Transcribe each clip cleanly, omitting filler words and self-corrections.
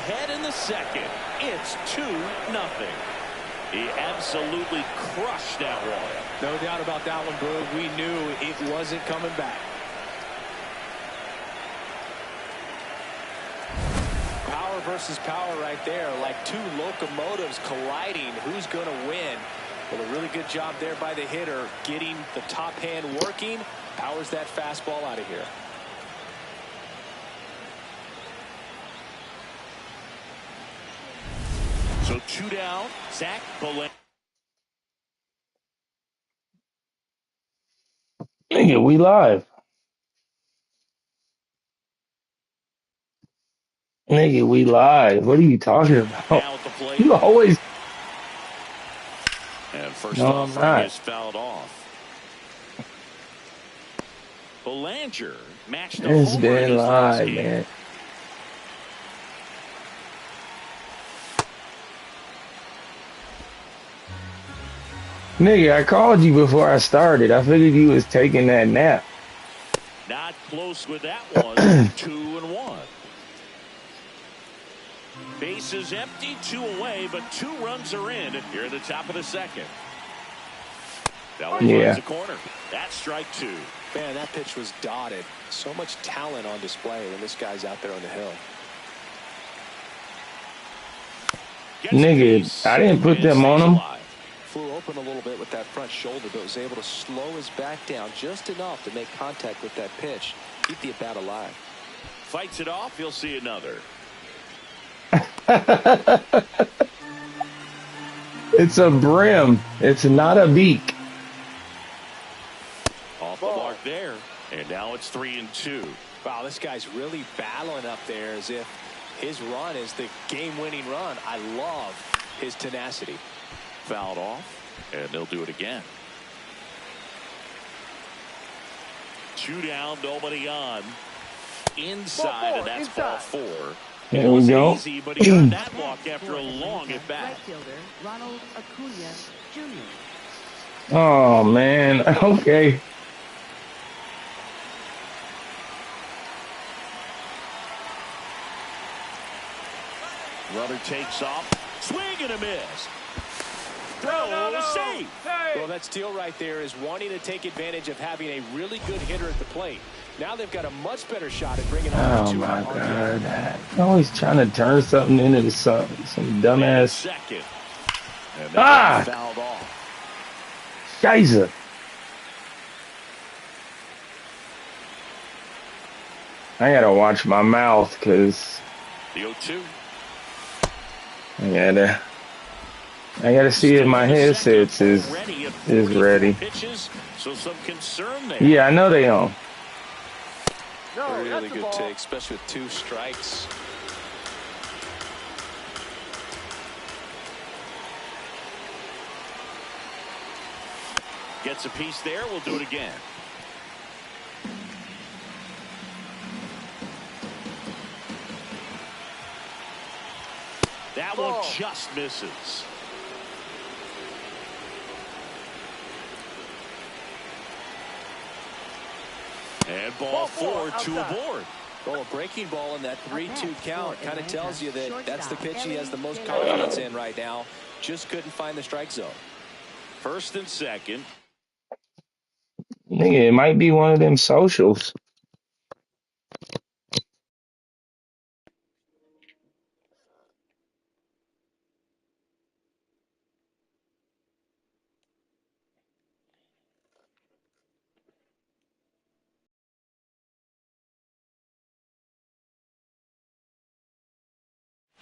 ahead in the second. It's 2-0. He absolutely crushed that one. No doubt about that one, Boog. We knew it wasn't coming back. Power versus power right there, like two locomotives colliding. Who's going to win? Well, a really good job there by the hitter, getting the top hand working. Powers that fastball out of here. So 2 down, Zach Belanger. Nigga, we live. Nigga, we live. What are you talking about? Now at the plate. You always. And first No, I'm offering not. is fouled off. Belanger matched the It's homer in been his last live, game. man. Nigga, I called you before I started. I figured you was taking that nap. Not close with that one. 2-1. Bases empty, 2 away, but 2 runs are in here at the top of the second. That one finds the corner. That's strike 2. Man, that pitch was dotted. So much talent on display when this guy's out there on the hill. Nigga, I didn't put them on him. Flew open a little bit with that front shoulder, but was able to slow his back down just enough to make contact with that pitch. Keep the at-bat alive. Fights it off. He'll see another. It's a brim. It's not a beak. Off the mark there. And now it's 3-2. Wow, this guy's really battling up there as if his run is the game-winning run. I love his tenacity. Fouled off, and they'll do it again. 2 down, nobody on. Inside, and that's ball 4. There we go. Easy, but he got that walk after a long at bat. Oh, man. Okay. Runner takes off. Swing and a miss. Throw, safe. Well, that steal right there is wanting to take advantage of having a really good hitter at the plate. Now they've got a much better shot at bringing home the 2 my out. God. Always trying to turn something into some dumbass. Second. And fouled off. Scheiße. I gotta watch my mouth because The 0-2. I gotta see if my headsets is ready. Pitches, so some concern there. Yeah, I know they on. Really good take, especially with 2 strikes. Gets a piece there. We'll do it again. That one just misses. And ball 4, 2 aboard. Well, a breaking ball in that 3-2 count kind of tells you that that's the pitch he has the most confidence in right now. Just couldn't find the strike zone. First and second. Nigga, it might be one of them socials.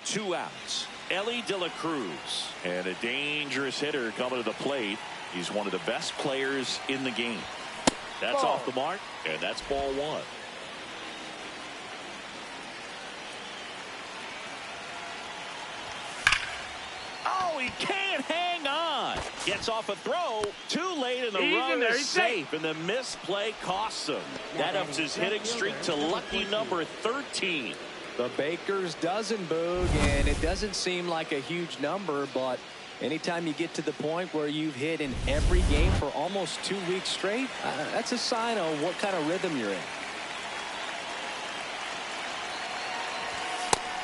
Two outs. Ellie De La Cruz. And a dangerous hitter coming to the plate. He's one of the best players in the game. That's off the mark, and that's ball 1. Oh, he can't hang on. Gets off a throw. Too late, and the run is safe, and the misplay costs him. That ups his hitting streak to lucky number 13. The Baker's dozen, Boog, and it doesn't seem like a huge number, but anytime you get to the point where you've hit in every game for almost 2 weeks straight, that's a sign of what kind of rhythm you're in.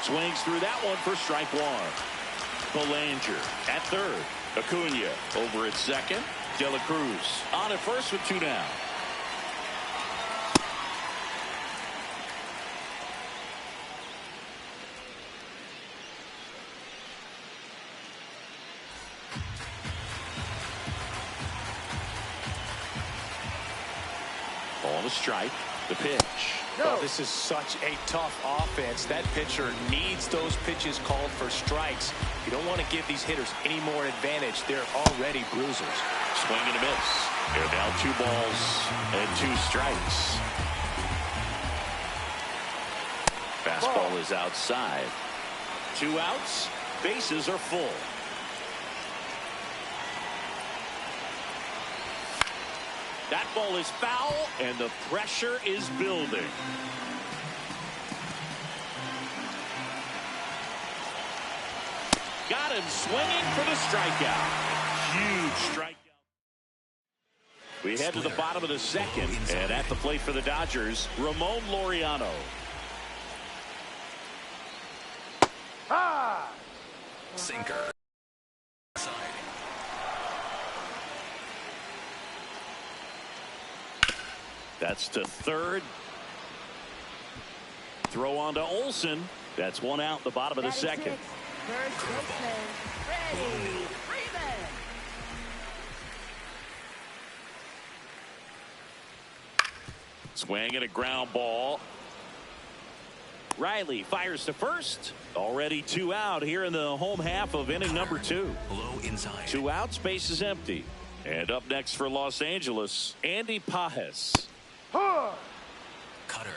Swings through that one for strike one. Belanger at third. Acuna over at second. De La Cruz on at first with 2 down. On the strike. The pitch. Well, this is such a tough offense. That pitcher needs those pitches called for strikes. You don't want to give these hitters any more advantage. They're already bruisers. Swing and a miss. And now 2 balls and 2 strikes. Fastball is outside. 2 outs. Bases are full. That ball is foul, and the pressure is building. Got him swinging for the strikeout. Huge strikeout. We head to the bottom of the second, and at the plate for the Dodgers, Ramon Laureano. Sinker. That's to third. Throw on to Olsen. That's 1 out in the bottom of the second. First baseman, Freddie Freeman. Swing and a ground ball. Riley fires to first. Already 2 out here in the home half of inning number 2. Low inside. 2 out, space is empty. And up next for Los Angeles, Andy Pages. Cutter.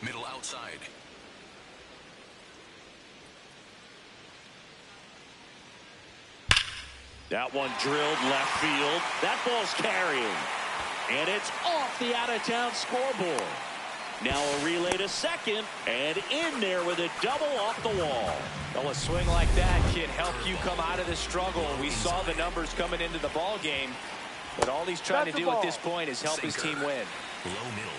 Middle outside. That one drilled left field. That ball's carrying. And it's off the out-of-town scoreboard. Now a relay to second, and in there with a double off the wall. Well, a swing like that can help you come out of this struggle. We saw the numbers coming into the ball game, but all he's trying to do at this point is help his team win. Low middle.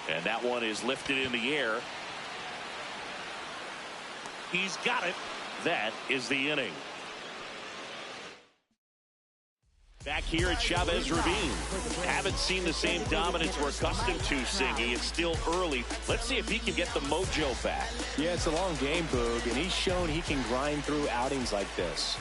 And that one is lifted in the air. He's got it. That is the inning. Back here at Chavez Ravine. Haven't seen the same dominance we're accustomed to, Singy. It's still early. Let's see if he can get the mojo back. Yeah, it's a long game, Boog, and he's shown he can grind through outings like this.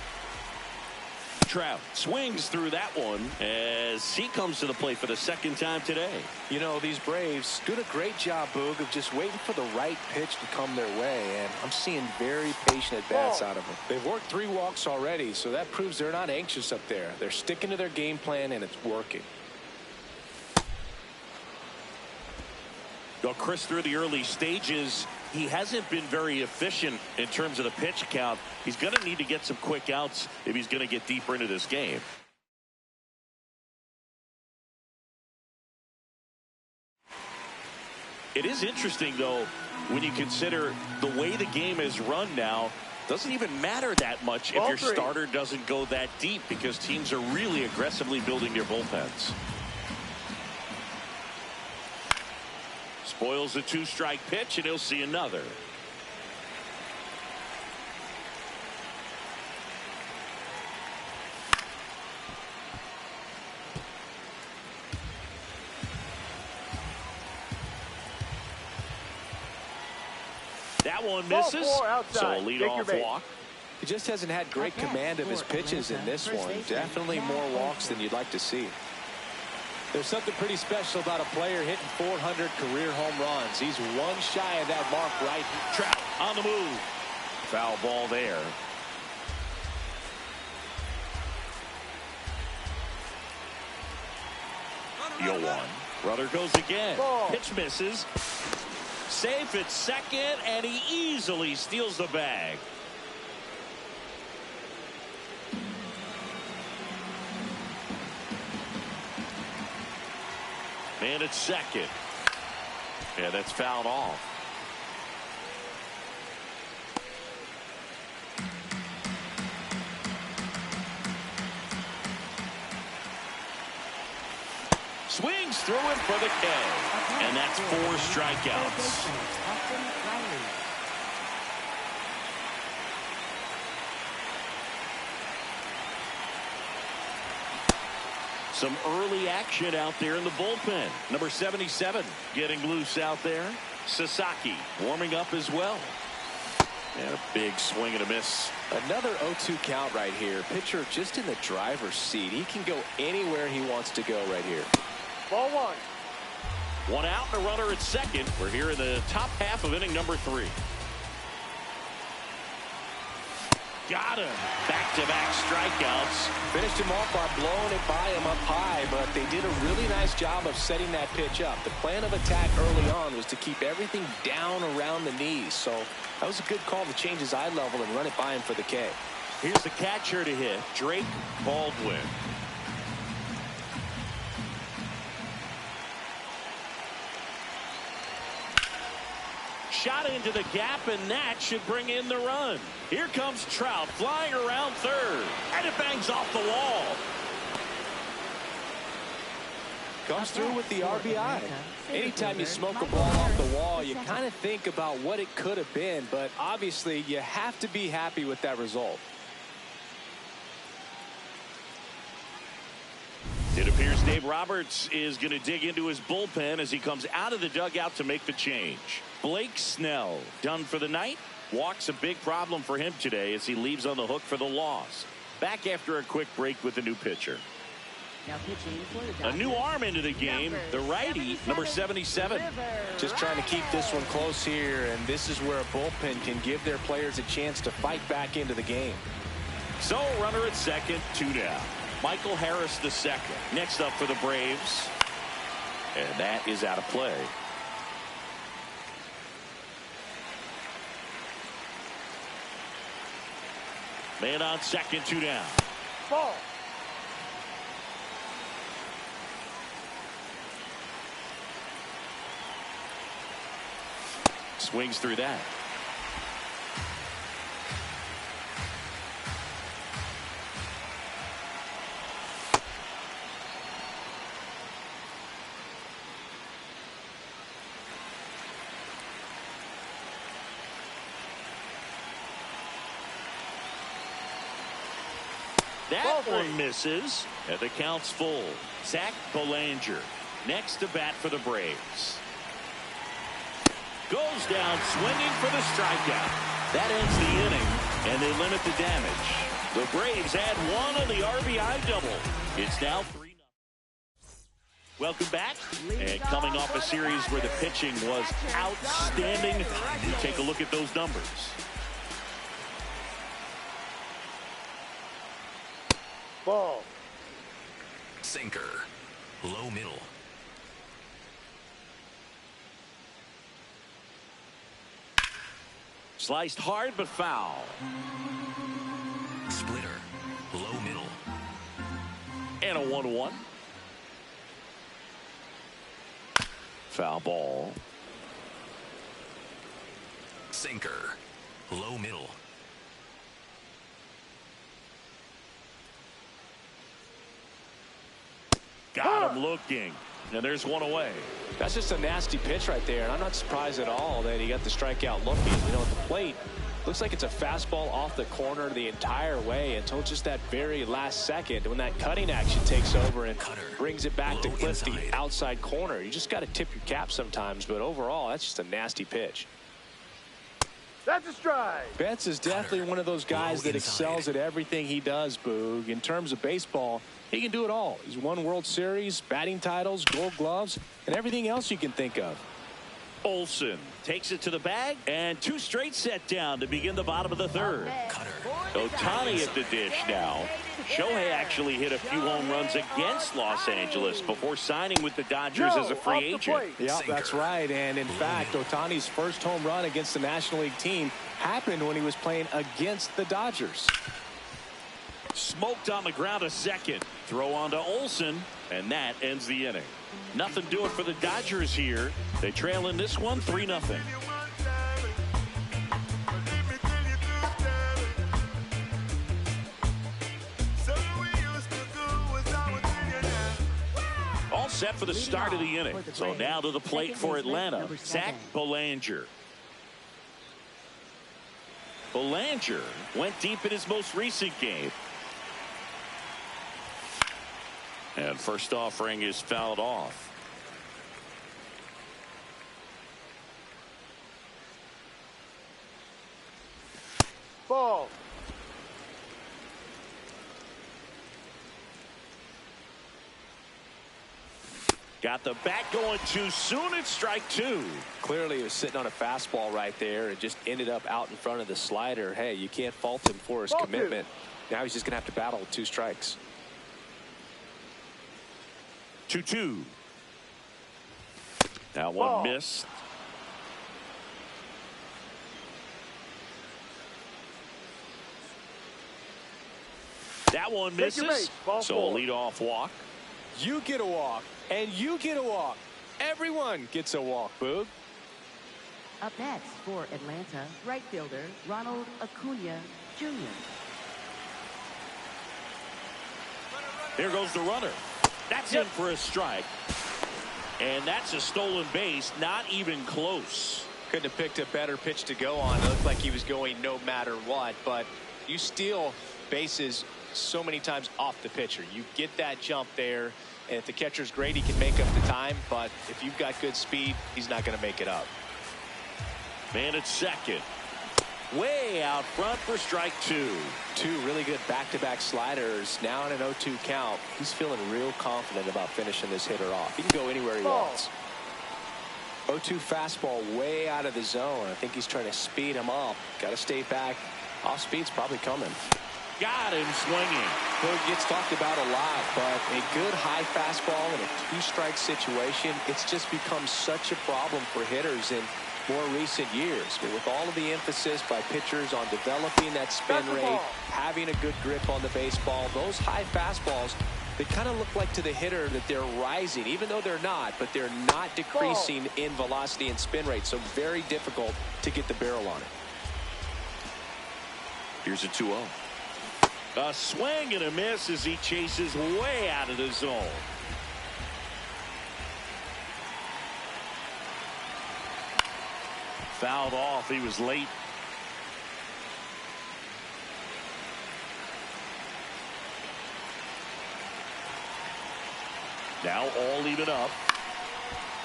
Trout swings through that one as he comes to the plate for the second time today. You know, these Braves doing a great job, Boog, of just waiting for the right pitch to come their way, and I'm seeing very patient at-bats out of them. They've worked 3 walks already, so that proves they're not anxious up there. They're sticking to their game plan, and it's working. Well, Chris, through the early stages, he hasn't been very efficient in terms of the pitch count. He's going to need to get some quick outs if he's going to get deeper into this game. It is interesting, though, when you consider the way the game is run now. Doesn't even matter that much if your starter doesn't go that deep, because teams are really aggressively building their bullpens. Spoils a 2-strike pitch, and he'll see another. That one misses, so a leadoff walk. He just hasn't had great command of his pitches in this one. Definitely more walks than you'd like to see. There's something pretty special about a player hitting 400 career home runs. He's 1 shy of that mark right here. Trout on the move. Foul ball there. Yoan. Runner goes again. Pitch misses. Safe at second, and he easily steals the bag. And it's second. Yeah, that's fouled off. Swings through him for the K. And that's 4 strikeouts. Some early action out there in the bullpen. Number 77 getting loose out there. Sasaki warming up as well. And a big swing and a miss. Another 0-2 count right here. Pitcher just in the driver's seat. He can go anywhere he wants to go right here. Ball 1. 1 out and a runner at second. We're here in the top half of inning number 3. Got him. Back-to-back strikeouts. Finished him off by blowing it by him up high, but they did a really nice job of setting that pitch up. The plan of attack early on was to keep everything down around the knees, so that was a good call to change his eye level and run it by him for the K. Here's the catcher to hit, Drake Baldwin. Shot into the gap, and that should bring in the run. Here comes Trout flying around third, and it bangs off the wall. Comes through with the RBI. Anytime you smoke a ball off the wall, you kind of think about what it could have been, but obviously you have to be happy with that result. It appears Dave Roberts is going to dig into his bullpen as he comes out of the dugout to make the change. Blake Snell done for the night. Walk's a big problem for him today as he leaves on the hook for the loss. Back after a quick break with a new pitcher. Now pitching for the Dodgers. A new arm into the game, the righty, number 77. Just trying to keep this one close here, and this is where a bullpen can give their players a chance to fight back into the game. So runner at second, 2 down. Michael Harris the second. Next up for the Braves. And that is out of play. Man on second, 2 down. Ball. Swings through that. That one misses, and the count's full. Zach Belanger next to bat for the Braves. Goes down swinging for the strikeout. That ends the inning, and they limit the damage. The Braves add 1 on the RBI double. It's now 3-0. Welcome back, and coming off a series where the pitching was outstanding, we take a look at those numbers. Ball. Sinker. Low middle. Sliced hard but foul. Splitter. Low middle. And a 1-1. Foul ball. Sinker. Low middle. Got him looking. And there's one away. That's just a nasty pitch right there, and I'm not surprised at all that he got the strikeout looking. You know, at the plate, looks like it's a fastball off the corner the entire way until just that very last second when that cutting action takes over and brings it back to clip the outside corner. You just got to tip your cap sometimes, but overall, that's just a nasty pitch. That's a strike. Betts is definitely one of those guys that excels at everything he does, Boog. In terms of baseball, he can do it all. He's won World Series, batting titles, Gold Gloves, and everything else you can think of. Olsen takes it to the bag, and 2 straight set down to begin the bottom of the third. Ohtani at the dish now. Shohei actually hit a few home runs against Los Angeles before signing with the Dodgers as a free agent. Yeah, that's right. And in fact, Ohtani's first home run against the National League team happened when he was playing against the Dodgers. Smoked on the ground a second. Throw on to Olsen, and that ends the inning. Nothing doing for the Dodgers here. They trail in this one 3-0. All set. set for the start of the inning. So now to the plate for Atlanta, Zach Belanger. Belanger went deep in his most recent game. And first offering is fouled off. Ball. Got the bat going too soon. It's strike two. Clearly, he was sitting on a fastball right there and just ended up out in front of the slider. Hey, you can't fault him for his commitment. Now he's just going to have to battle with 2 strikes. 2-2. That one missed. That one misses. So a leadoff walk. You get a walk, and you get a walk. Everyone gets a walk, Boog. Up next for Atlanta, right fielder Ronald Acuna Jr. Here goes the runner. That's in for a strike. And that's a stolen base, not even close. Couldn't have picked a better pitch to go on. It looked like he was going no matter what, but you steal bases so many times off the pitcher. You get that jump there, and if the catcher's great, he can make up the time, but if you've got good speed, he's not going to make it up. Man at second. Way out front for strike two. 2 really good back-to-back sliders. Now in an 0-2 count. He's feeling real confident about finishing this hitter off. He can go anywhere he wants. 0-2 fastball way out of the zone. I think he's trying to speed him up. Got to stay back. Off speed's probably coming. Got him swinging. Well, it gets talked about a lot, but a good high fastball in a 2-strike situation, it's just become such a problem for hitters in more recent years. But with all of the emphasis by pitchers on developing that spin rate, having a good grip on the baseball, those high fastballs, they kind of look like to the hitter that they're rising, even though they're not, but they're not decreasing in velocity and spin rate. So very difficult to get the barrel on it. Here's a 2-0. A swing and a miss as he chases way out of the zone. Fouled off. He was late. Now all even up.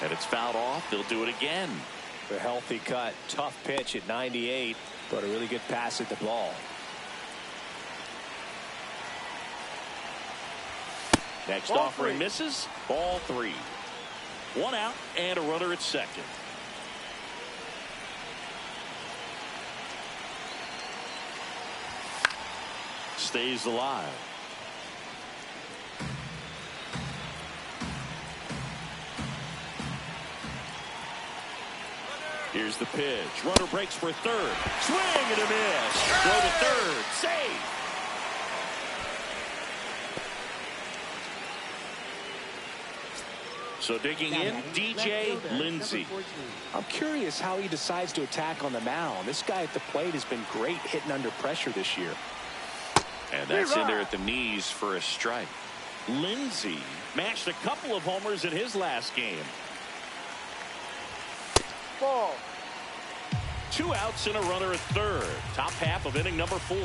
And it's fouled off. They'll do it again. A healthy cut. Tough pitch at 98, but a really good pass at the ball. Next offering misses. Ball 3. 1 out and a runner at second. Stays alive. Here's the pitch. Runner breaks for third. Swing and a miss. Throw to third. Save. So digging in, DJ Lindsay. I'm curious how he decides to attack on the mound. This guy at the plate has been great hitting under pressure this year. And that's in there at the knees for a strike. Lindsay matched a couple of homers in his last game. Ball. 2 outs and a runner at third. Top half of inning number 4.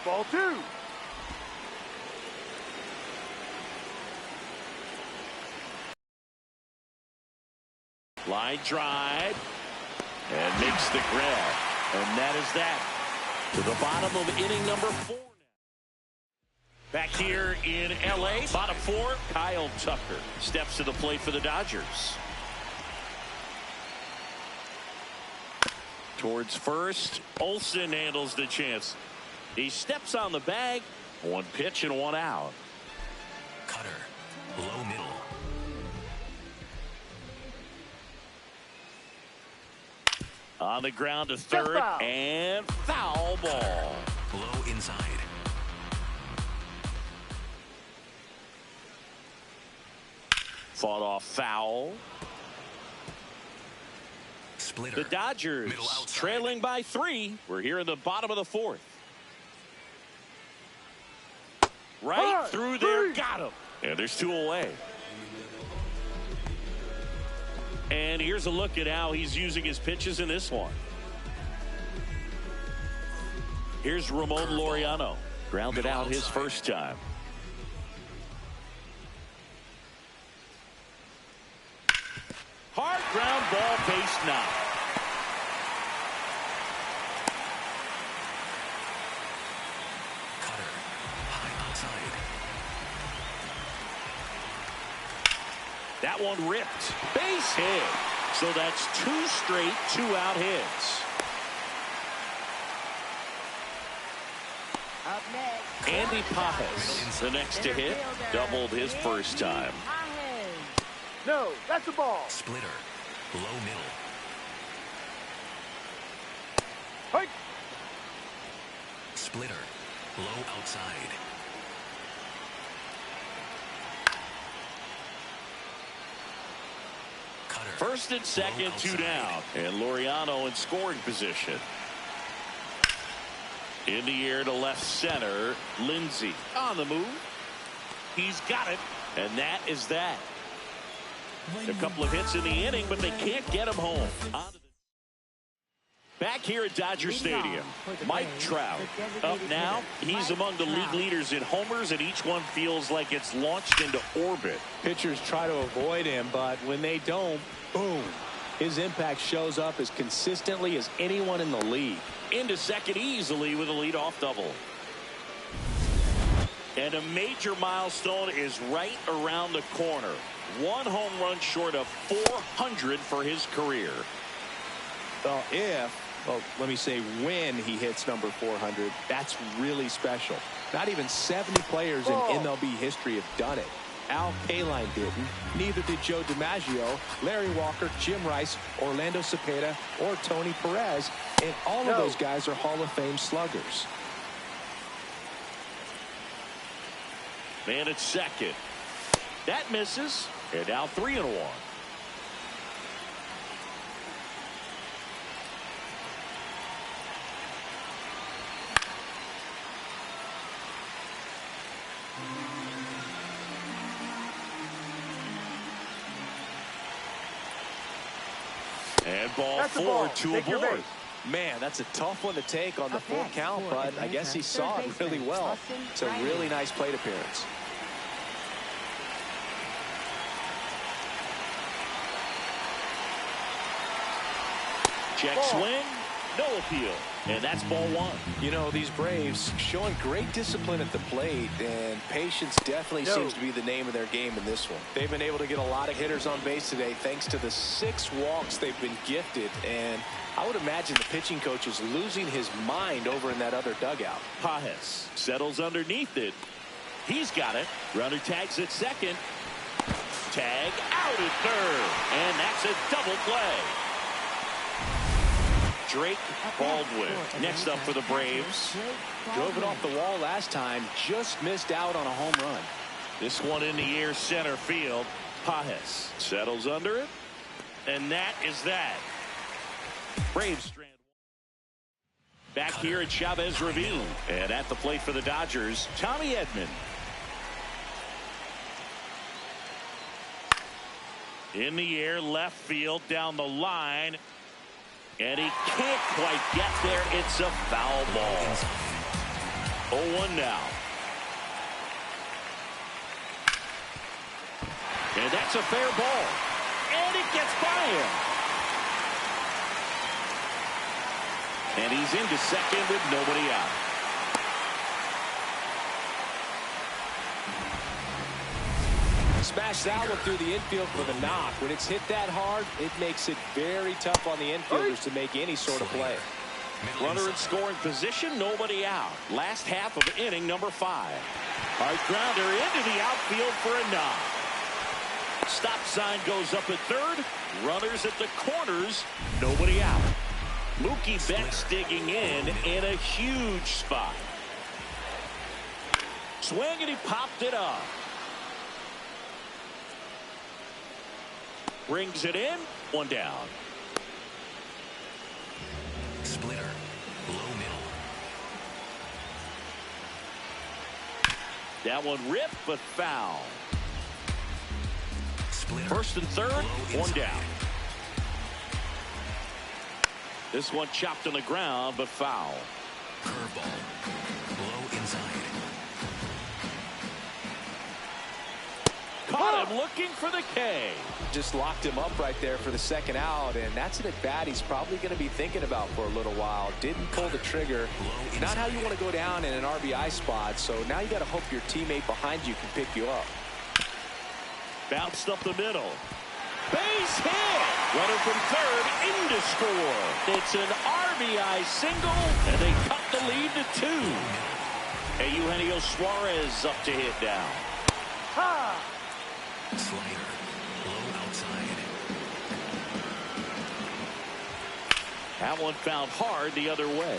Ball 2. Line drive. And makes the grab. And that is that. To the bottom of inning number 4. Back here in L.A., bottom 4, Kyle Tucker steps to the plate for the Dodgers. Towards first, Olsen handles the chance. He steps on the bag. 1 pitch and 1 out. Cutter. Low middle. On the ground to third, and foul ball. Low inside. Fought off foul. Splitter. The Dodgers trailing by 3. We're here in the bottom of the 4th. Right through there. Got him. And there's 2 away. And here's a look at how he's using his pitches in this one. Here's Ramon Laureano. Grounded out his first time. Hard ground ball, base knock. Cutter. High outside. That one ripped. Base hit. So that's 2 straight 2-out hits. Up next, Andy Pajes, the next to hit, doubled his first time. No, that's a ball. Splitter. Low middle. Hike. Splitter. Low outside. Cutter. First and second, Low 2 outside. down. And Laureano in scoring position. In the air to left center. Lindsey on the move. He's got it. And that is that. A couple of hits in the inning, but they can't get him home. Back here at Dodger Stadium, Mike Trout up now. He's among the league leaders in homers, and each one feels like it's launched into orbit. Pitchers try to avoid him, but when they don't, boom. His impact shows up as consistently as anyone in the league. Into second easily with a leadoff double. And a major milestone is right around the corner. 1 home run short of 400 for his career. Well, let me say when he hits number 400, that's really special. Not even 70 players in MLB history have done it. Al Kaline didn't. Neither did Joe DiMaggio, Larry Walker, Jim Rice, Orlando Cepeda, or Tony Perez. And all of those guys are Hall of Fame sluggers. Man at second. That misses. And now 3-1. And ball 4 to a board. Man, that's a tough one to take on the full count, but I guess he saw it really well. It's a really nice plate appearance. Check swing, no appeal. And that's ball 1. You know, these Braves showing great discipline at the plate, and patience definitely seems to be the name of their game in this one. They've been able to get a lot of hitters on base today thanks to the 6 walks they've been gifted, and I would imagine the pitching coach is losing his mind over in that other dugout. Pajes settles underneath it. He's got it. Runner tags at second. Tag out at third. And that's a double play. Drake Baldwin next up for the Braves. Drove it off the wall last time. Just missed out on a home run. This one in the air center field. Pajes settles under it. And that is that. Braves strand. Back here at Chavez Ravine. And at the plate for the Dodgers, Tommy Edman. In the air, left field, down the line. And he can't quite get there. It's a foul ball. 0-1 now. And that's a fair ball. And it gets by him. And he's into second with nobody out. Smash that one through the infield for the knock. When it's hit that hard, it makes it very tough on the infielders to make any sort of play. Runner in scoring position, nobody out. Last half of inning number 5. Hard grounder into the outfield for a knock. Stop sign goes up at third. Runners at the corners, nobody out. Mookie Betts digging in a huge spot. Swing and he popped it up. Brings it in. 1 down. Splitter. Low middle. That one ripped, but foul. Splitter. First and third, one down. This one chopped on the ground, but foul. Curveball. Low inside. Caught him looking for the K. Just locked him up right there for the second out, and that's an at-bat he's probably going to be thinking about for a little while. Didn't pull the trigger. Not how you want to go down in an RBI spot, so now you got to hope your teammate behind you can pick you up. Bounced up the middle. Base hit. Runner from third in to score. It's an RBI single, and they cut the lead to 2. And Eugenio Suarez up to hit now. Ha! Slider. Low outside. That one found hard the other way.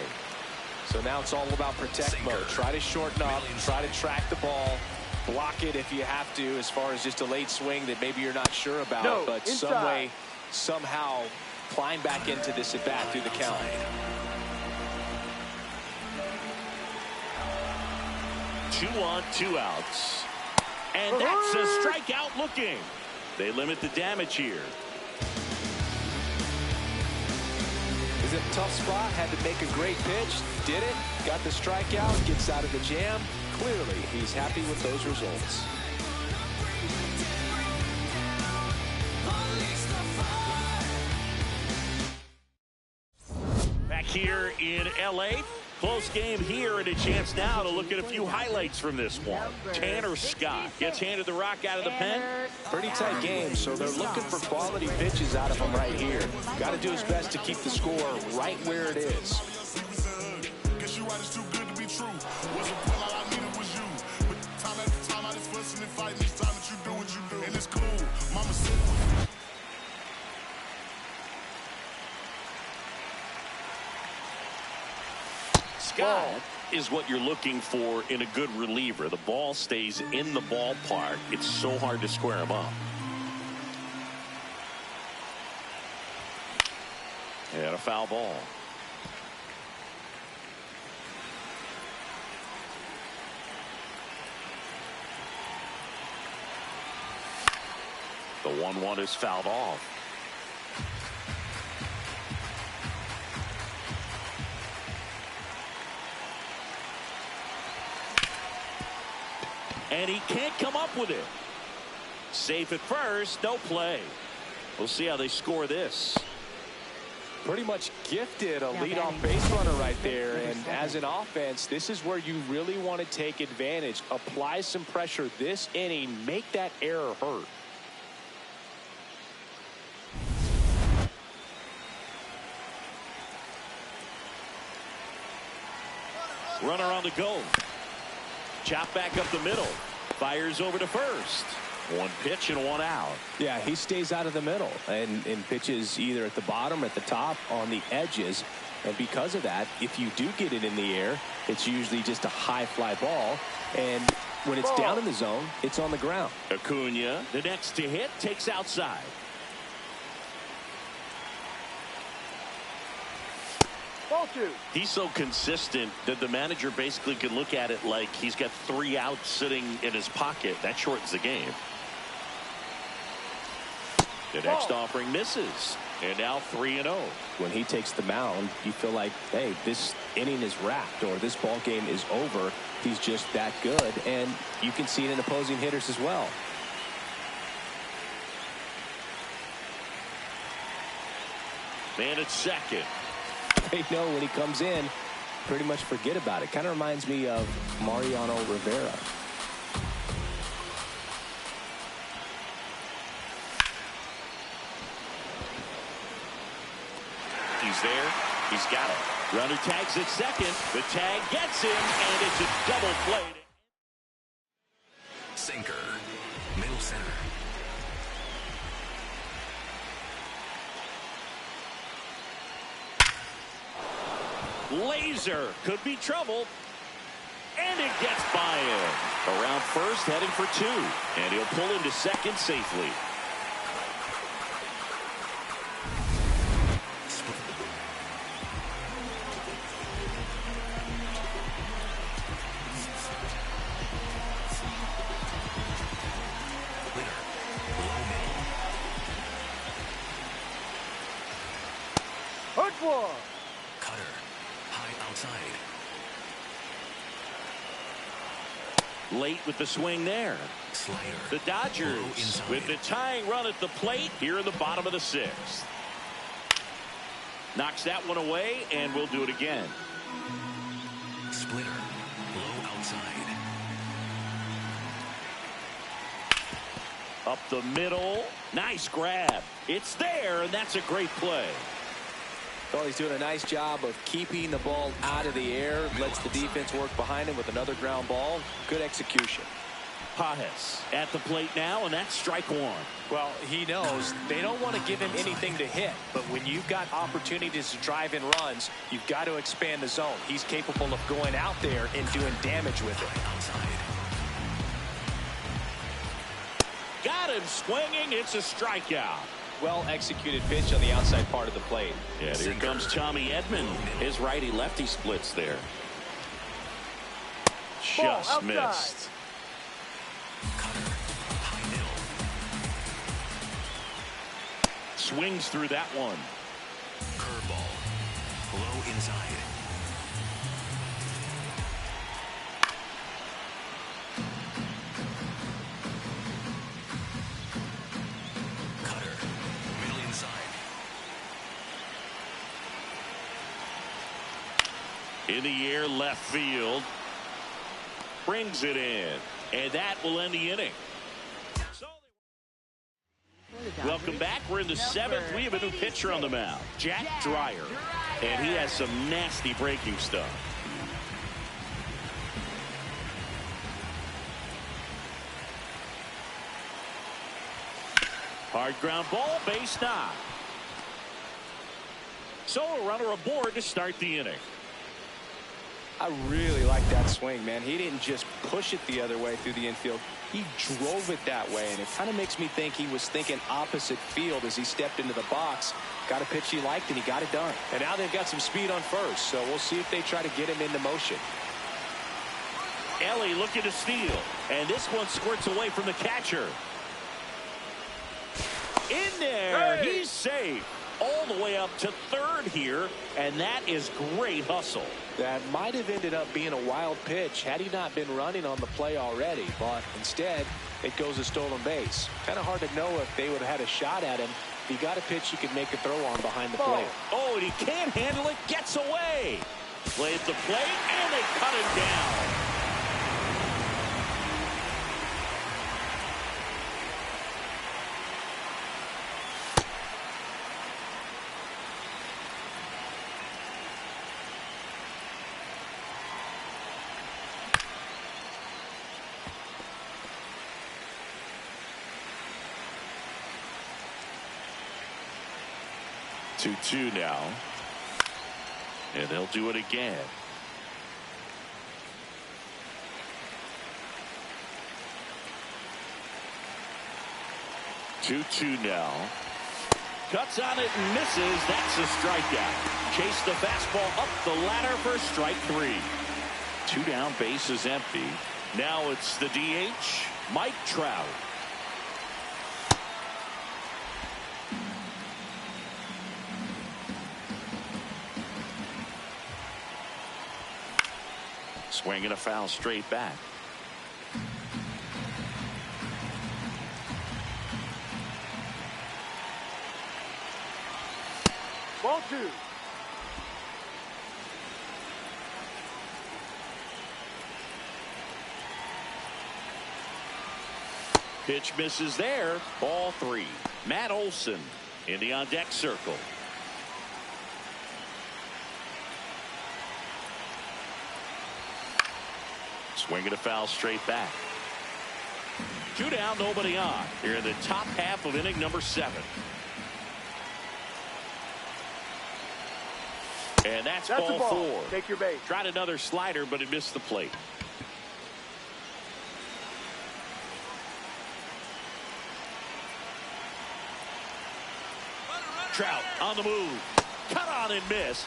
So now it's all about protect mode. Try to shorten up, try to track the ball, block it if you have to, as far as just a late swing that maybe you're not sure about, No, but inside. some way, somehow climb back into this at bat through the count. Two on, 2 outs. And that's a strikeout looking. They limit the damage here. Is it a tough spot? Had to make a great pitch. Did it. Got the strikeout. Gets out of the jam. Clearly, he's happy with those results. Back here in L.A., close game here, and a chance now to look at a few highlights from this one. Tanner Scott gets handed the rock out of the pen. Pretty tight game, so they're looking for quality pitches out of him right here. Got to do his best to keep the score right where it is. Scott is what you're looking for in a good reliever. The ball stays in the ballpark. It's so hard to square him up. And a foul ball. The 1-1 is fouled off. And he can't come up with it. Safe at first, no play. We'll see how they score this. Pretty much gifted a leadoff base runner right there, and as an offense, this is where you really want to take advantage. Apply some pressure this inning, make that error hurt. Runner on the go. Chop back up the middle. Fires over to first. 1 pitch and 1 out. Yeah, he stays out of the middle and pitches either at the bottom or at the top on the edges. And because of that, if you do get it in the air, it's usually just a high fly ball. And when it's down in the zone, it's on the ground. Acuna, the next to hit, takes outside. Ball 2. He's so consistent that the manager basically can look at it like he's got 3 outs sitting in his pocket. That shortens the game. The next offering misses. And now 3-0. When he takes the mound, you feel like, hey, this inning is wrapped or this ball game is over. He's just that good. And you can see it in opposing hitters as well. Man at second. They know when he comes in, pretty much forget about it. Kind of reminds me of Mariano Rivera. He's there. He's got it. Runner tags at second. The tag gets him, and it's a double play. Sinker. Middle center. Laser could be trouble. And it gets by him. Around first, heading for 2. And he'll pull into second safely. 1. Cutter. High outside. Late with the swing there. Slider. The Dodgers with the tying run at the plate here in the bottom of the 6th. Knocks that one away, and we'll do it again. Splitter. Low outside. Up the middle. Nice grab. It's there, and that's a great play. Well, he's doing a nice job of keeping the ball out of the air. Lets the defense work behind him with another ground ball. Good execution. Pages at the plate now, and that's strike 1. Well, he knows they don't want to give him anything to hit. But when you've got opportunities to drive in runs, you've got to expand the zone. He's capable of going out there and doing damage with it. Got him swinging. It's a strikeout. Well executed pitch on the outside part of the plate. Yeah, here comes Tommy Edman. His righty-lefty splits there. Just missed. Cutter. High middle. Swings through that one. Curveball. Low inside. Cutter. Middle inside. In the air, left field. Brings it in. And that will end the inning. Welcome back. We're in the 7th. We have a new pitcher on the mound, Jack Dreyer. And he has some nasty breaking stuff. Hard ground ball, base knock. So a runner aboard to start the inning. I really like that swing, man. He didn't just push it the other way through the infield. He drove it that way, and it kind of makes me think he was thinking opposite field as he stepped into the box. Got a pitch he liked, and he got it done. And now they've got some speed on first, so we'll see if they try to get him into motion. Ellie looking to steal, and this one squirts away from the catcher. In there, he's safe. All the way up to 3rd here, and that is great hustle. That might have ended up being a wild pitch had he not been running on the play already, but instead it goes a stolen base. Kind of hard to know if they would have had a shot at him. If he got a pitch he could make a throw on behind the plate. Oh, and he can't handle it, gets away. Plays the plate, and they cut him down. Two now, and they'll do it again. 2-2 now. Cuts on it and misses. That's a strikeout. Chase the fastball up the ladder for strike 3. 2 down, base is empty. Now it's the DH, Mike Trout. Swinging a foul straight back. Ball 2. Pitch misses there. Ball 3. Matt Olson in the on deck circle. Swinging a foul straight back. 2 down, nobody on. Here in the top half of inning number 7. And that's ball 4. Take your base. Tried another slider, but it missed the plate. Trout on the move. Cut on and miss.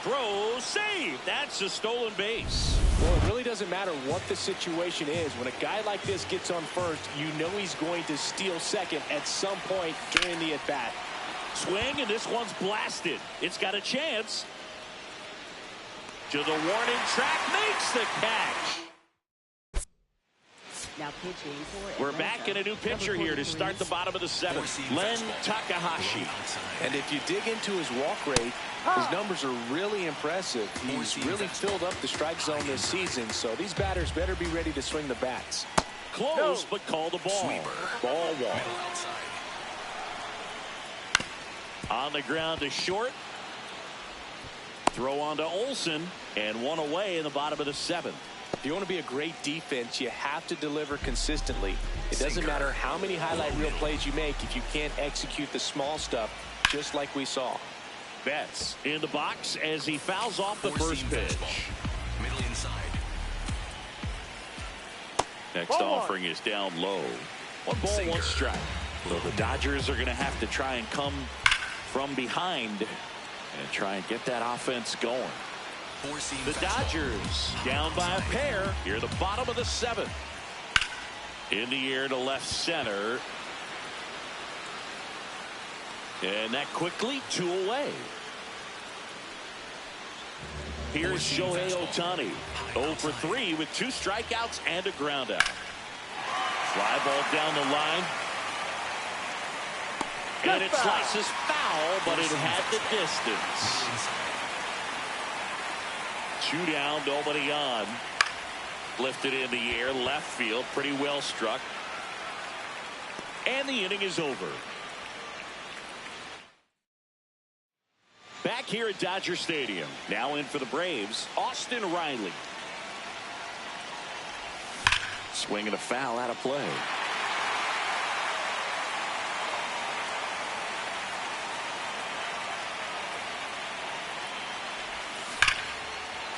Throw, save. That's a stolen base. Well, it really doesn't matter what the situation is. When a guy like this gets on first, you know he's going to steal second at some point during the at-bat. Swing, and this one's blasted. It's got a chance. To the warning track, makes the catch. Now pitching for We're back in a new pitcher here to start the bottom of the seventh. Len Takahashi. And if you dig into his walk rate, his numbers are really impressive. He's really filled up the strike zone this season, so these batters better be ready to swing the bats. Close, but call the ball. Ball one. On the ground to short. Throw on to Olsen, and one away in the bottom of the seventh. If you want to be a great defense, you have to deliver consistently. It doesn't matter how many highlight reel plays you make if you can't execute the small stuff, just like we saw. Betts in the box as he fouls off the first pitch. Middle inside. Next offering is down low. 1 ball, 1 strike. So the Dodgers are going to have to try and come from behind and try and get that offense going. The Dodgers down by a pair here at the bottom of the seventh. In the air to left center. And that quickly 2 away. Here's Shohei Ohtani. 0 for 3 with 2 strikeouts and a ground out. Fly ball down the line. And it slices foul, but it had the distance. 2 down, nobody on. Lifted in the air, left field, pretty well struck. And the inning is over. Back here at Dodger Stadium. Now in for the Braves, Austin Riley. Swing and a foul out of play.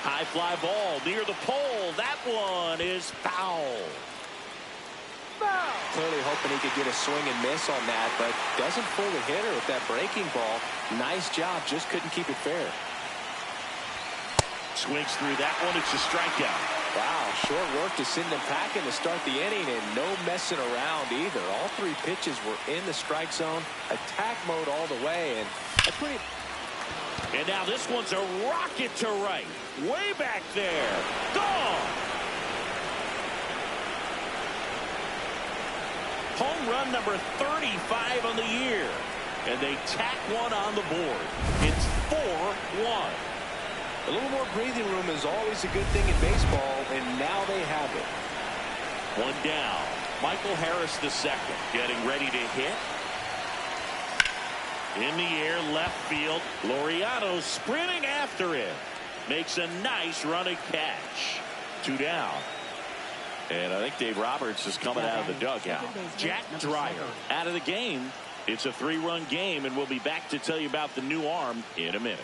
High fly ball near the pole. That one is foul. Clearly hoping he could get a swing and miss on that, but doesn't fool the hitter with that breaking ball. Nice job, just couldn't keep it fair. Swings through that one. It's a strikeout. Wow, short work to send him packing to start the inning, and no messing around either. All 3 pitches were in the strike zone, attack mode all the way, and a pretty... And now this one's a rocket to right. Way back there. Gone. Home run number 35 on the year. And they tack one on the board. It's 4-1. A little more breathing room is always a good thing in baseball, and now they have it. 1 down. Michael Harris II getting ready to hit. In the air, left field. Laureano sprinting after it. Makes a nice running catch. 2 down. And I think Dave Roberts is coming out of the dugout. Jack Dreyer out of the game. It's a 3-run game, and we'll be back to tell you about the new arm in a minute.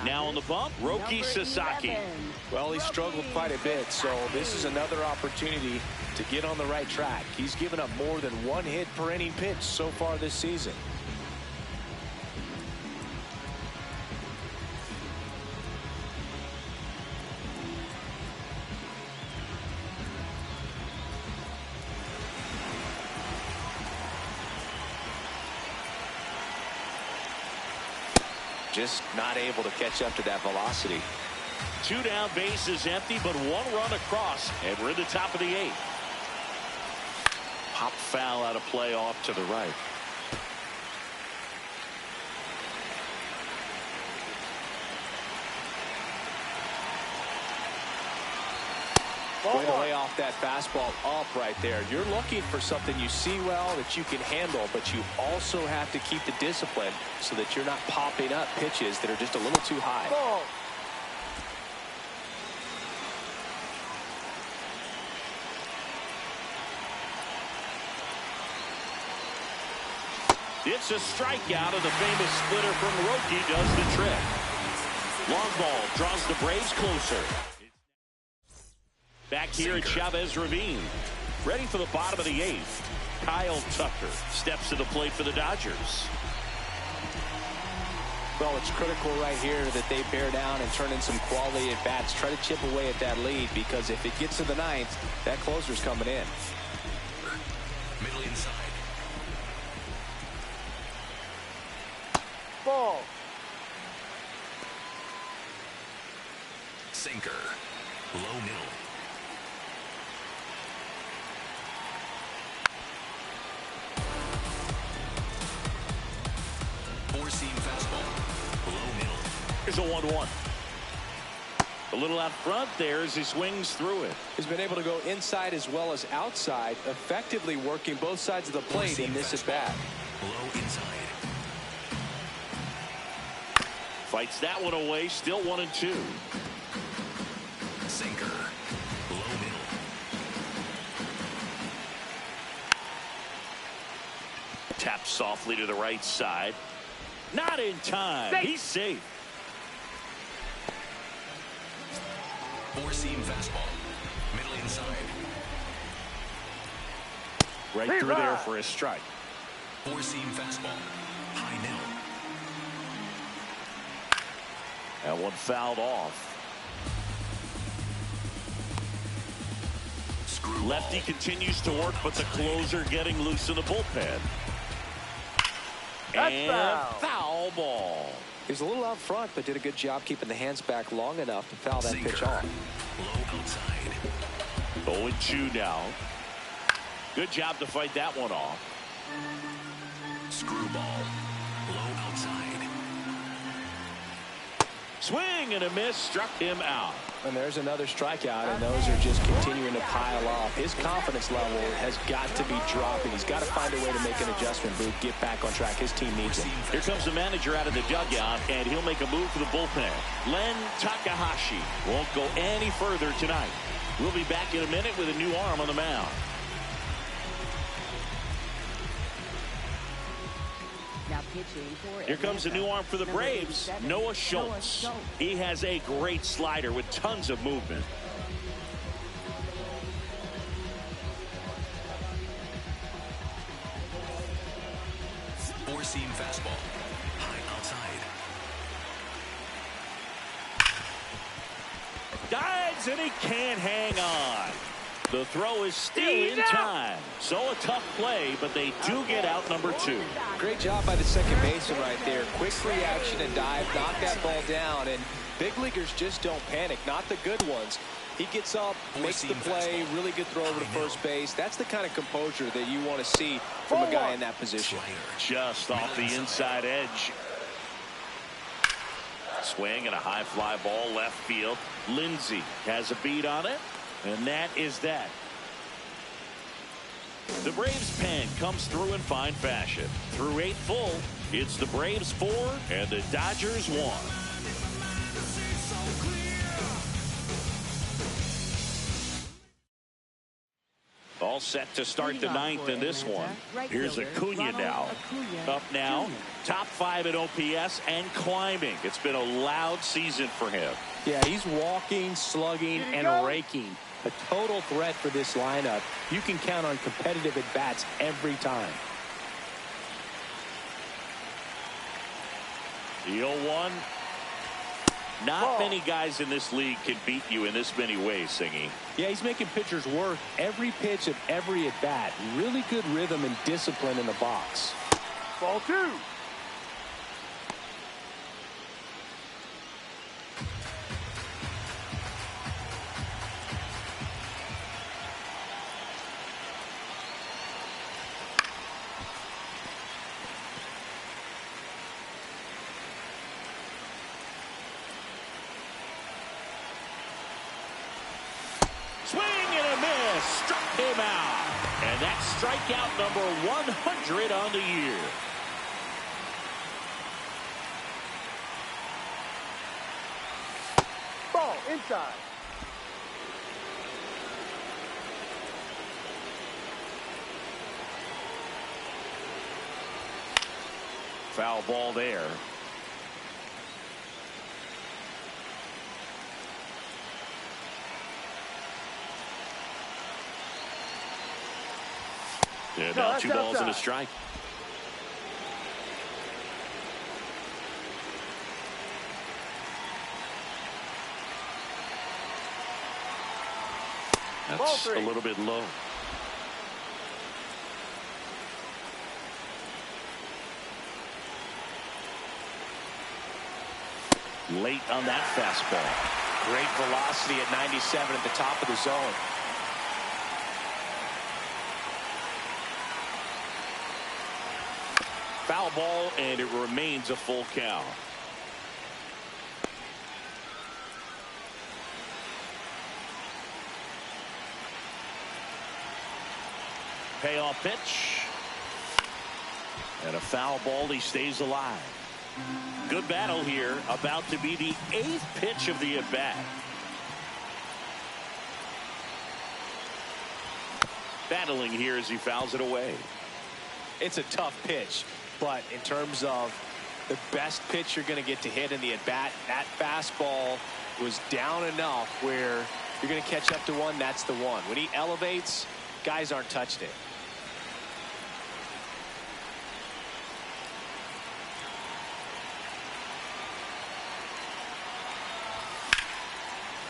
Now on the bump, Roki Sasaki. Well, he struggled quite a bit, so this is another opportunity to get on the right track. He's given up more than 1 hit per inning pitch so far this season. Just not able to catch up to that velocity. 2 down, bases empty, but 1 run across, and we're in the top of the 8th. Pop foul out of play off to the right. Way to lay off that fastball up right there. You're looking for something you see well that you can handle, but you also have to keep the discipline so that you're not popping up pitches that are just a little too high. Ball. It's a strikeout, and the famous splitter from Roki does the trick. Long ball draws the Braves closer. Back here at Chavez Ravine. Ready for the bottom of the 8th. Kyle Tucker steps to the plate for the Dodgers. Well, it's critical right here that they bear down and turn in some quality at bats. Try to chip away at that lead, because if it gets to the ninth, that closer's coming in. Middle inside. Ball. Sinker. Low middle. Four-seam fastball. Low middle. Here's a 1-1. A little out front there as he swings through it. He's been able to go inside as well as outside, effectively working both sides of the plate in this at-bat. Low inside. Fights that one away, still 1-2. Sinker. Low middle. Taps softly to the right side. Not in time. Safe. He's safe. Four-seam fastball. Middle inside. Right Hey, through there Rod. for a strike. Four-seam fastball. High middle. That one fouled off. Screw Lefty continues to work, but the closer getting loose in the bullpen. That's And foul. foul ball. He was a little out front, but did a good job keeping the hands back long enough to foul that Sinker. pitch off. Low outside. 0-2 now. Good job to fight that one off. Screwball. Low outside. Swing and a miss, struck him out. And there's another strikeout, and those are just continuing to pile up. His confidence level has got to be dropping. He's got to find a way to make an adjustment, Boog, get back on track. His team needs him. Here comes the manager out of the dugout, and he'll make a move for the bullpen. Len Takahashi won't go any further tonight. We'll be back in a minute with a new arm on the mound. Now pitching for Here comes a Atlanta, new arm for the number Braves, 87, Noah Schultz. He has a great slider with tons of movement. Four-seam fastball. High outside. Dives, and he can't hang on. The throw is still He's in out. time. So a tough play, but they do get out number 2. Great job by the second baseman right there. Quick reaction and dive, knock that ball down. And big leaguers just don't panic, not the good ones. He gets up, makes the play, really good throw over to first base. That's the kind of composure that you want to see from a guy in that position. Just off the inside edge. Swing and a high fly ball left field. Lindsey has a beat on it, and that is that. The Braves pen comes through in fine fashion. Through 8 full, it's the Braves 4 and the Dodgers 1. All set to start the 9th in this one. Here's Acuna now. Up now, top 5 in OPS and climbing. It's been a loud season for him. Yeah, he's walking, slugging, and raking. A total threat for this lineup. You can count on competitive at-bats every time. The 0-1. Not many guys in this league can beat you in this many ways, Singy. Yeah, he's making pitchers work every pitch of every at-bat. Really good rhythm and discipline in the box. Ball 2. Swing and a miss. Struck him out. And that's strikeout number 100 on the year. Ball inside. Foul ball there. And now that's 2 balls and a outside. strike. That's a little bit low. Late on that fastball. Great velocity at 97 at the top of the zone. Foul ball, and it remains a full count. Payoff pitch. And a foul ball. He stays alive. Good battle here. About to be the 8th pitch of the at-bat. Battling here as he fouls it away. It's a tough pitch, but in terms of the best pitch you're going to get to hit in the at-bat, that fastball was down enough where you're going to catch up to one. That's the one. When he elevates, guys aren't touching it.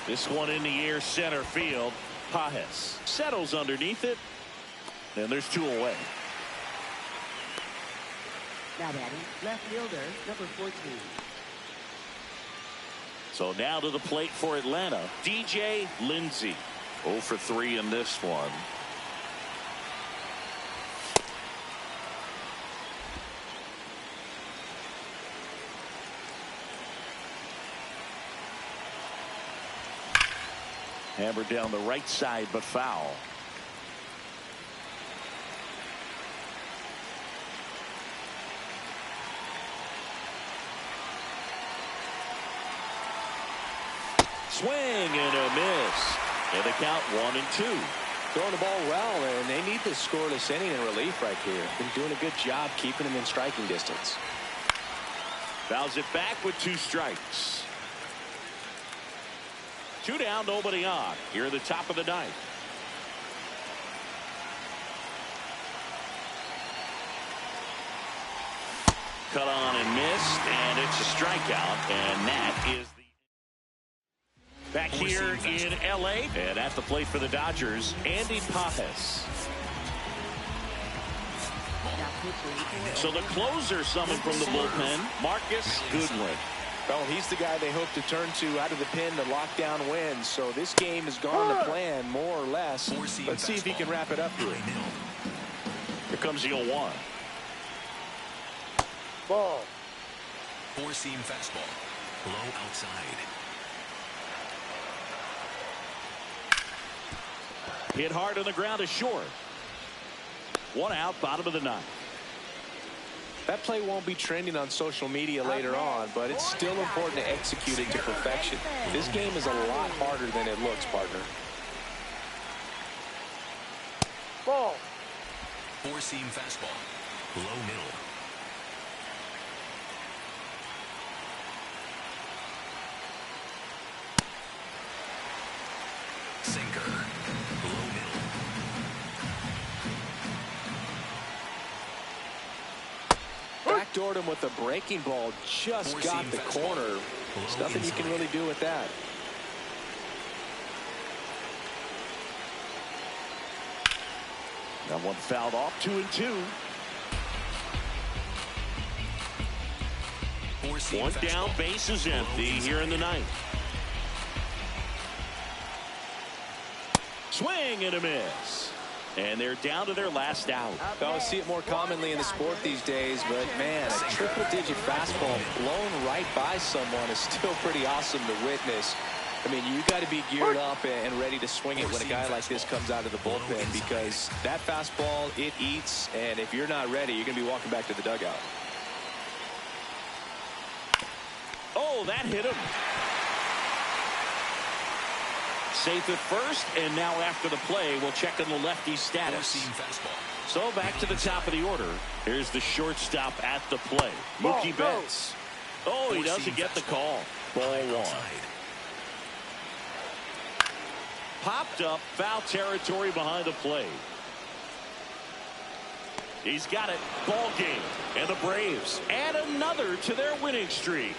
This one in the air, center field. Pajes settles underneath it, and there's 2 away. Now batting, left fielder, number 14. So now to the plate for Atlanta, DJ Lindsay. 0 for 3 in this one. Hammered down the right side, but foul. Swing and a miss. And the count 1-2. Throwing the ball well, and they need this scoreless inning in relief right here. Been doing a good job keeping him in striking distance. Fouls it back with 2 strikes. 2 down, nobody on. Here at the top of the 9th. Cut on and missed, and it's a strikeout, and that is the back here in LA, and at the plate for the Dodgers, Andy Pajes. So the closer summoned from the bullpen, Marcus Goodwin. Well, he's the guy they hope to turn to out of the pen to lock down wins. So this game has gone to plan more or less. Let's see if he can wrap it up here. Here comes the 0-1. Ball. 4-seam fastball. Low outside. Hit hard on the ground is short. 1 out, bottom of the 9th. That play won't be trending on social media later on, but it's still important to execute it to perfection. This game is a lot harder than it looks, partner. Ball. 4-seam fastball. Low middle. Sinker. Low middle. Backdoored him with a breaking ball. Just got the corner. There's nothing you can really do with that. That one fouled off. 2-2. 1 down, base is empty here in the 9th. Swing and a miss. And they're down to their last out. I see it more commonly in the sport these days, but man, a triple-digit fastball blown right by someone is still pretty awesome to witness. I mean, you got to be geared up and ready to swing it when a guy like this comes out of the bullpen, because that fastball, it eats, and if you're not ready, you're going to be walking back to the dugout. Oh, that hit him. Safe at first, and now after the play, we'll check on the lefty's status. So back to the top of the order. Here's the shortstop at the play, Mookie Betts. Oh, he doesn't get the call. Ball 1. Popped up, foul territory behind the plate. He's got it. Ball game. And the Braves add another to their winning streak.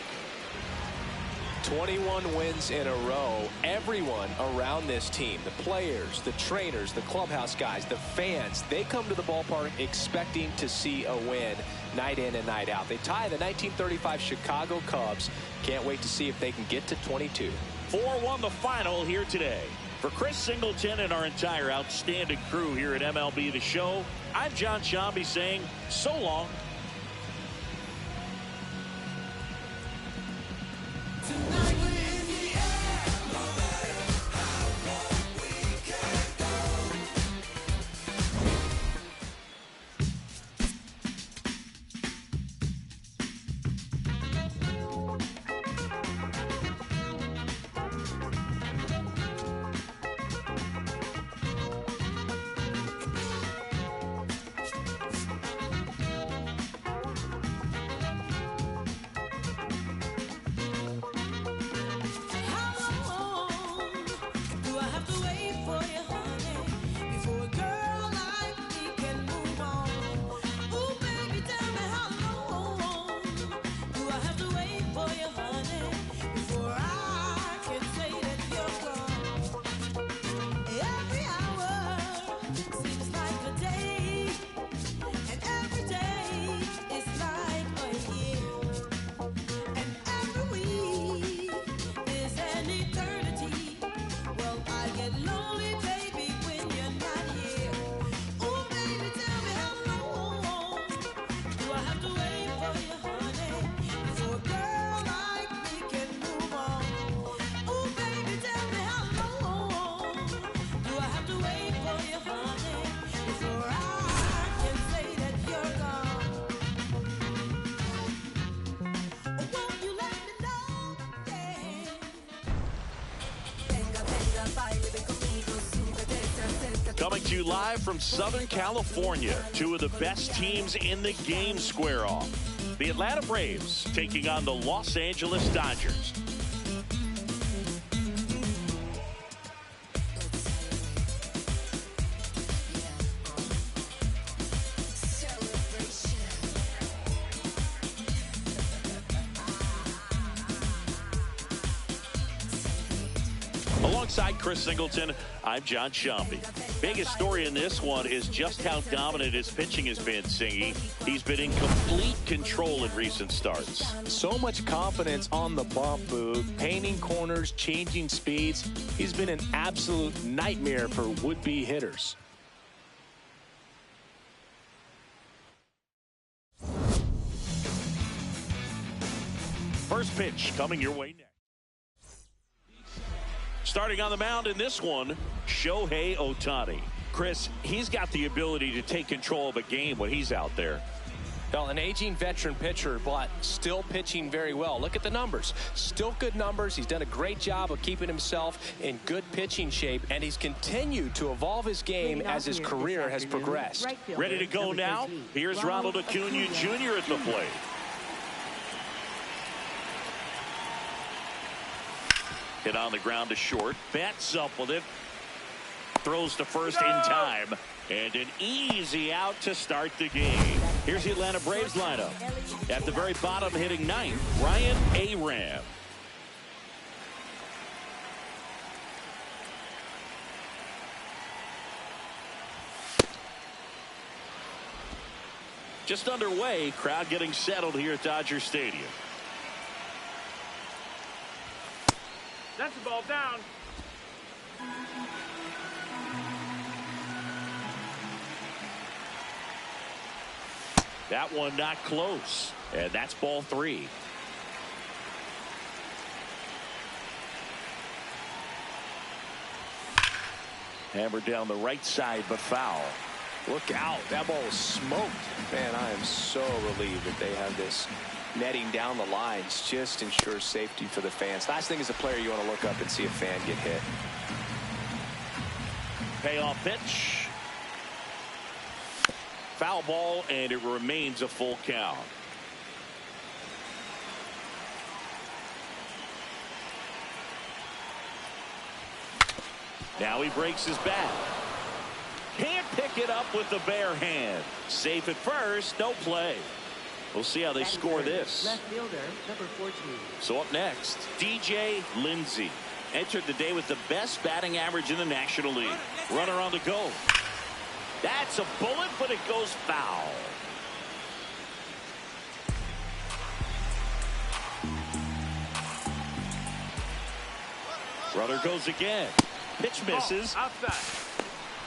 21 wins in a row. Everyone around this team, the players, the trainers, the clubhouse guys, the fans, they come to the ballpark expecting to see a win night in and night out. They tie the 1935 Chicago Cubs. Can't wait to see if they can get to 22. 4-1 the final here today. For Chris Singleton and our entire outstanding crew here at MLB The Show, I'm John Shambi saying so long. Coming to you live from Southern California, two of the best teams in the game square off. The Atlanta Braves taking on the Los Angeles Dodgers. Alongside Chris Singleton, I'm John Shambi. Biggest story in this one is just how dominant his pitching has been, Singy. He's been in complete control in recent starts. So much confidence on the bump, Boog. Painting corners, changing speeds. He's been an absolute nightmare for would-be hitters. First pitch coming your way next. Starting on the mound in this one, Shohei Ohtani. Chris, he's got the ability to take control of a game when he's out there. Well, an aging veteran pitcher, but still pitching very well. Look at the numbers. Still good numbers. He's done a great job of keeping himself in good pitching shape, and he's continued to evolve his game as his career has progressed. Ready to go now? Here's Ronald Acuna Jr. at the plate. Hit on the ground to short. Bats up with it. Throws to first in time. And an easy out to start the game. Here's the Atlanta Braves lineup. At the very bottom, hitting ninth, Ryan Aram. Just underway. Crowd getting settled here at Dodger Stadium. That's the ball down. That one not close. And that's ball 3. Hammered down the right side, but foul. Look out. That ball was smoked. Man, I am so relieved that they have this netting down the lines. Just ensures safety for the fans. Last thing as a player, you want to look up and see a fan get hit. Payoff pitch. Foul ball, and it remains a full count. Now he breaks his bat. Can't pick it up with the bare hand. Safe at first, no play. We'll see how they score this. Left fielder, number 14. So up next, DJ Lindsay entered the day with the best batting average in the National League. Runner on the go. That's a bullet, but it goes foul. Runner goes again. Pitch misses. Outside.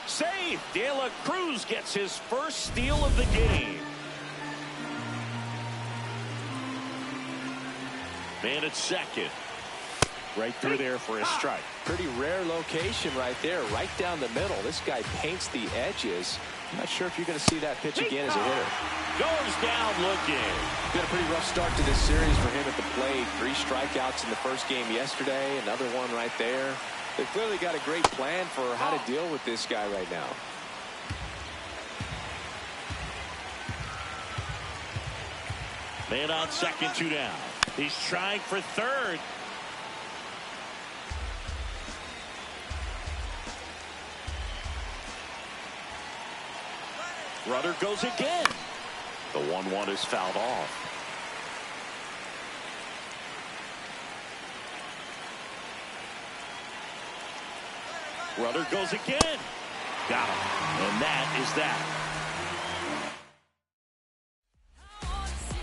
Save. De La Cruz gets his first steal of the game. Man at second. Right through there for a strike. Pretty rare location right there, right down the middle. This guy paints the edges. I'm not sure if you're going to see that pitch again as a hitter. Goes down looking. Been a pretty rough start to this series for him at the plate. 3 strikeouts in the first game yesterday. Another one right there. They've clearly got a great plan for how to deal with this guy right now. Man on second, 2 down. He's trying for third. Runner goes again. The 1-1 is fouled off. Runner goes again. Got him. And that is that.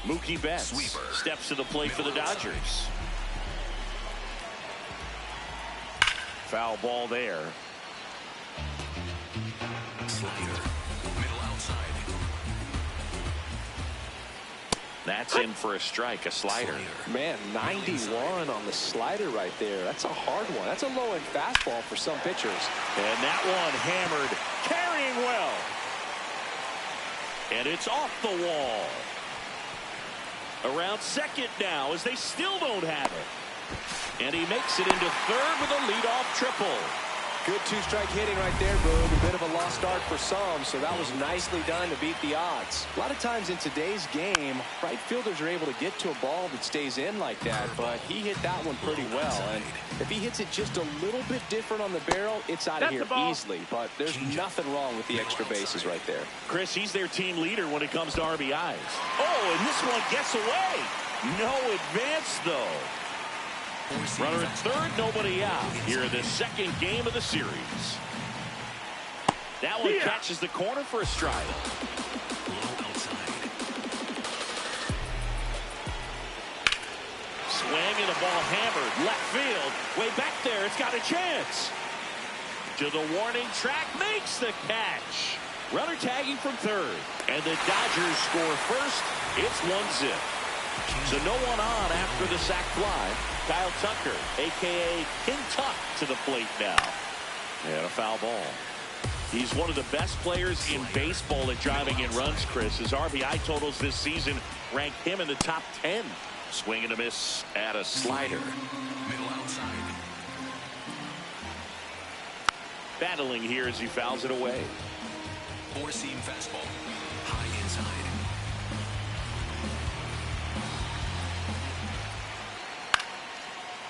Mookie Betts Sweeper. steps to the plate for the Dodgers. Foul ball there. Slider. Middle outside. That's in for a strike, a slider. Man, 91 on the slider right there. That's a hard one. That's a low-end fastball for some pitchers. And that one hammered, carrying well. And it's off the wall. Around second now as they still don't have it. And he makes it into third with a leadoff triple. Good 2-strike hitting right there, Boog. A bit of a lost start for some, so that was nicely done to beat the odds. A lot of times in today's game, right fielders are able to get to a ball that stays in like that, but he hit that one pretty well. And if he hits it just a little bit different on the barrel, it's out of here easily. But there's nothing wrong with the extra bases right there. Chris, he's their team leader when it comes to RBIs. Oh, and this one gets away. No advance, though. Runner at third, nobody out here in the second game of the series. That one catches the corner for a strike. Swing and a ball hammered left field. Way back there, it's got a chance. To the warning track, makes the catch. Runner tagging from third. And the Dodgers score first. It's 1-0. So no one on after the sac fly. Kyle Tucker, a.k.a. King Tuck, to the plate now. And a foul ball. He's one of the best players in baseball at driving in runs, Chris. His RBI totals this season rank him in the top 10. Swing and a miss at a slider. Middle outside. Battling here as he fouls it away. 4-seam fastball. High inside.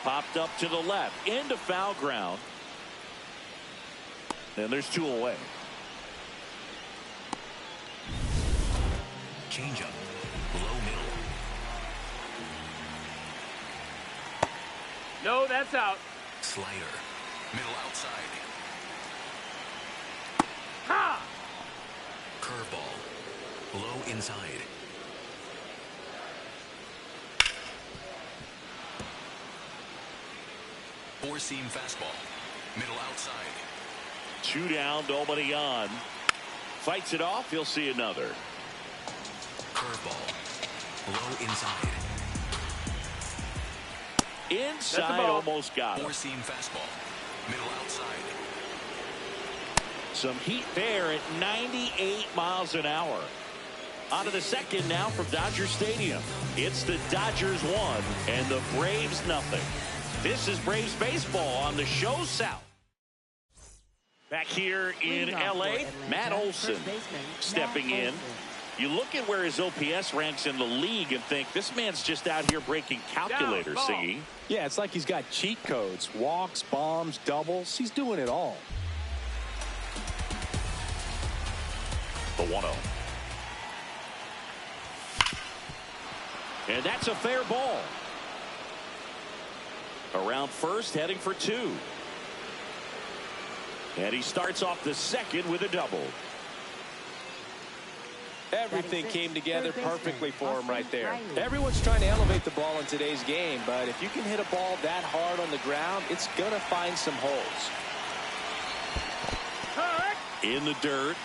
Popped up to the left, into foul ground. And there's 2 away. Changeup. Low middle. No, that's out. Slider. Middle outside. Ha! Curveball. Low inside. Four-seam fastball. Middle outside. 2 down, nobody on. Fights it off, he'll see another. Curveball. Low inside. Inside, almost got him. Four-seam fastball. Middle outside. Some heat there at 98 miles an hour. On to the second now from Dodger Stadium. It's the Dodgers 1 and the Braves nothing. This is Braves baseball on the show South. Back here in L.A., Matt Olson stepping in. You look at where his OPS ranks in the league and think this man's just out here breaking calculators, Siggy. Yeah, it's like he's got cheat codes. Walks, bombs, doubles. He's doing it all. The 1-0. And that's a fair ball. Around first, heading for 2. And he starts off the second with a double. Everything came together perfectly for him right there. Everyone's trying to elevate the ball in today's game, but if you can hit a ball that hard on the ground, it's going to find some holes. In the dirt.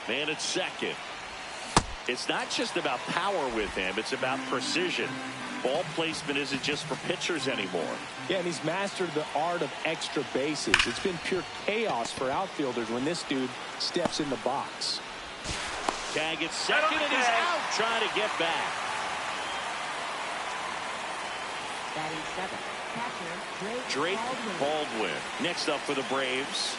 Man at second. It's not just about power with him, it's about precision. Ball placement isn't just for pitchers anymore. Yeah, and he's mastered the art of extra bases. It's been pure chaos for outfielders when this dude steps in the box. Tag at second, and he's out trying to get back. Batting 7, catcher Drake Baldwin. Next up for the Braves.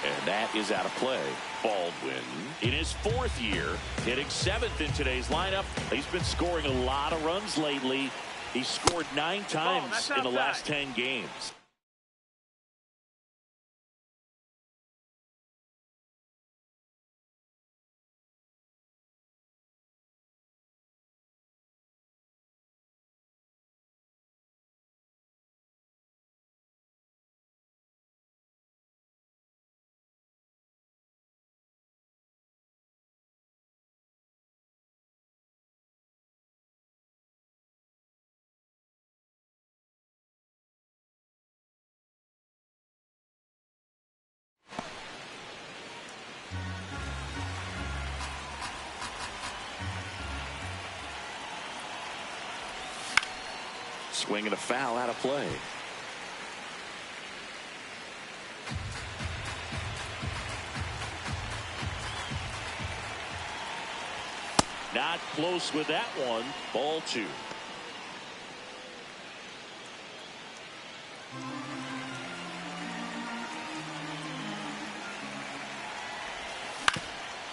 And that is out of play. Baldwin in his 4th year, hitting 7th in today's lineup. He's been scoring a lot of runs lately. He scored 9 times in the last 10 games. Swinging a foul, out of play. Not close with that one. Ball 2.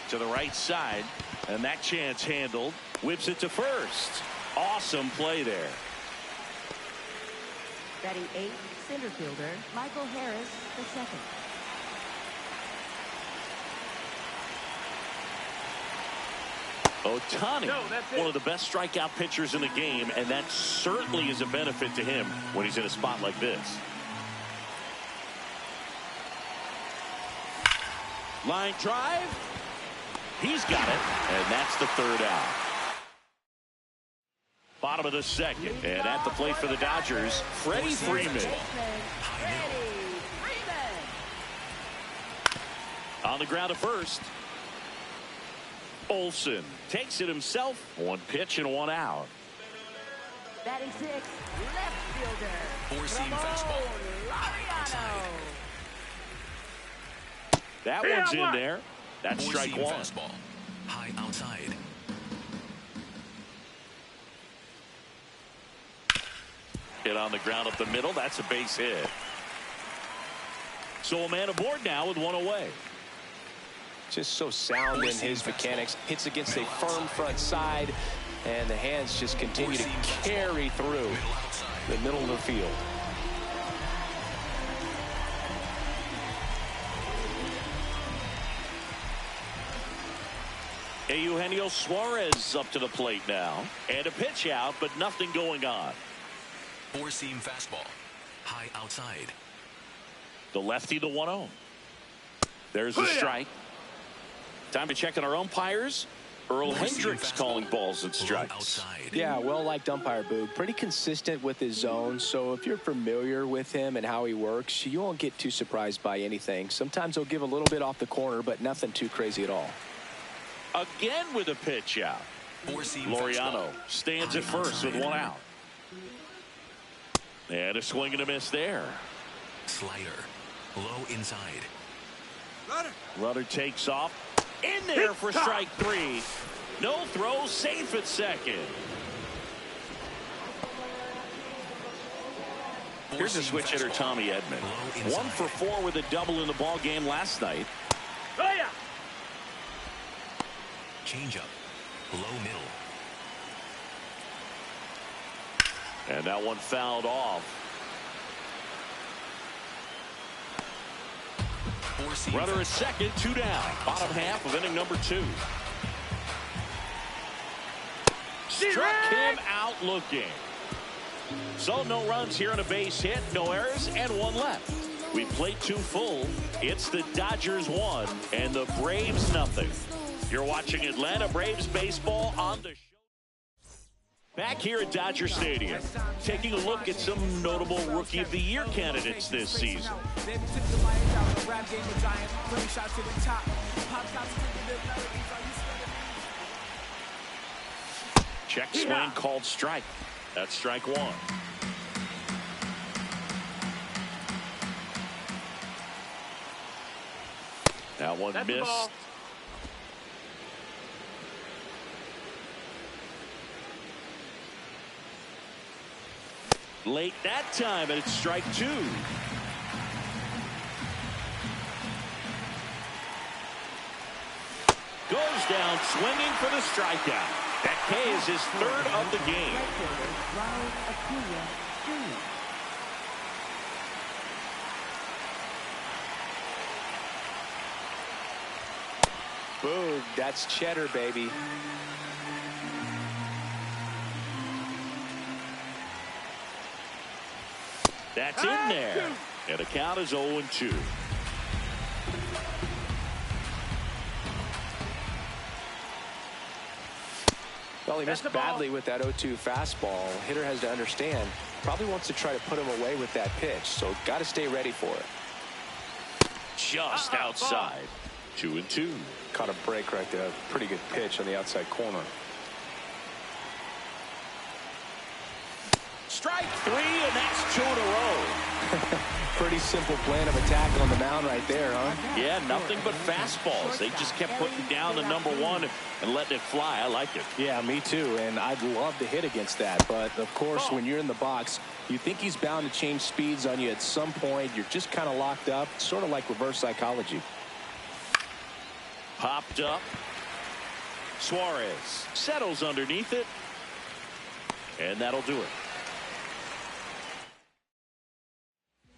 To the right side, and that chance handled. Whips it to first. Awesome play there. Batting 8, center fielder Michael Harris II. Ohtani, one of the best strikeout pitchers in the game, and that certainly is a benefit to him when he's in a spot like this. Line drive. He's got it, and that's the 3rd out. Bottom of the 2nd, and at the plate for the Dodgers, Freddie Freeman. On the ground at first. Olsen takes it himself. 1 pitch and 1 out. Batting 6, left fielder. 4-seam fastball. That one's in there. That's strike 1. Fastball. High outside. Hit on the ground up the middle. That's a base hit. So a man aboard now with 1 away. Just so sound in his mechanics. Hits against a firm front side, and the hands just continue to carry through the middle of the field. Eugenio Suarez up to the plate now. And a pitch out, but nothing going on. 4-seam fastball. High outside. The lefty, the 1-0. There's a strike. Time to check on our umpires. Earl Hendricks calling balls and strikes. Yeah, well-liked umpire, Boog. Pretty consistent with his zone, so if you're familiar with him and how he works, you won't get too surprised by anything. Sometimes he'll give a little bit off the corner, but nothing too crazy at all. Again with a pitch out. Laureano stands at first with 1 out. And a swing and a miss there. Slider. Low inside. Runner takes off. In there for strike 3. No throw, safe at second. Here's a switch hitter, Tommy Edman. 1 for 4 with a double in the ball game last night. Changeup. Low middle. And that one fouled off. Runner at second, 2 down. Bottom half of inning number 2. Struck him out looking. So no runs here on a base hit, no errors, and 1 left. We played 2 full. It's the Dodgers 1 and the Braves nothing. You're watching Atlanta Braves baseball on the show. Back here at Dodger Stadium, taking a look at some notable Rookie of the Year candidates this season. Check swing called strike. That's strike 1. That one missed. Late that time, and it's strike 2. Goes down swinging for the strikeout. That K is his 3rd of the game. Boom, that's cheddar, baby. That's in there. And the count is 0-2. Well, he missed badly with that 0-2 fastball. Hitter has to understand, probably wants to try to put him away with that pitch, so got to stay ready for it. Just outside. 2-2. Caught a break right there. Pretty good pitch on the outside corner. Strike 3, and that's 2 in a row. Pretty simple plan of attack on the mound right there, huh? Yeah, nothing but fastballs. They just kept putting down the number 1 and letting it fly. I like it. Yeah, me too, and I'd love to hit against that. But, of course, when you're in the box, you think he's bound to change speeds on you at some point. You're just kind of locked up, sort of like reverse psychology. Popped up. Suarez settles underneath it. And that'll do it.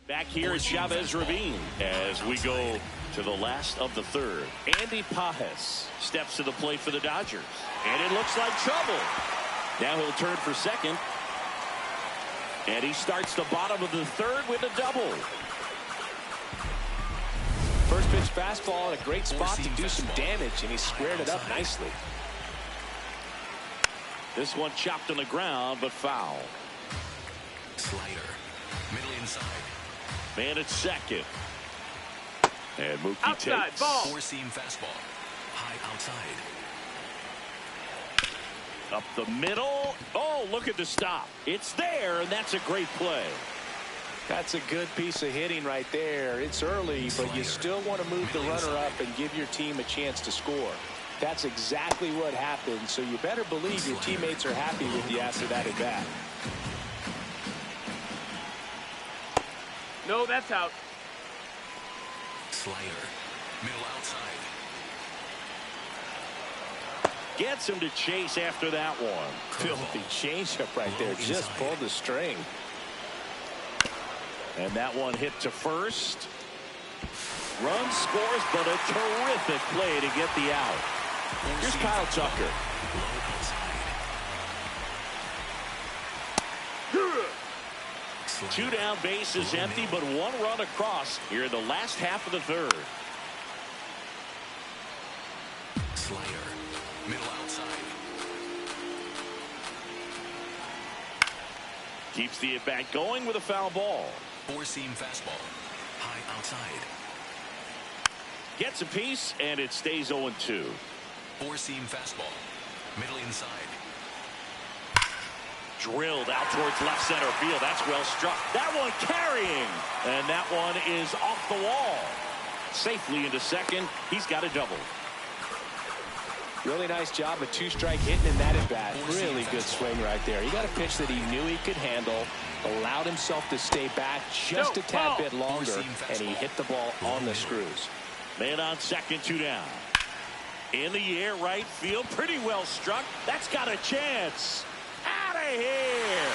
Back here is Chavez Ravine as we go to the last of the 3rd. Andy Pajes steps to the plate for the Dodgers. And it looks like trouble. Now he'll turn for second. And he starts the bottom of the 3rd with a double. First pitch fastball in a great spot to do some damage, and he squared it up nicely. This one chopped on the ground, but foul. Slider. Middle inside. Man at second. And Mookie Outside, takes. ball. 4-seam fastball. High outside. Up the middle. Oh, look at the stop. It's there, and that's a great play. That's a good piece of hitting right there. It's early, but you still want to move the runner up and give your team a chance to score. That's exactly what happened, so you better believe your teammates are happy with you after that at bat. No, that's out. Slider. Middle outside. Gets him to chase after that one. Filthy changeup right there. Just pulled the string. And that one hit to first. Run scores, but a terrific play to get the out. Here's Kyle Tucker. Two down, bases empty, but 1 run across here in the last half of the 3rd. Slider. Middle outside. Keeps the at-bat going with a foul ball. 4-seam fastball. High outside. Gets a piece, and it stays 0-2. 4-seam fastball. Middle inside. Drilled out towards left center field. That's well struck. That one carrying. And that one is off the wall. Safely into second. He's got a double. Really nice job, a 2-strike hitting in that at bat. Really good swing right there. He got a pitch that he knew he could handle, allowed himself to stay back just a tad bit longer, and he hit the ball on the screws. Man on second, 2 down. In the air, right field, pretty well struck. That's got a chance. Out of here.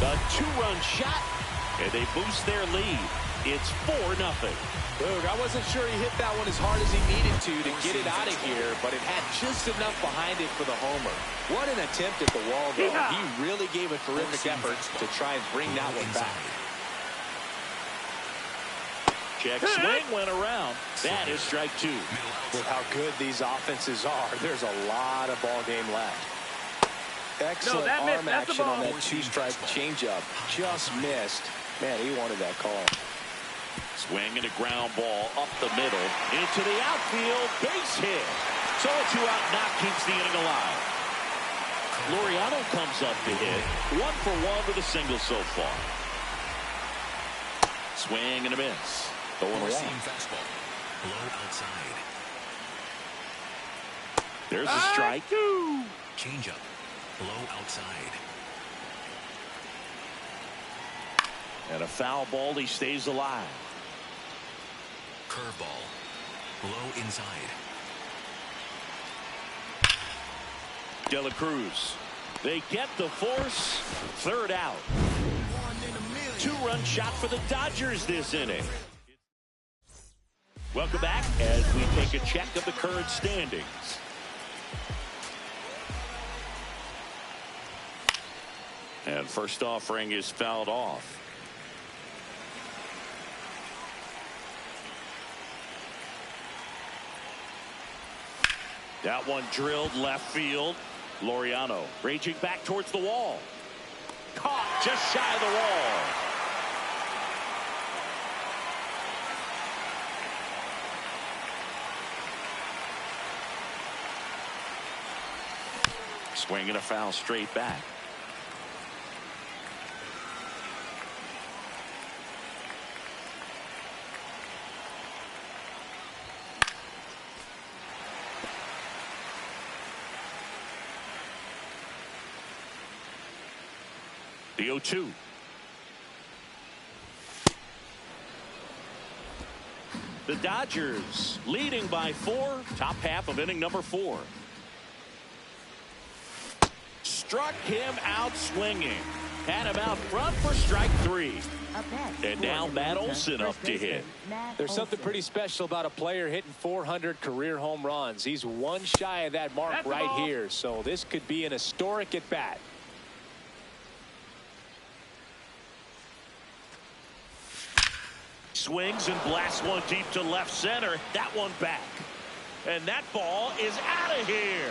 A two-run shot, and they boost their lead. It's 4-0. Look, I wasn't sure he hit that one as hard as he needed to get it out of here, but it had just enough behind it for the homer. What an attempt at the wall, though. He really gave a terrific effort to try and bring that one back. Check swing went around. That is strike 2. With how good these offenses are, there's a lot of ball game left. Excellent arm action on that two-strike changeup. Just missed. Man, he wanted that call. Swing and a ground ball up the middle into the outfield, base hit. So a 2-out knock keeps the inning alive. Laureano comes up to hit. 1 for 1 with a single so far. Swing and a miss. 0-1. Fastball. Low outside. There's a strike. Changeup. Low outside. And a foul ball. He stays alive. Curveball. Low inside. De La Cruz. They get the force. 3rd out. 2-run shot for the Dodgers this inning. Welcome back as we take a check of the current standings. And first offering is fouled off. That one drilled left field. Laureano raging back towards the wall. Caught just shy of the wall. Swinging a foul straight back. The 0-2. The Dodgers leading by 4. Top half of inning number 4. Struck him out swinging. Had him out front for strike 3. And now Matt Olson up to hit. There's something pretty special about a player hitting 400 career home runs. He's 1 shy of that mark right here. So this could be an historic at bat. Swings and blasts one deep to left center. That one back. And that ball is out of here.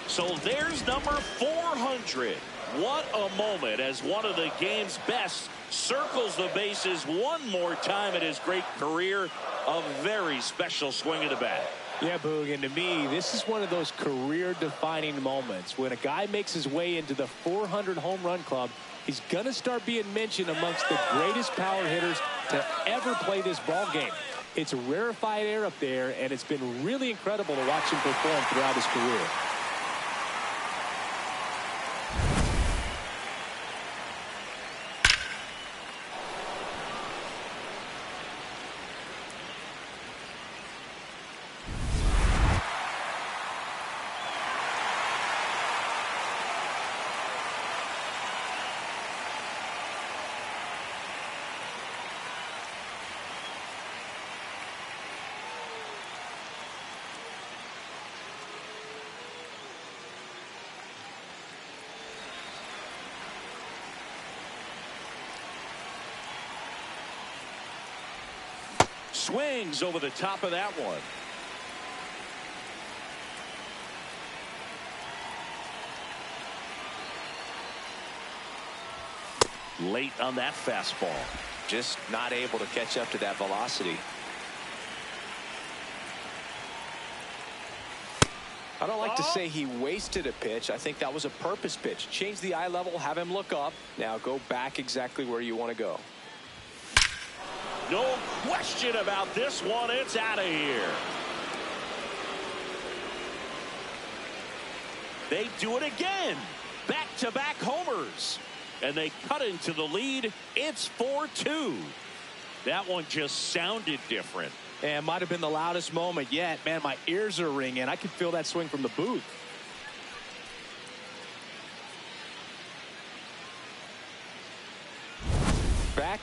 So there's number 400. What a moment as one of the game's best circles the bases one more time in his great career. A very special swing of the bat. Yeah, Boog, and to me, this is one of those career-defining moments. When a guy makes his way into the 400 home run club, he's going to start being mentioned amongst the greatest power hitters to ever play this ball game. It's a rarefied air up there, and it's been really incredible to watch him perform throughout his career. Swings over the top of that one. Late on that fastball. Just not able to catch up to that velocity. I don't like to say he wasted a pitch. I think that was a purpose pitch. Change the eye level, have him look up. Now go back exactly where you want to go. No question about this one. It's out of here. They do it again. Back-to-back homers. And they cut into the lead. It's 4-2. That one just sounded different. And might have been the loudest moment yet. Man, my ears are ringing. I can feel that swing from the booth.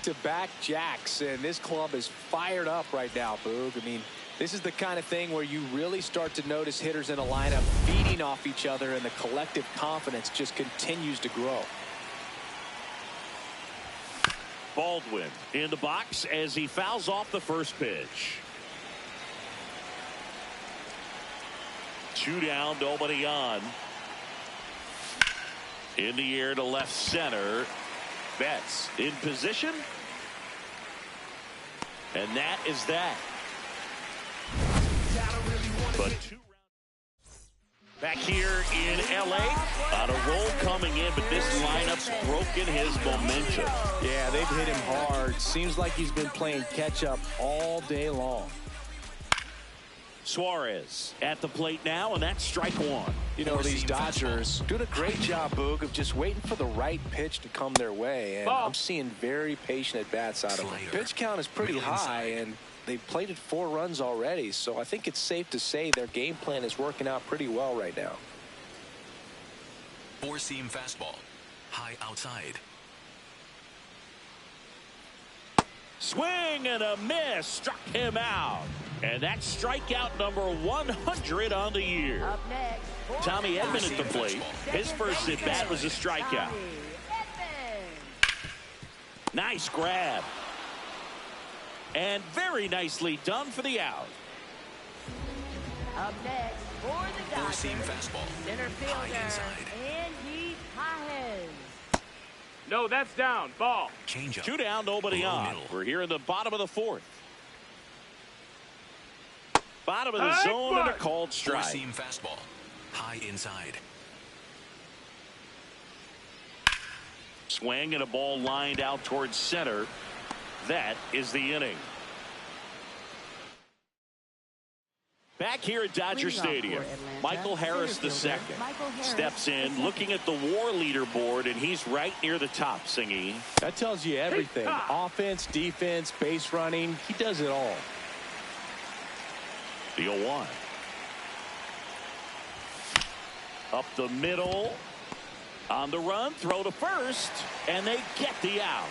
back-to-back jacks, and this club is fired up right now, Boog. I mean, this is the kind of thing where you really start to notice hitters in a lineup feeding off each other, and the collective confidence just continues to grow. Baldwin in the box as he fouls off the first pitch. 2 down, nobody on. In the air to left center. Betts in position. And that is that. But back here in LA on a roll coming in, but this lineup's broken his momentum. Yeah, they've hit him hard. Seems like he's been playing catch up all day long. Suarez at the plate now, and that's strike one. You know, these Dodgers doing a great job, Boog, of just waiting for the right pitch to come their way, and I'm seeing very patient at bats out of them. Pitch count is pretty high, and they've plated 4 runs already, so I think it's safe to say their game plan is working out pretty well right now. 4-seam fastball, high outside. Swing and a miss, struck him out. And that's strikeout number 100 on the year. Up next, Tommy Edman at the plate. His first at bat was a strikeout. Nice grab. And very nicely done for the out. Up next for the Dodgers, 4-seam fastball, center high fielder inside. Andy Pajes. No, that's down. Ball. Change up. 2 down, nobody Below on. middle. We're here in the bottom of the 4th. Bottom of the zone and a called strike. 4-seam fastball, high inside. Swing and a ball lined out towards center. That is the inning. Back here at Dodger Stadium, Michael Harris II steps in looking at the WAR leaderboard, and he's right near the top, Singy. That tells you everything. Offense, defense, base running. He does it all. The 0-1. Up the middle. On the run, throw to first, and they get the out.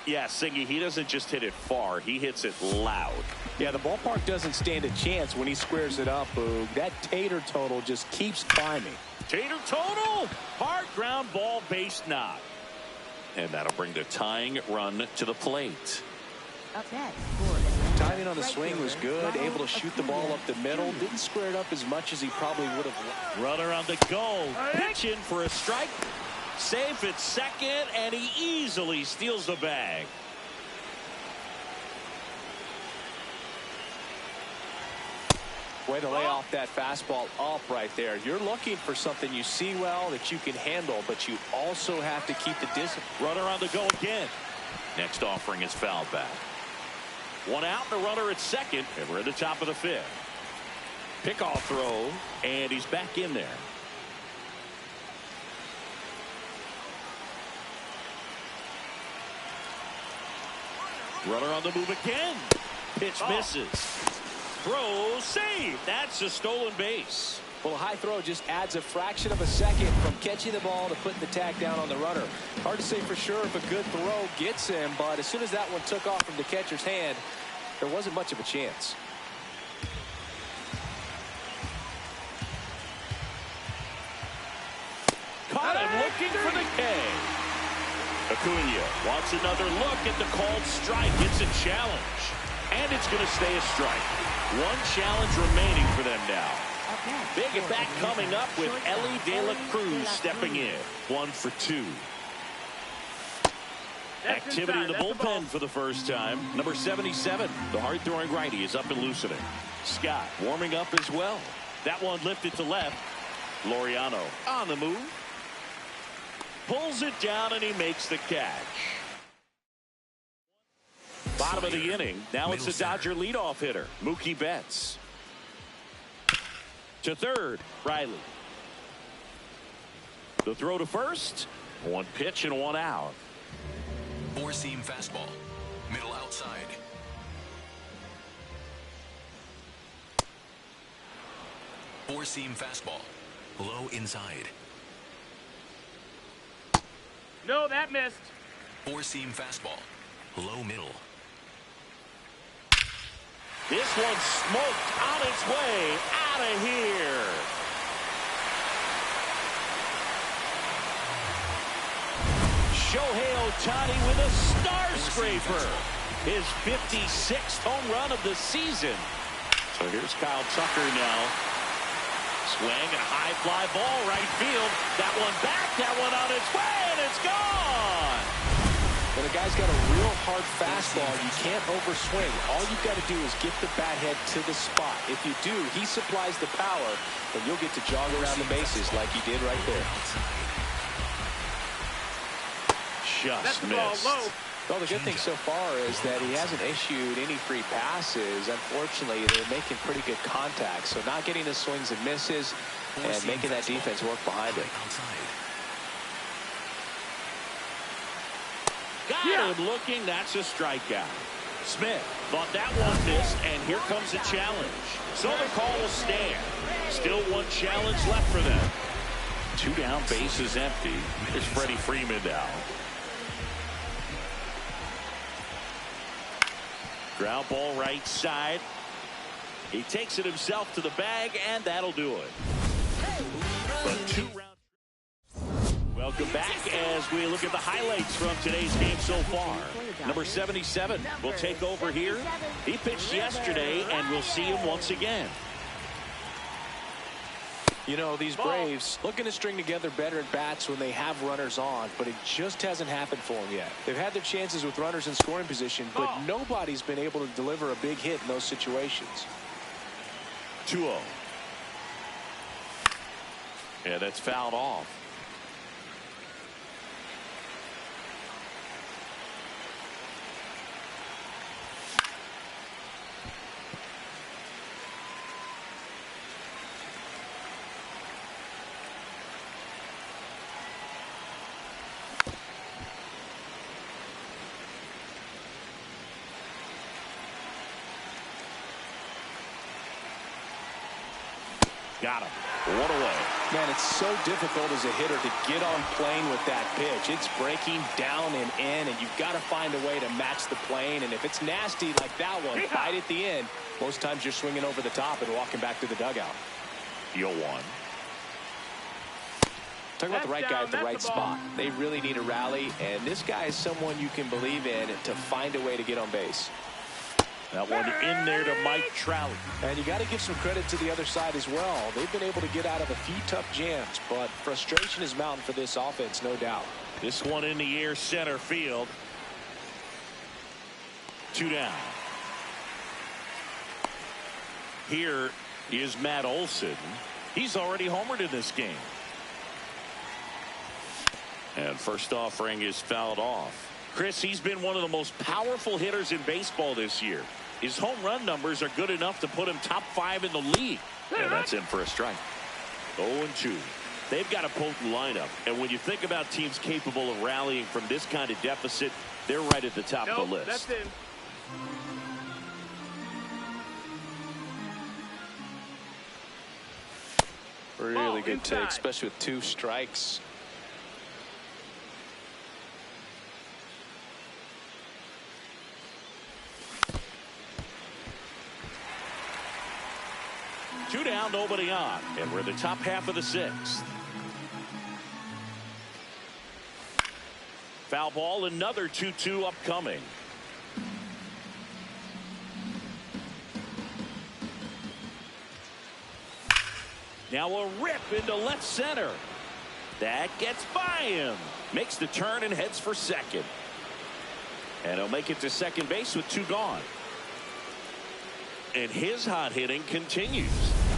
Yeah, Singy, he doesn't just hit it far, he hits it loud. Yeah, the ballpark doesn't stand a chance when he squares it up, Boog. That tater total just keeps climbing. Tater total, hard ground ball, base knock. And that'll bring the tying run to the plate. Up next for Atlanta, Timing on the swing was good, able to shoot the ball up the middle. Didn't square it up as much as he probably would have. Runner on the go, pitching for a strike. Safe at second, and he easily steals the bag. Way to lay off that fastball up right there. You're looking for something you see well that you can handle, but you also have to keep the distance. Runner on the go again. Next offering is fouled back. 1 out, the runner at second, and we're at the top of the 5th. Pickoff throw, and he's back in there. Runner on the move again. Pitch misses. Throw, save. That's a stolen base. Well, a high throw just adds a fraction of a second from catching the ball to putting the tag down on the runner. Hard to say for sure if a good throw gets him, but as soon as that one took off from the catcher's hand, there wasn't much of a chance. Caught him looking for the K. Acuna wants another look at the called strike. It's a challenge, and it's going to stay a strike. 1 challenge remaining for them now. Big at bat coming up with Ellie De La Cruz stepping in. 1 for 2. Activity in the bullpen for the first time. Number 77, the hard-throwing righty, is up and loosening. Scott warming up as well. That one lifted to left. Laureano on the move. Pulls it down, and he makes the catch. Bottom of the inning. Now it's the Dodger leadoff hitter, Mookie Betts. To third, Riley. The throw to first. 1 pitch and 1 out. 4-seam fastball, middle outside. Four-seam fastball. Low inside. No, that missed. Four-seam fastball. Low middle. This one smoked on its way out of here. Shohei Ohtani with a star scraper. His 56th home run of the season. So here's Kyle Tucker now. Swing and high fly ball right field. That one back, that one on its way, and it's gone. When a guy's got a real hard fastball, you can't overswing. All you've got to do is get the bat head to the spot. If you do, he supplies the power, and you'll get to jog around the bases like he did right there. Just missed. Well, the good thing so far is that he hasn't issued any free passes. Unfortunately, they're making pretty good contact. So not getting the swings and misses and making that defense work behind it. Got him looking. That's a strikeout. Smith thought that one missed, and here comes the challenge. So the call will stand. Still one challenge left for them. 2 down, bases empty. Here's Freddie Freeman now. Ground ball right side. He takes it himself to the bag, and that'll do it. But 2 rounds. Welcome back as we look at the highlights from today's game so far. Number 77 will take over here. He pitched yesterday, and we'll see him once again. You know, these Braves looking to string together better at bats when they have runners on, but it just hasn't happened for them yet. They've had their chances with runners in scoring position, but nobody's been able to deliver a big hit in those situations. 2-0. Yeah, that's fouled off. Got him. 1 away. Man, it's so difficult as a hitter to get on plane with that pitch. It's breaking down and in, and you've got to find a way to match the plane. And if it's nasty like that one, right at the end, most times you're swinging over the top and walking back to the dugout. 0-1. Talk about the right guy at the right spot. They really need a rally, and this guy is someone you can believe in to find a way to get on base. That one in there to Mike Trout. And you got to give some credit to the other side as well. They've been able to get out of a few tough jams, but frustration is mounting for this offense, no doubt. This one in the air, center field. 2 down. Here is Matt Olson. He's already homered in this game. And first offering is fouled off. Chris, he's been one of the most powerful hitters in baseball this year. His home run numbers are good enough to put him top 5 in the league. And that's in for a strike. 0-2. They've got a potent lineup. And when you think about teams capable of rallying from this kind of deficit, they're right at the top of the list. That's in. Really good take, especially with 2 strikes. Two down, nobody on, and we're in the top half of the 6th. Foul ball, another 2-2 upcoming. Now a rip into left center. That gets by him. Makes the turn and heads for second. And he'll make it to second base with 2 gone. And his hot hitting continues.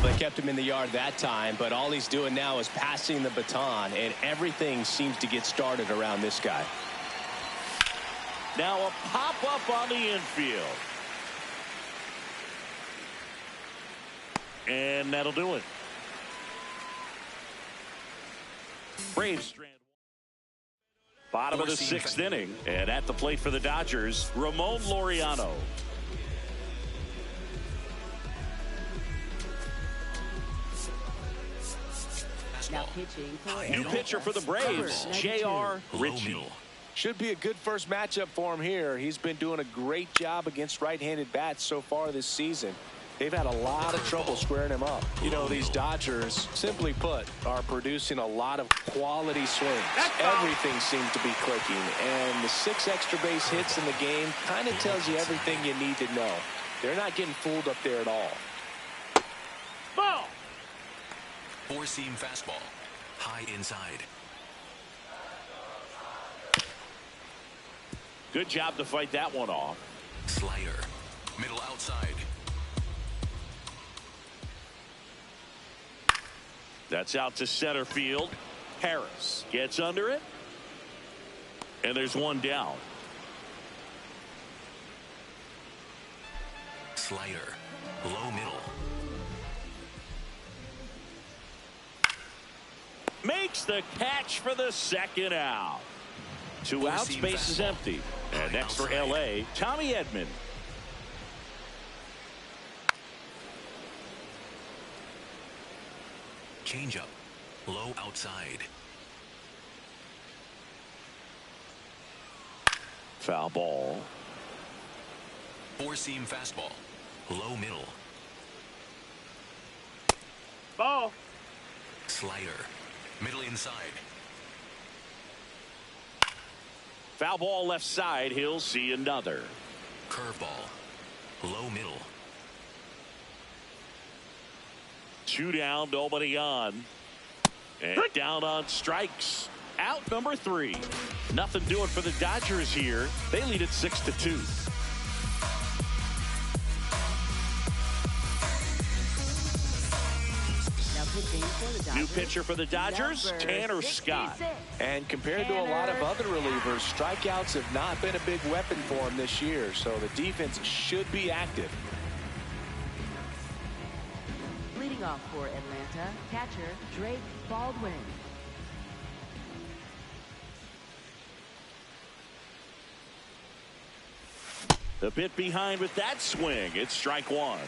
They kept him in the yard that time, but all he's doing now is passing the baton, and everything seems to get started around this guy. Now a pop-up on the infield. And that'll do it. Braves strand. Bottom of the 6th inning. And at the plate for the Dodgers, Ramon Laureano. Now fastball. pitching for New pitcher for the Braves, J.R. Ritchie. Should be a good first matchup for him here. He's been doing a great job against right-handed bats so far this season. They've had a lot of trouble squaring him up. You know, these Dodgers, simply put, are producing a lot of quality swings. Everything seems to be clicking, and the 6 extra base hits in the game kind of tells you everything you need to know. They're not getting fooled up there at all. Ball. Four-seam fastball. High inside. Good job to fight that one off. Slider. Middle outside. That's out to center field. Harris gets under it. And there's one down. Slider. Low middle. Makes the catch for the second out. 2 outs, Four-seam base is fastball. empty. And High next for outside. L.A., Tommy Edman. Changeup. Low outside. Foul ball. Four-seam fastball. Low middle. Ball. Slider. Middle inside. Foul ball left side. He'll see another. Curveball. Low middle. 2 down, nobody on. And down on strikes. Out number 3. Nothing doing for the Dodgers here. They lead it 6-2. Now pitching for the Dodgers. New pitcher for the Dodgers, Number Tanner Scott. 66. And compared to a lot of other relievers, strikeouts have not been a big weapon for him this year, so the defense should be active. Leading off for Atlanta, catcher Drake Baldwin. A bit behind with that swing. It's strike 1.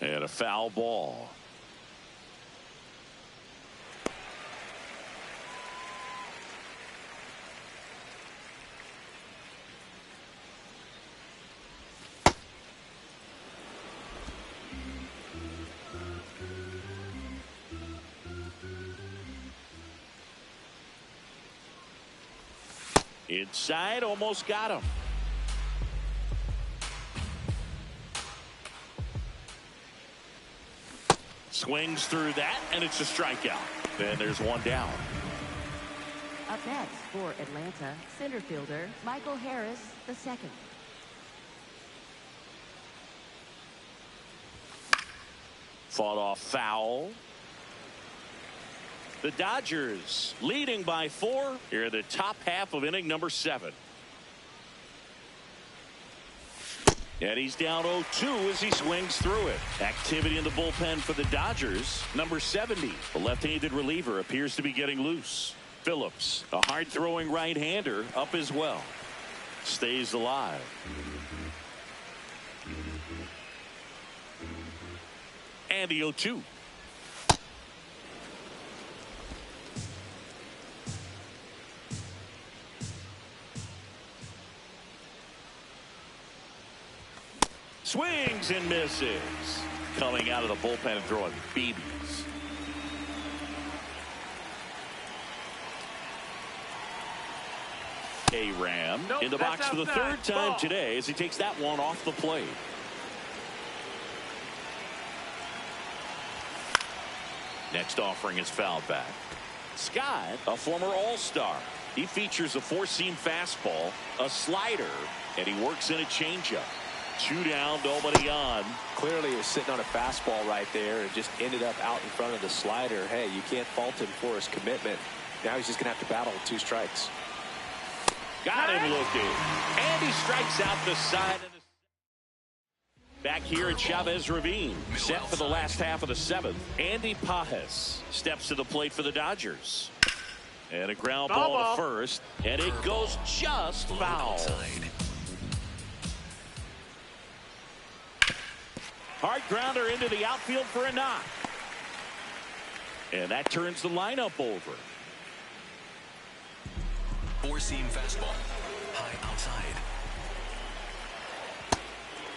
And a foul ball. Inside, almost got him. Swings through that, and it's a strikeout. Then there's one down. Up next for Atlanta, center fielder Michael Harris II. Fought off foul. The Dodgers leading by 4 here in the top half of inning number 7. And he's down 0-2 as he swings through it. Activity in the bullpen for the Dodgers. Number 70, the left-handed reliever, appears to be getting loose. Phillips, a hard-throwing right-hander, up as well. Stays alive. And the 0-2. Swings and misses. Coming out of the bullpen and throwing BBs. A-Ram Nope, in the box that's for the outside. 3rd time Ball. today as he takes that one off the plate. Next offering is fouled back. Scott, a former All-Star. He features a 4-seam fastball, a slider, and he works in a changeup. 2 down, nobody on. Clearly he was sitting on a fastball right there and just ended up out in front of the slider. Hey, you can't fault him for his commitment. Now he's just going to have to battle with 2 strikes. Got him looking. And he strikes out the side of the... Back here at Chavez Ravine, set for the last half of the 7th. Andy Pajes steps to the plate for the Dodgers. And a ground ball to first, and it goes just foul. Hard grounder into the outfield for a knock. And that turns the lineup over. Four-seam fastball. High outside.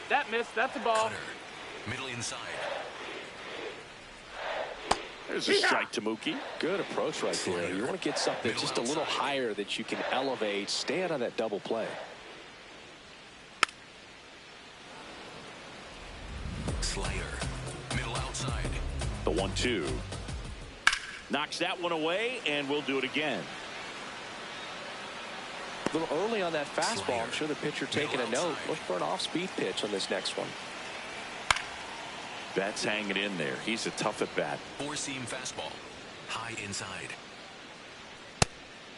That missed. That's a ball. Cutter. Middle inside. There's a strike to Mookie. Good approach right there. You want to get something just a little higher that you can elevate. Stay out of that double play. Slider. Middle outside. The 1-2. Knocks that one away, and we'll do it again. A little early on that fastball. I'm sure the pitcher taking a note. Look for an off-speed pitch on this next one. Betts hanging in there. He's a tough at bat. Four-seam fastball. High inside.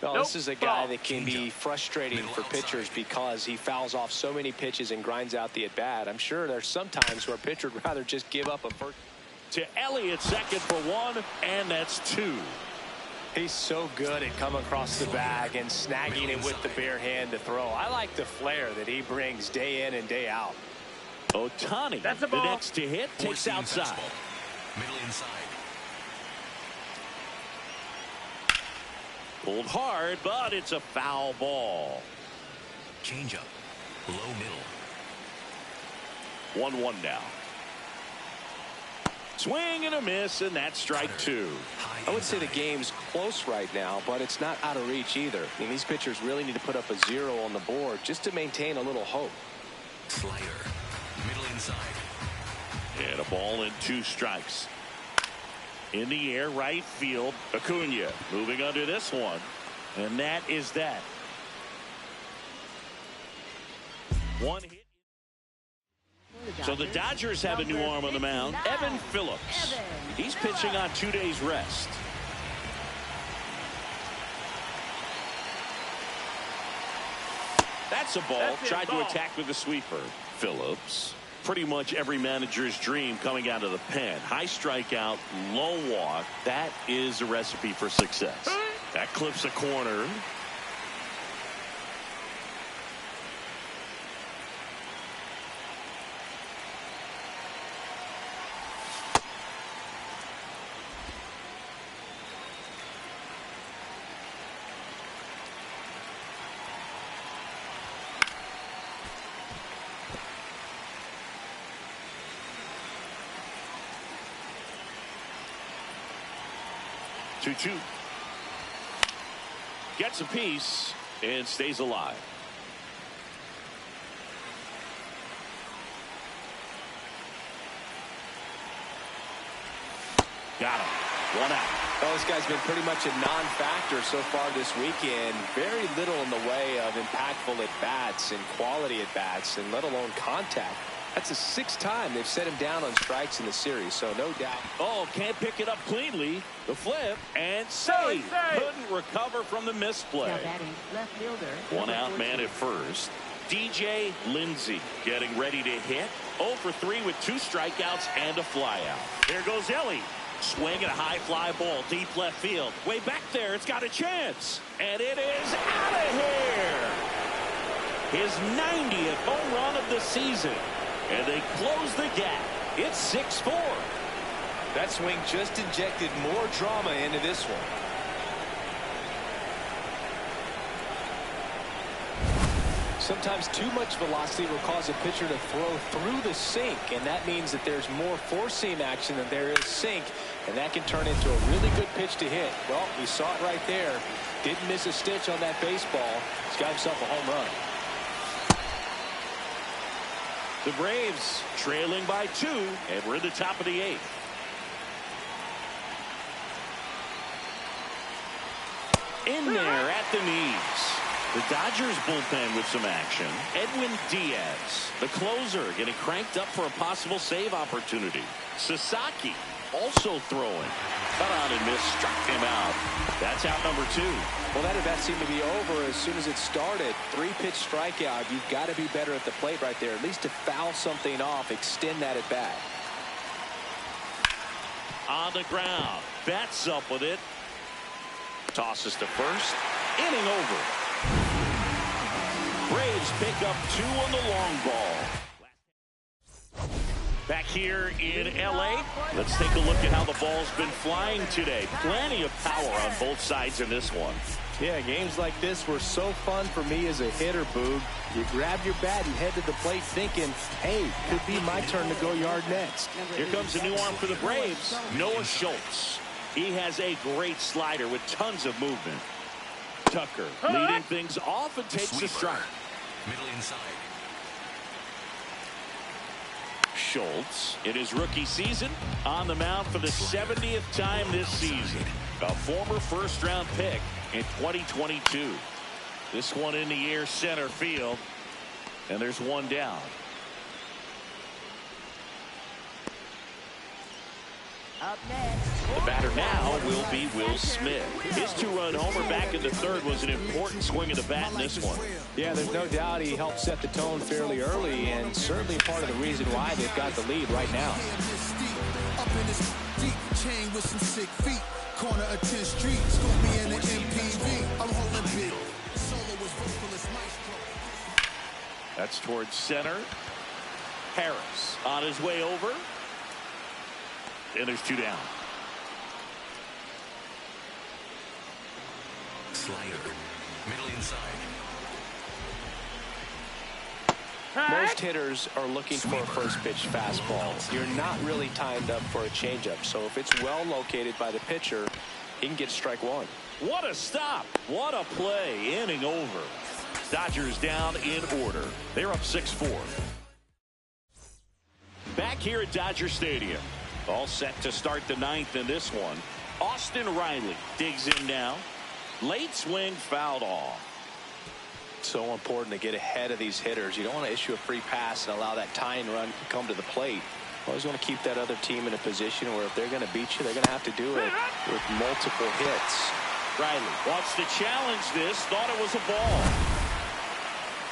Well, Nope. this is a guy Ball. that can be frustrating Middle for pitchers outside. because he fouls off so many pitches and grinds out the at-bat. I'm sure there's some times where a pitcher would rather just give up a first. To Elliott, second for one, and that's two. He's so good at coming across the bag and snagging it with the bare hand to throw. I like the flair that he brings day in and day out. Ohtani, That's a the ball. next to hit, takes Four-seam outside. fastball. Middle inside. Pulled hard, but it's a foul ball. Changeup. Low middle. 1-1 now. Swing and a miss, and that's strike two. I would say the game's close right now, but it's not out of reach either. I mean, these pitchers really need to put up a 0 on the board just to maintain a little hope. Slider. Middle inside. And a ball and 2 strikes. In the air, right field. Acuna moving under this one. And that is that. One hit. So the Dodgers have a new arm on the mound. Evan Phillips. He's pitching on 2 days rest. That's a ball. That's it, Tried ball. to attack with a sweeper. Phillips. Pretty much every manager's dream coming out of the pen. High strikeout, low walk. That is a recipe for success. That clips a corner. Two. Gets a piece and stays alive. Got him. One out. Well, this guy's been pretty much a non-factor so far this weekend. Very little in the way of impactful at-bats and quality at-bats, and let alone contact. That's the 6th time they've set him down on strikes in the series, so no doubt. Oh, can't pick it up cleanly. The flip and save. Save. Couldn't recover from the misplay. Now batting left fielder. One number out man 14. at first. DJ Lindsay getting ready to hit. 0 for 3 with 2 strikeouts and a flyout. There goes Ellie. Swing at a high fly ball deep left field. Way back there, it's got a chance. And it is out of here. His 90th home run of the season. And they close the gap. It's 6-4. That swing just injected more drama into this one. Sometimes too much velocity will cause a pitcher to throw through the sink, and that means that there's more four-seam action than there is sink, and that can turn into a really good pitch to hit. Well, we saw it right there. Didn't miss a stitch on that baseball. He's got himself a home run. The Braves trailing by 2, and we're in the top of the 8th. In there at the knees. The Dodgers bullpen with some action. Edwin Diaz, the closer, getting cranked up for a possible save opportunity. Sasaki also throwing. Cut on and missed, struck him out. That's out number 2. Well, that at-bat seemed to be over as soon as it started. 3-pitch strikeout. You've got to be better at the plate right there, at least to foul something off, extend that at-bat. On the ground. Betts up with it. Tosses to first. Inning over. Braves pick up 2 on the long ball. Back here in L.A., let's take a look at how the ball's been flying today. Plenty of power on both sides in this one. Yeah, games like this were so fun for me as a hitter, Boog. You grab your bat and head to the plate thinking, hey, could be my turn to go yard next. Here comes a new arm for the Braves, Noah Schultz. He has a great slider with tons of movement. Tucker leading things off and takes a strike. Middle inside. Schultz in his rookie season on the mound for the 70th time this season. A former first-round pick in 2022. This one in the air, center field, and there's one down. Up next. The batter now will be Will Smith. His two-run homer back in the third was an important swing of the bat in this one. Yeah, there's no doubt he helped set the tone fairly early, and certainly part of the reason why they've got the lead right now. Up in this deep chain with some sick feet. Corner of 10th Street, scoop me in the MPV. I'm holding big. Solo was vocalist maestro. That's towards center. Harris on his way over. And there's two down. Slider. Middle inside. Most hitters are looking for a first pitch fastball. You're not really timed up for a changeup, so if it's well located by the pitcher, he can get strike one. What a stop. What a play. Inning over. Dodgers down in order. They're up 6-4. Back here at Dodger Stadium. All set to start the ninth in this one. Austin Riley digs in now. Late swing fouled off. So important to get ahead of these hitters. You don't want to issue a free pass and allow that tying run to come to the plate. Always want to keep that other team in a position where if they're going to beat you, they're going to have to do it with multiple hits. Riley wants to challenge this. Thought it was a ball.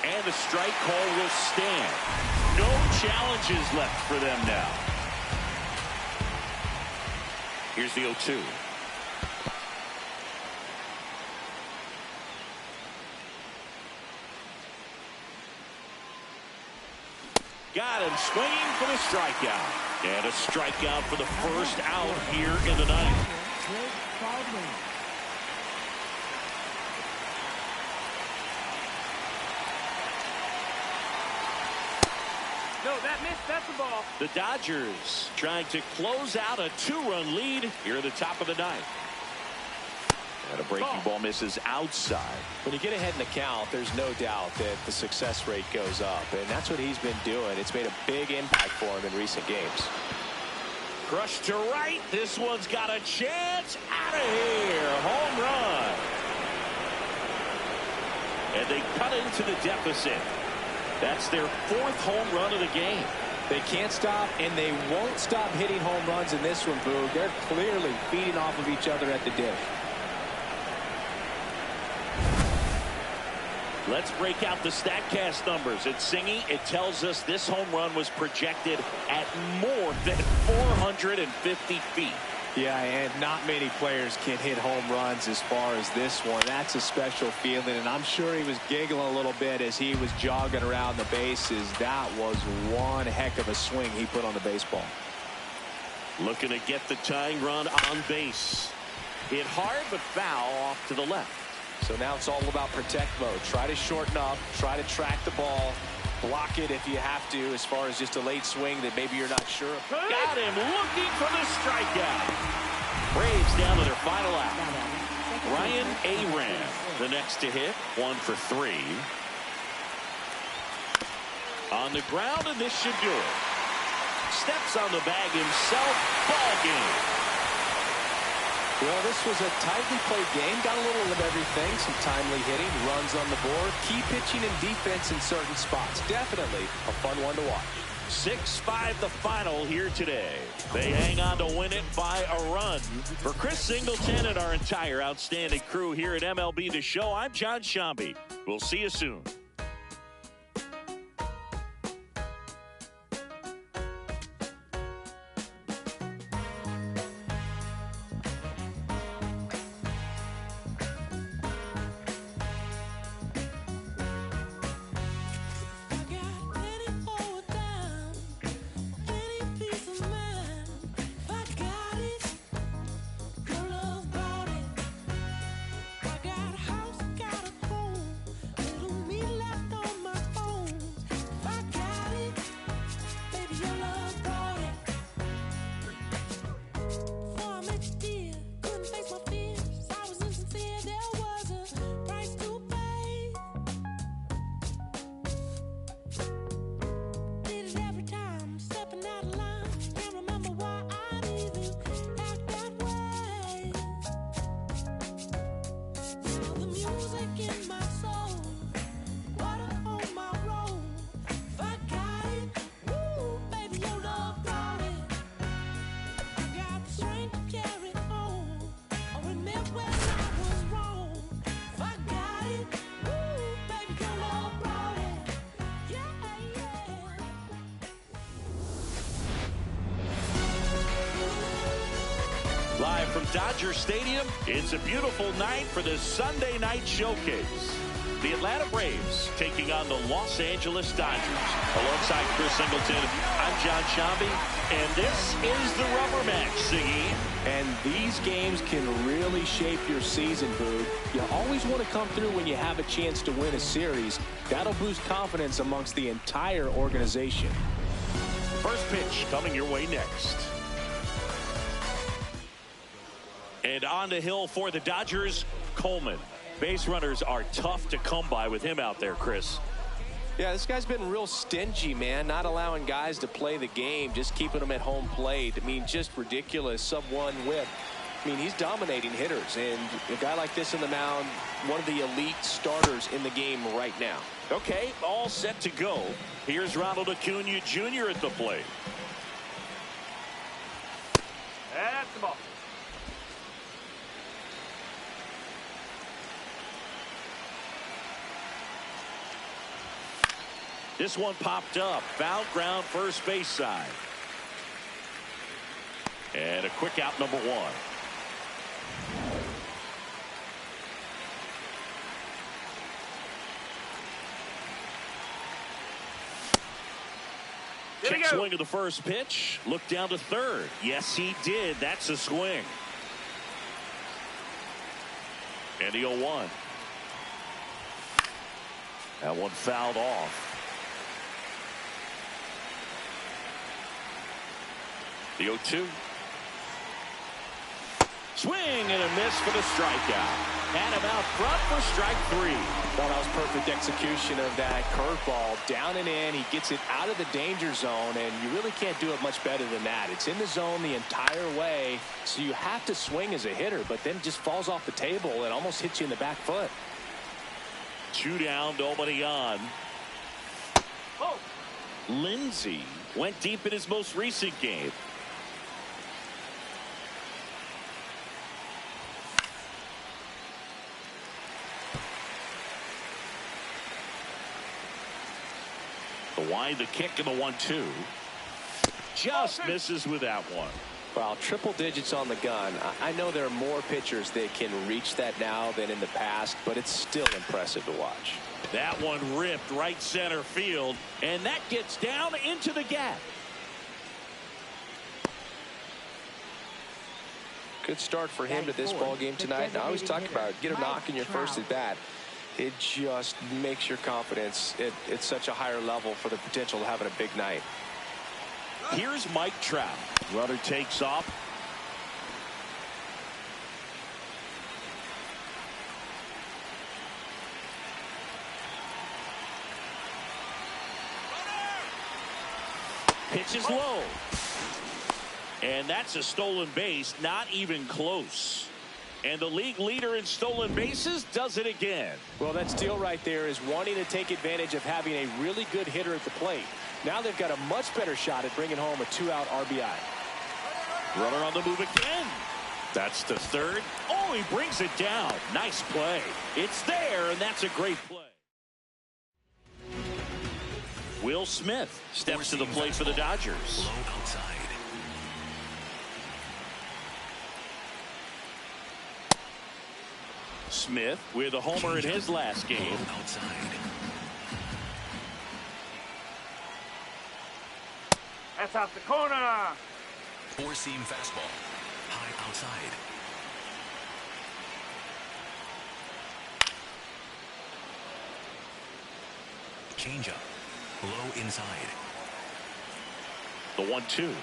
And the strike call will stand. No challenges left for them now. Here's the 0-2. Got him swinging for the strikeout. And a strikeout for the first out here in the ninth. No, that missed. That's the ball. The Dodgers trying to close out a two-run lead here at the top of the ninth. And a breaking ball misses outside. When you get ahead in the count, there's no doubt that the success rate goes up, and that's what he's been doing. It's made a big impact for him in recent games. Crushed to right. This one's got a chance. Out of here. Home run. And they cut into the deficit. That's their fourth home run of the game. They can't stop, and they won't stop hitting home runs in this one, Boog. They're clearly feeding off of each other at the dish. Let's break out the StatCast numbers. At Singy, it tells us this home run was projected at more than 450 feet. Yeah, and not many players can hit home runs as far as this one. That's a special feeling, and I'm sure he was giggling a little bit as he was jogging around the bases. That was one heck of a swing he put on the baseball. Looking to get the tying run on base. Hit hard, but foul off to the left. So now it's all about protect mode. Try to shorten up, try to track the ball, block it if you have to, as far as just a late swing that maybe you're not sure of. Got him looking for the strikeout. Braves down to their final out. Ryan Aram, the next to hit, 1 for 3. On the ground, and this should do it. Steps on the bag himself. Ball game. Well, this was a tightly played game. Got a little of everything. Some timely hitting, runs on the board, key pitching and defense in certain spots. Definitely a fun one to watch. 6-5 the final here today. They hang on to win it by a run. For Chris Singleton and our entire outstanding crew here at MLB The Show, I'm John Shambi. We'll see you soon. Live from Dodger Stadium, it's a beautiful night for the Sunday night showcase. The Atlanta Braves taking on the Los Angeles Dodgers. Alongside Chris Singleton, I'm John Shambi, and this is the rubber match, Siggy. And these games can really shape your season, Boog. You always want to come through when you have a chance to win a series. That'll boost confidence amongst the entire organization. First pitch coming your way next. And on the hill for the Dodgers, Coleman. Base runners are tough to come by with him out there, Chris. Yeah, this guy's been real stingy, man. Not allowing guys to play the game, just keeping them at home plate. I mean, just ridiculous. Sub-1 whip. I mean, he's dominating hitters. And a guy like this in the mound, one of the elite starters in the game right now. Okay, all set to go. Here's Ronald Acuna Jr. at the plate. That's the ball. This one popped up. Foul ground first base side. And a quick out, number 1. Check swing of the first pitch. Look down to third. Yes, he did. That's a swing. And the 0-1. That one fouled off. The 0-2. Swing and a miss for the strikeout. Had him out front for strike 3. Well, that was perfect execution of that curveball. Down and in. He gets it out of the danger zone, and you really can't do it much better than that. It's in the zone the entire way, so you have to swing as a hitter, but then it just falls off the table and almost hits you in the back foot. 2 down, nobody on. Oh. Lindsey went deep in his most recent game. The wind, the kick, and the 1-2. Just misses with that one. Well, triple digits on the gun. I know there are more pitchers that can reach that now than in the past, but it's still impressive to watch. That one ripped right center field, and that gets down into the gap. Good start for him to this ball game tonight. I always talk about get a knock in your first at bat. It just makes your confidence at such a higher level for the potential of having a big night. Here's Mike Trout. Runner takes off. Pitch is low. And that's a stolen base, not even close. And the league leader in stolen bases does it again. Well, that steal right there is wanting to take advantage of having a really good hitter at the plate. Now they've got a much better shot at bringing home a 2-out RBI. Runner on the move again. That's to third. Oh, he brings it down. Nice play. It's there, and that's a great play. Will Smith steps to the plate for the Dodgers. Low outside. Smith with a homer in his last game. Outside. That's out the corner. 4-seam fastball. High outside. Changeup. Low inside. The 1-2.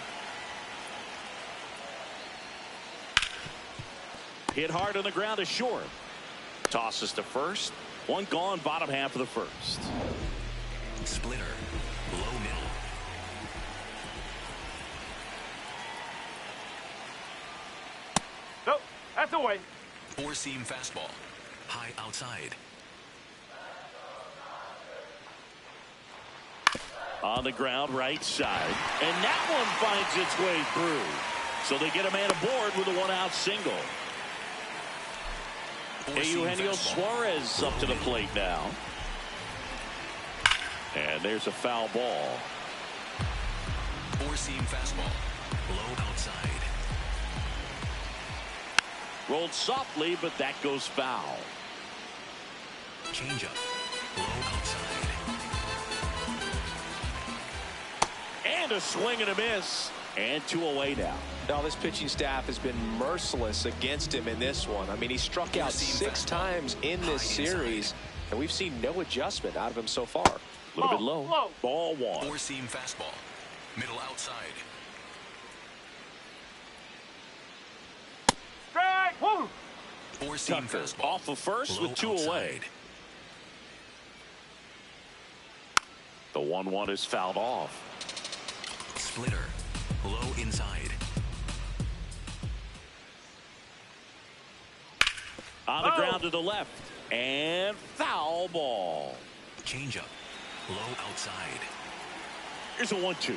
Hit hard on the ground to short. Tosses to first. One gone, bottom half of the first. Splitter. Low middle. Nope, that's away. 4-seam fastball. High outside. On the ground, right side. And that one finds its way through. So they get a man aboard with a 1-out single. Eugenio Suarez up to the plate now. And there's a foul ball. 4-seam fastball. Low outside. Rolled softly, but that goes foul. Changeup. Low outside. And a swing and a miss. And 2 away now. Now this pitching staff has been merciless against him in this one. I mean, he struck out 6 times in this series, and we've seen no adjustment out of him so far. A little bit low. Ball 1. 4-seam fastball. Middle outside. Strike. Woo. 4-seam fastball. Off of first with 2 outside. away. The 1-1 is fouled off. Splitter. Low inside. On the ground to the left. And foul ball. Changeup. Low outside. Here's a 1-2.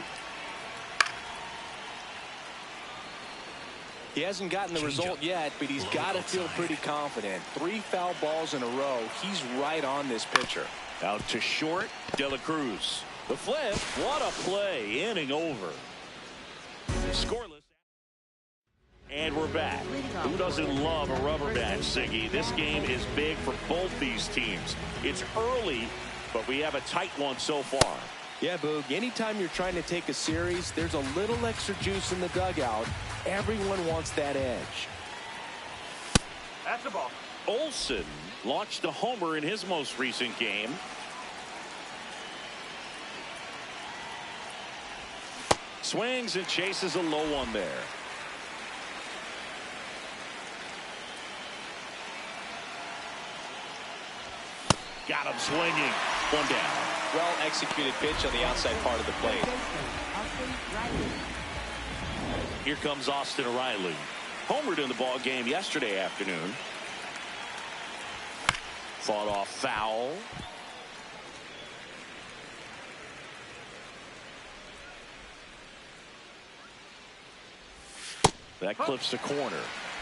He hasn't gotten the result yet, but he's got to feel pretty confident. 3 foul balls in a row. He's right on this pitcher. Out to short. De La Cruz. The flip. What a play. Inning over. Scoreless. And we're back. Who doesn't love a rubber match, Siggy? This game is big for both these teams. It's early, but we have a tight one so far. Yeah, Boog, anytime you're trying to take a series, there's a little extra juice in the dugout. Everyone wants that edge. That's the ball. Olsen launched a homer in his most recent game. Swings and chases a low one there. Got him swinging. 1 down. Well executed pitch on the outside part of the plate. Here comes Austin Riley. Homered in the ball game yesterday afternoon. Fought off foul. That clips the corner.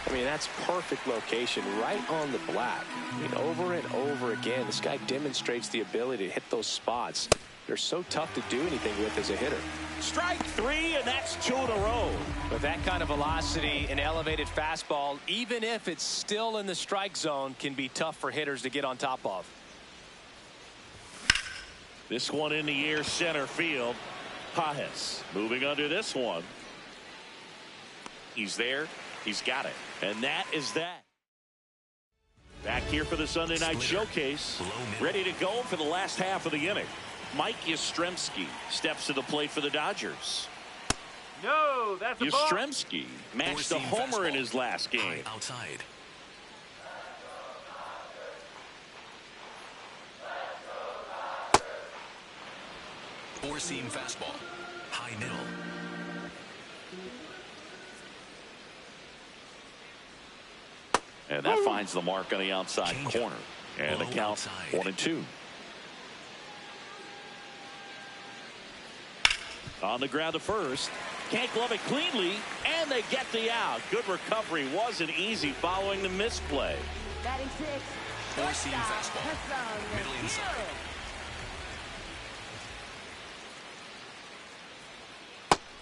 I mean, that's perfect location right on the black. I mean, over and over again, this guy demonstrates the ability to hit those spots. They're so tough to do anything with as a hitter. Strike 3, and that's 2 in a row. With that kind of velocity, an elevated fastball, even if it's still in the strike zone, can be tough for hitters to get on top of. This one in the air, center field. Pajes moving under this one. He's there. He's got it. And that is that. Back here for the Sunday night showcase. Ready to go for the last half of the inning. Mike Yastrzemski steps to the plate for the Dodgers. No, that's a ball. Yastrzemski matched a homer in his last game. High outside. Four-seam fastball. High middle. And that finds the mark on the outside corner. And the count 1-2. On the ground to first. Can't glove it cleanly. And they get the out. Good recovery. Wasn't easy following the misplay. Batting 6. Four-seam fastball. Middle inside.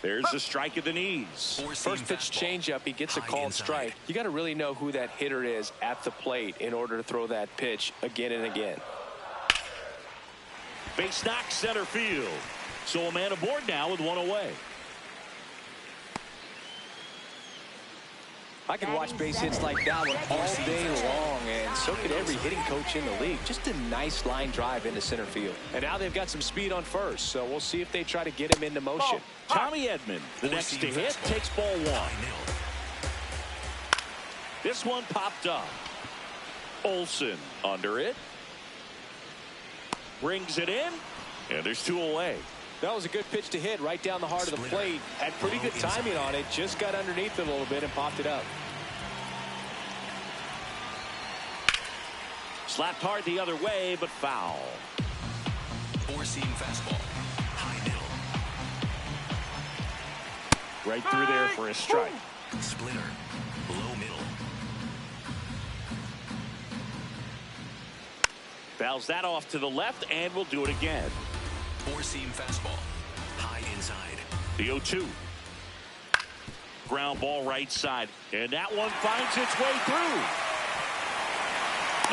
There's a strike at the knees. First pitch changeup, he gets a called strike. You got to really know who that hitter is at the plate in order to throw that pitch again and again. Base knock center field. So a man aboard now with 1 away. I could watch base hits like that one all day long, and so could every hitting coach in the league. Just a nice line drive into center field. And now they've got some speed on first, so we'll see if they try to get him into motion. Tommy Edman, the next to hit, takes ball 1. This one popped up. Olsen under it. Brings it in, and there's 2 away. That was a good pitch to hit right down the heart of the plate. Had pretty good timing on it. Just got underneath it a little bit and popped it up. Slapped hard the other way, but foul. Four-seam fastball. High middle. Right through there for a strike. Splitter. Low middle. Fouls that off to the left, and we'll do it again. Four-seam fastball. High inside. The 0-2. Ground ball right side. And that one finds its way through.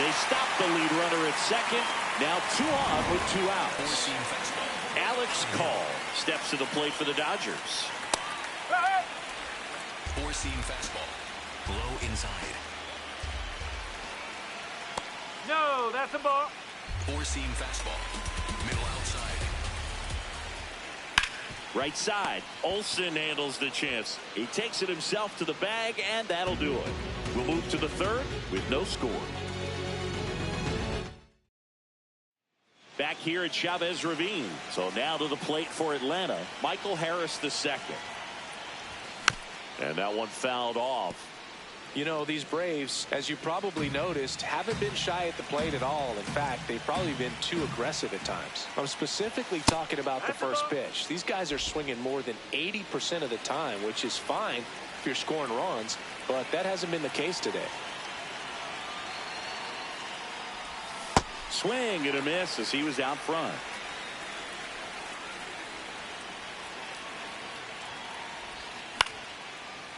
They stop the lead runner at second. Now 2 on with 2 outs. Four-seam fastball. Alex Call steps to the plate for the Dodgers. Four-seam fastball. Low inside. No, that's a ball. Four-seam fastball. Middle outside. Right side. Olsen handles the chance. He takes it himself to the bag, and that'll do it. We'll move to the third with no score. Back here at Chavez Ravine. So now to the plate for Atlanta, Michael Harris II. And that one fouled off. You know, these Braves, as you probably noticed, haven't been shy at the plate at all. In fact, they've probably been too aggressive at times. I'm specifically talking about the first pitch. These guys are swinging more than 80% of the time, which is fine if you're scoring runs, but that hasn't been the case today. Swing and a miss as he was out front.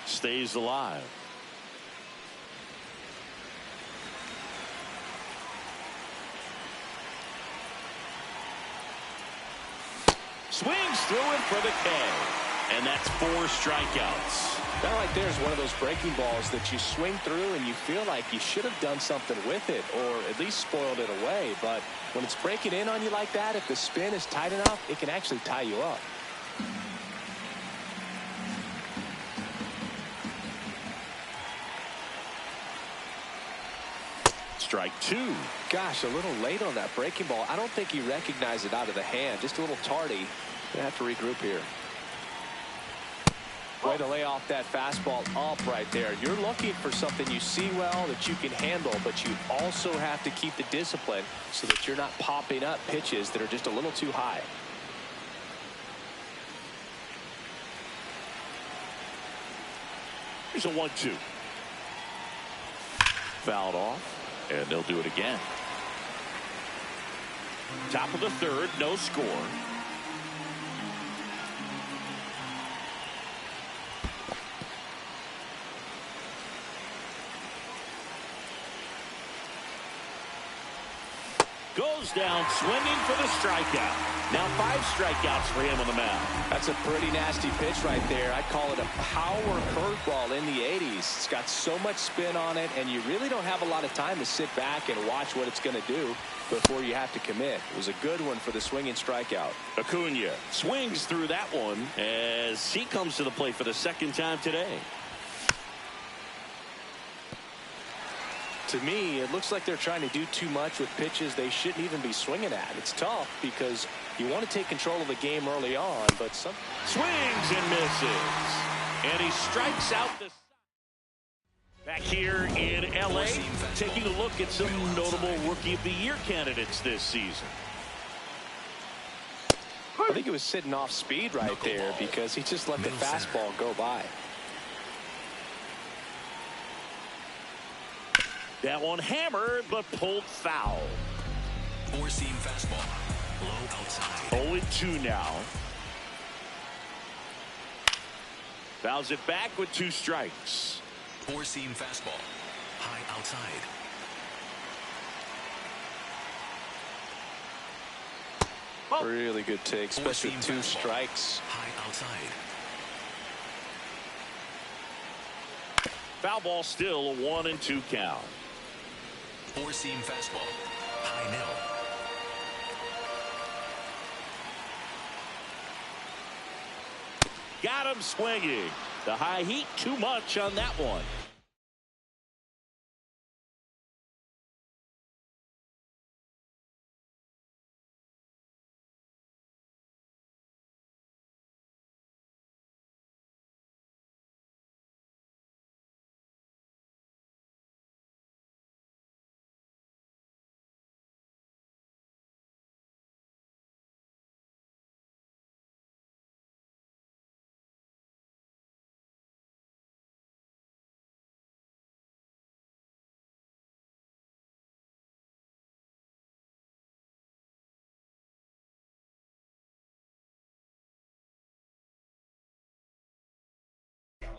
Stays alive. Swings through it for the K. And that's 4 strikeouts. That right there is one of those breaking balls that you swing through and you feel like you should have done something with it or at least spoiled it away. But when it's breaking in on you like that, if the spin is tight enough, it can actually tie you up. Strike 2. Gosh, a little late on that breaking ball. I don't think he recognized it out of the hand. Just a little tardy. Gonna have to regroup here. Way to lay off that fastball up right there. You're looking for something you see well that you can handle, but you also have to keep the discipline so that you're not popping up pitches that are just a little too high. Here's a 1-2. Fouled off, and they'll do it again. Top of the third, no score. Goes down swinging for the strikeout. Now 5 strikeouts for him on the mound. That's a pretty nasty pitch right there. I'd call it a power curveball in the 80s. It's got so much spin on it, and you really don't have a lot of time to sit back and watch what it's going to do before you have to commit. It was a good one for the swinging strikeout. Acuna swings through that one as he comes to the plate for the second time today. To me, it looks like they're trying to do too much with pitches they shouldn't even be swinging at. It's tough because you want to take control of the game early on, but some swings and misses. And he strikes out the back here in LA, taking a look at some notable Rookie of the Year candidates this season. I think it was sitting off speed right there because he just let the fastball go by. That one hammered, but pulled foul. 4-seam fastball. Low outside. 0-2 now. Fouls it back with 2 strikes. 4-seam fastball. High outside. Really good take, especially with 2 strikes. High outside. Foul ball still a 1-2 count. 4-seam fastball. High middle. Got him swinging. The high heat too much on that one.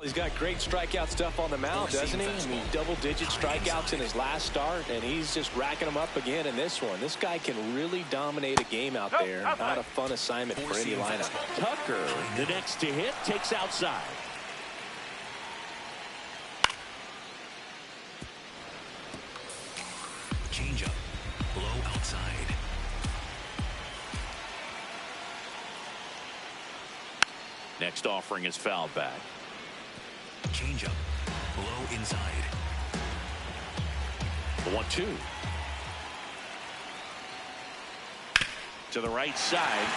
He's got great strikeout stuff on the mound, doesn't he? I mean, double-digit strikeouts in his last start, and he's just racking them up again in this one. This guy can really dominate a game out there. Not a fun assignment for any lineup. Tucker, the next to hit, takes outside. Changeup, low outside. Next offering is fouled back. Changeup, low inside. The 1-2. To the right side.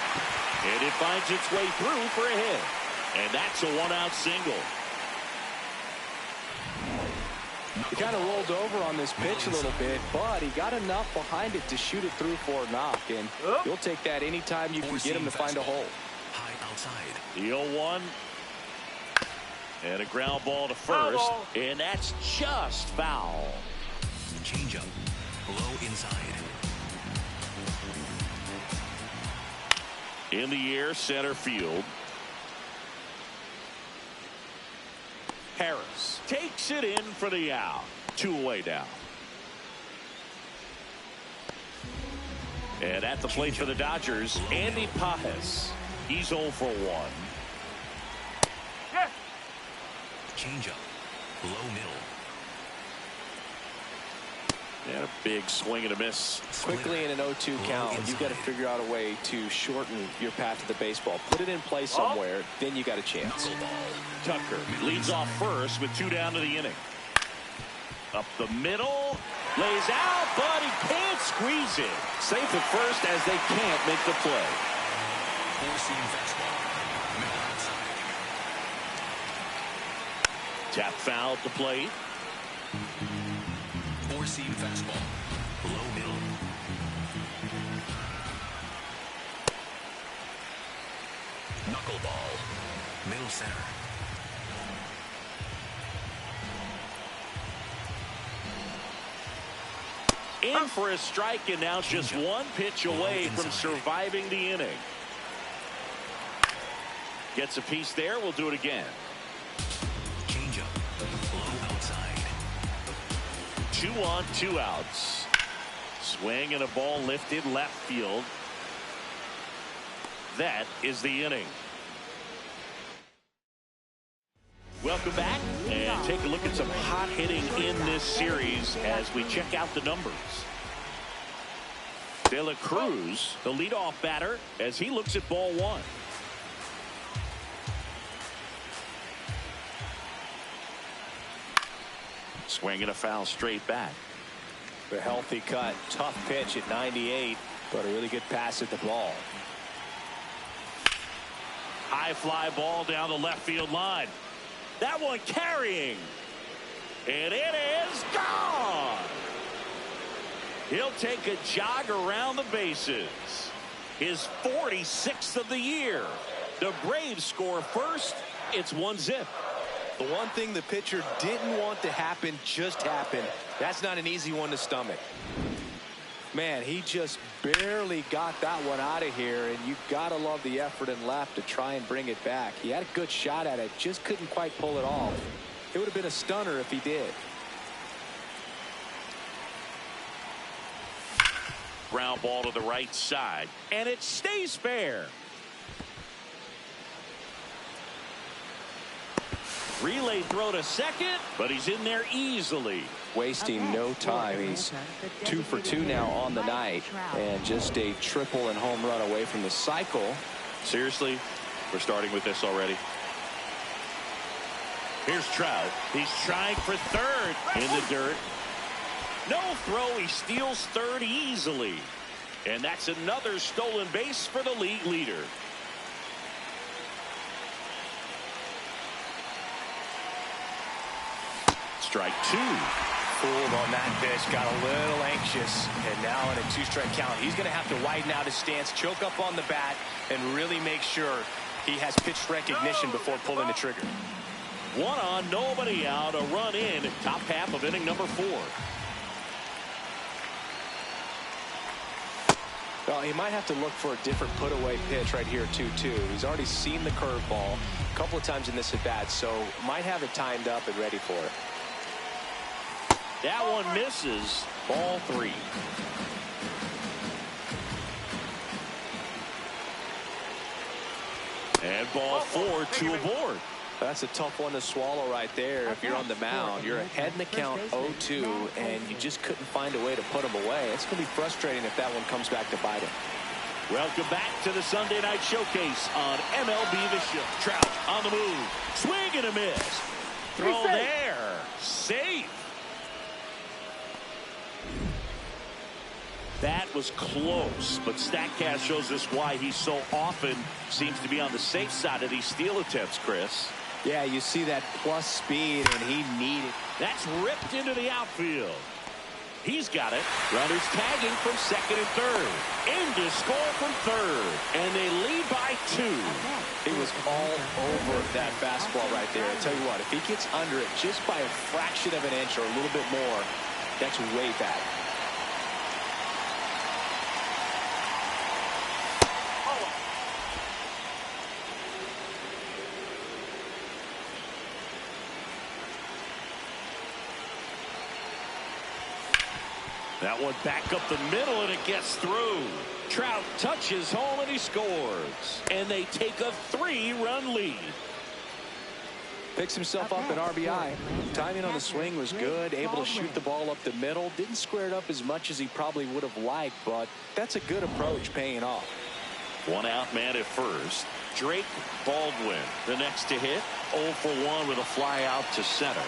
And it finds its way through for a hit. And that's a 1-out single. He kind of rolled over on this pitch a little bit, but he got enough behind it to shoot it through for a knock. And you'll take that anytime you can get him to find a hole. High outside. The 0-1. And a ground ball to first. And that's just foul. Changeup, low inside. In the air, center field. Harris takes it in for the out. 2 away now. And at the plate for the Dodgers, Andy Pajes. He's 0 for 1. Changeup, low middle. And a big swing and a miss. Quickly in an 0-2 count, you've got to figure out a way to shorten your path to the baseball. Put it in play somewhere, then you got a chance. Tucker leads off first with 2 down to the inning. Up the middle, lays out, but he can't squeeze it. Safe at first as they can't make the play. Four-seam fastball, middle outside. Tap foul at the plate. Four-seam fastball, low middle. Knuckleball, middle center. In for a strike, and now just 1 pitch away from surviving the inning. Gets a piece there. We'll do it again. Changeup, low outside. 2 on, 2 outs. Swing and a ball lifted left field. That is the inning. Welcome back, and take a look at some hot hitting in this series as we check out the numbers. De La Cruz, the leadoff batter, as he looks at ball 1. Swing and a foul straight back. The healthy cut, tough pitch at 98, but a really good pass at the ball. High fly ball down the left field line. That one carrying. And it is gone. He'll take a jog around the bases. His 46th of the year. The Braves score first. It's 1-0. The one thing the pitcher didn't want to happen just happened. That's not an easy one to stomach. Man, he just barely got that one out of here, and you gotta love the effort in left to try and bring it back. He had a good shot at it, just couldn't quite pull it off. It would have been a stunner if he did. Ground ball to the right side, and it stays fair. Relay throw to second, but he's in there easily. Wasting no time. He's 2 for 2 now on the night, and just a triple and home run away from the cycle. Seriously, we're starting with this already. Here's Trout. He's trying for third in the dirt. No throw. He steals third easily. And that's another stolen base for the league leader. Strike 2. Fooled on that pitch, got a little anxious, and now in a 2-strike count, he's going to have to widen out his stance, choke up on the bat, and really make sure he has pitch recognition before pulling the trigger. 1 on, nobody out, a run in, top half of inning number 4. Well, he might have to look for a different put-away pitch right here, too. He's already seen the curveball a couple of times in this at-bat, so might have it timed up and ready for it. That one misses. Ball 3. And ball 4, 2 aboard. That's a tough one to swallow right there. If you're on the mound, you're ahead in the count 0-2, and you just couldn't find a way to put him away. It's going to be frustrating if that one comes back to bite him. Welcome back to the Sunday Night Showcase on MLB The Show. Trout on the move. Swing and a miss. Throw there. Safe. That was close, but StatCast shows us why he so often seems to be on the safe side of these steal attempts, Chris. Yeah, you see that plus speed, and he needed. That's ripped into the outfield. He's got it. Runners tagging from second and third. In to score from third. And they lead by 2. He was all over that fastball right there. I tell you what, if he gets under it just by a fraction of an inch or a little bit more, that's way back. That one back up the middle, and it gets through. Trout touches home, and he scores. And they take a 3-run lead. Picks himself up an RBI. Timing on the swing was good. Able to shoot the ball up the middle. Didn't square it up as much as he probably would have liked, but that's a good approach paying off. 1 out man at first. Drake Baldwin, the next to hit. 0 for 1 with a fly out to center.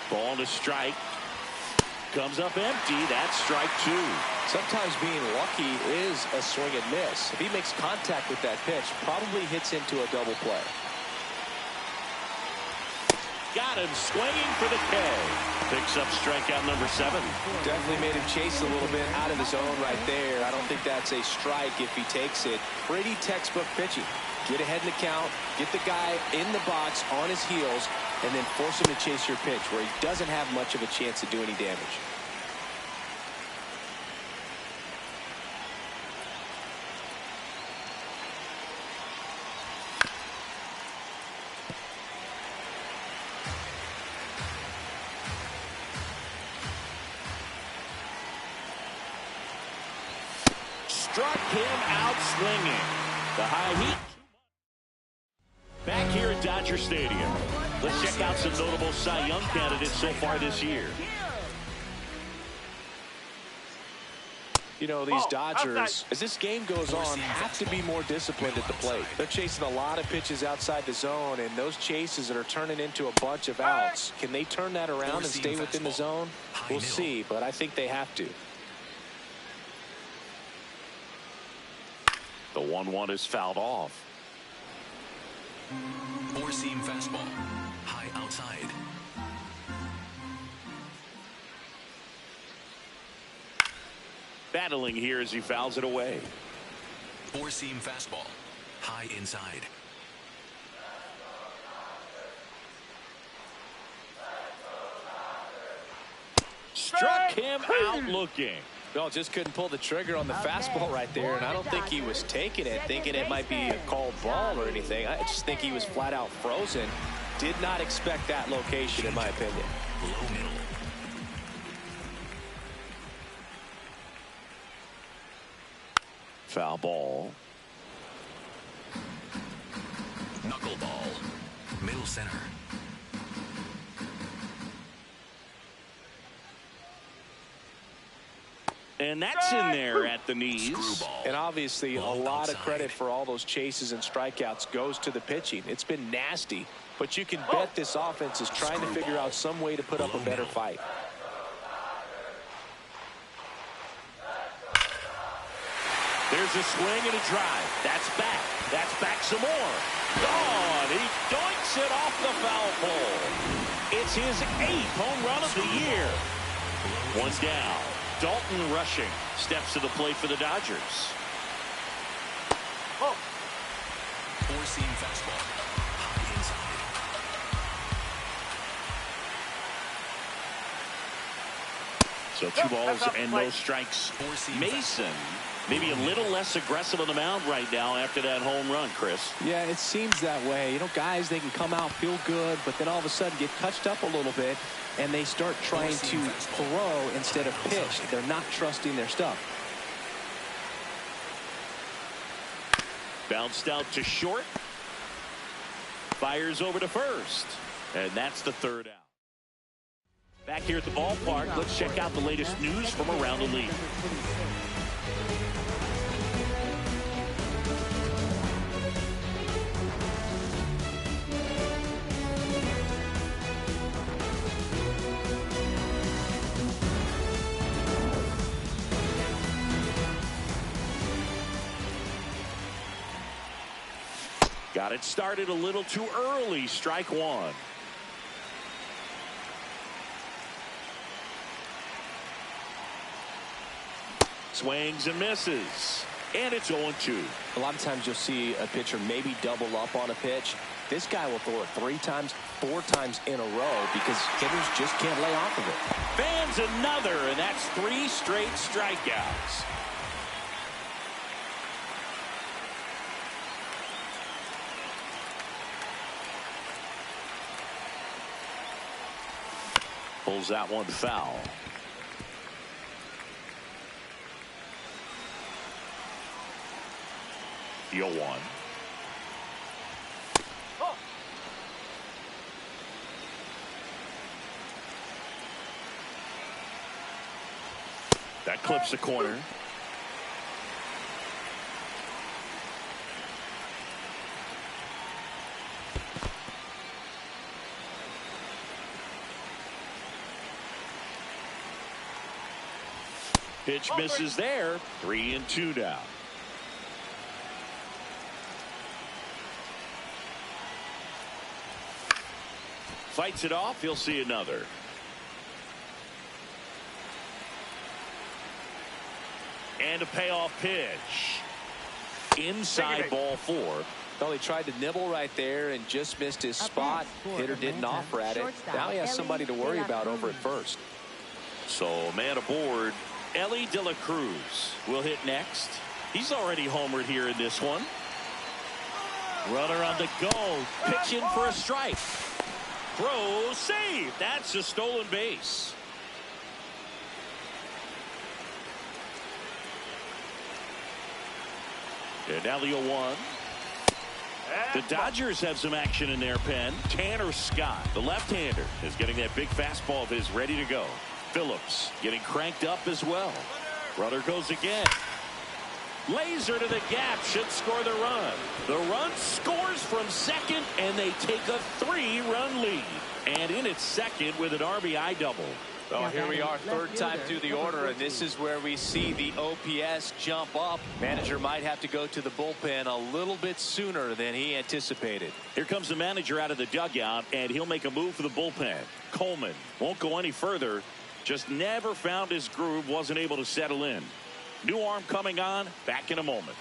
Ball to strike. Comes up empty. That's strike 2. Sometimes being lucky is a swing and miss. If he makes contact with that pitch, probably hits into a double play. Got him swinging for the K. Picks up strikeout number 7. Definitely made him chase a little bit out of the zone right there. I don't think that's a strike if he takes it. Pretty textbook pitching. Get ahead in the count, get the guy in the box on his heels, and then force him to chase your pitch where he doesn't have much of a chance to do any damage. Struck him out swinging. The high heat. Back here at Dodger Stadium. Let's check out some notable Cy Young candidates so far this year. You know, these Dodgers, as this game goes on, have to be more disciplined at the plate. They're chasing a lot of pitches outside the zone, and those chases that are turning into a bunch of outs, can they turn that around and stay within the zone? We'll see, but I think they have to. The 1-1 is fouled off. 4-seam fastball. High outside. Battling here as he fouls it away. 4-seam fastball. High inside. Struck him out looking. No, just couldn't pull the trigger on the fastball right there, and I don't think he was taking it, thinking it might be a called ball or anything. I just think he was flat out frozen. Did not expect that location, in my opinion. Low middle. Foul ball. Knuckleball. Middle center. And that's in there at the knees. And obviously, a lot of credit for all those chases and strikeouts goes to the pitching. It's been nasty, but you can bet this offense is trying to figure out some way to put up a better fight. There's a swing and a drive. That's back. That's back some more. Gone. He doinks Knocks it off the foul pole. It's his 8th home run of the year. One down. Dalton Rushing steps to the plate for the Dodgers. Four-seam fastball. High inside. So 2 balls and no strikes. Mason maybe a little less aggressive on the mound right now after that home run, Chris. Yeah, it seems that way. You know, guys, they can come out, feel good, but then all of a sudden get touched up a little bit, and they start trying to throw instead of pitch. They're not trusting their stuff. Bounced out to short. Fires over to first. And that's the 3rd out. Back here at the ballpark, let's check out the latest news from around the league. Got it started a little too early. Strike 1. Swings and misses. And it's 0-2. A lot of times you'll see a pitcher maybe double up on a pitch. This guy will throw it 3 times, 4 times in a row because hitters just can't lay off of it. Fans another, and that's 3 straight strikeouts. Pulls that one foul. The 0-1. That clips the corner. Pitch misses there. 3-2 now. Fights it off. He'll see another. And a payoff pitch. Inside ball 4. Well, he tried to nibble right there and just missed his spot. Hitter didn't offer at it. Now he has somebody to worry about over at first. So man aboard. Ellie De La Cruz will hit next. He's already homered here in this one. Runner on the go. Pitching for a strike. Throw, save. That's a stolen base. And now the 0-1. The Dodgers have some action in their pen. Tanner Scott, the left-hander, is getting that big fastball of his ready to go. Phillips getting cranked up as well. Runner goes again. Laser to the gap, should score the run. The run scores from second, and they take a 3-run lead. And in its second with an RBI double. Well, here we are, 3rd time through the order, and this is where we see the OPS jump up. Manager might have to go to the bullpen a little bit sooner than he anticipated. Here comes the manager out of the dugout, and he'll make a move for the bullpen. Coleman won't go any further. Just never found his groove, wasn't able to settle in. New arm coming on, back in a moment.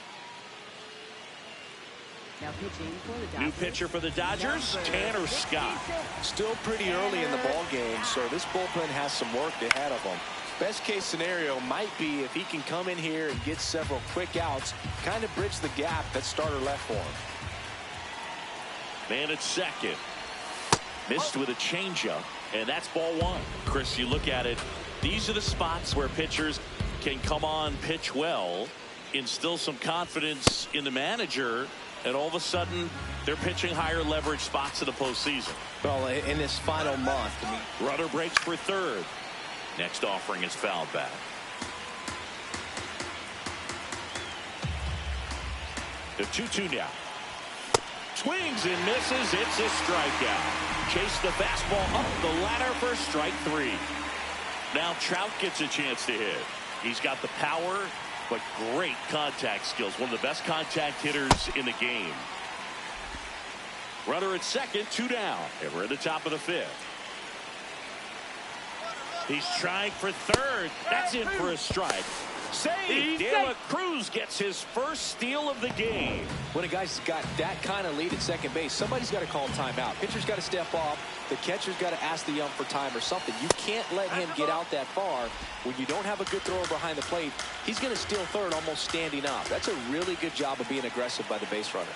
Now pitching for the Dodgers. New pitcher for the Dodgers, Tanner Scott. Still pretty early in the ball game, so this bullpen has some work ahead of them. Best case scenario might be if he can come in here and get several quick outs, kind of bridge the gap that starter left for him. Man at second. Missed with a changeup, and that's ball 1. Chris, you look at it, these are the spots where pitchers can come on, pitch well, instill some confidence in the manager, and all of a sudden they're pitching higher leverage spots in the postseason. Well, in this final month, Runner breaks for 3rd. Next offering is fouled back. The 2-2 now. Swings and misses. It's a strikeout. Chase the fastball up the ladder for strike 3. Now Trout gets a chance to hit. He's got the power, but great contact skills. One of the best contact hitters in the game. Runner at second, 2 down. And we're at the top of the 5th. He's trying for third. That's in for a strike. Save! De La Cruz gets his first steal of the game. When a guy's got that kind of lead at second base, somebody's got to call timeout. Pitcher's got to step off. The catcher's got to ask the ump for time or something. You can't let him get out that far when you don't have a good thrower behind the plate. He's going to steal third almost standing up. That's a really good job of being aggressive by the base runner.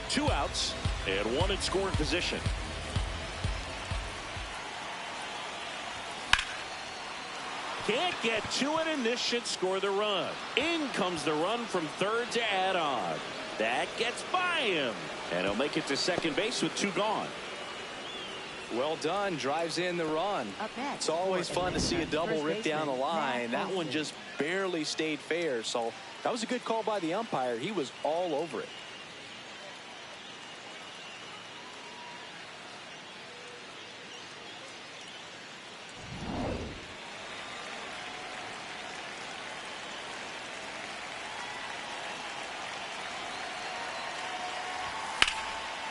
2 outs and 1 in scoring position. Can't get to it, and this should score the run. In comes the run from third to add on. That gets by him, and he'll make it to second base with 2 gone. Well done. Drives in the run. It's always fun to see a double rip down the line. That one just barely stayed fair, so that was a good call by the umpire. He was all over it.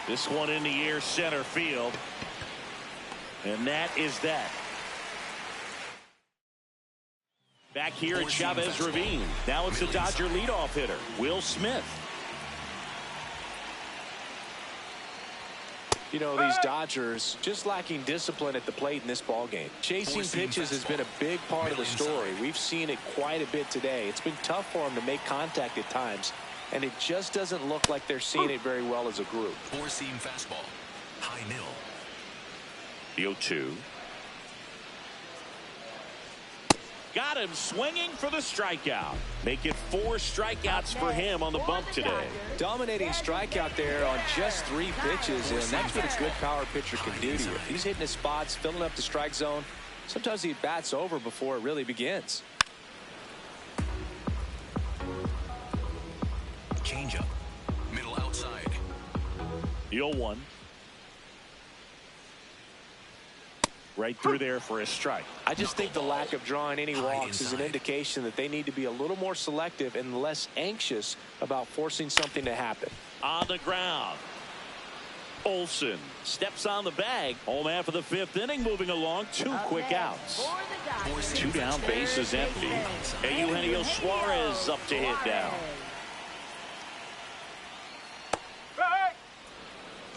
This one in the air, center field. And that is that. Back here at Chavez Ravine. Now it's the Dodger leadoff hitter, Will Smith. You know, these Dodgers just lacking discipline at the plate in this ballgame. Chasing pitches has been a big part of the story. We've seen it quite a bit today. It's been tough for them to make contact at times, and it just doesn't look like they're seeing it very well as a group. 4-seam fastball. High mill. The 0-2. Got him swinging for the strikeout. Make it 4 strikeouts for him on the bump today. Dominating strikeout there on just 3 pitches, and that's what a good power pitcher can do to you. He's hitting his spots, filling up the strike zone. Sometimes he bats over before it really begins. Changeup. Middle outside. The 0-1. Right through there for a strike. I just think the lack of drawing any walks is an indication that they need to be a little more selective and less anxious about forcing something to happen. On the ground. Olsen steps on the bag. Home half of the 5th inning, moving along. 2 quick outs. 2 down, bases empty. And Eugenio Suarez up to hit down.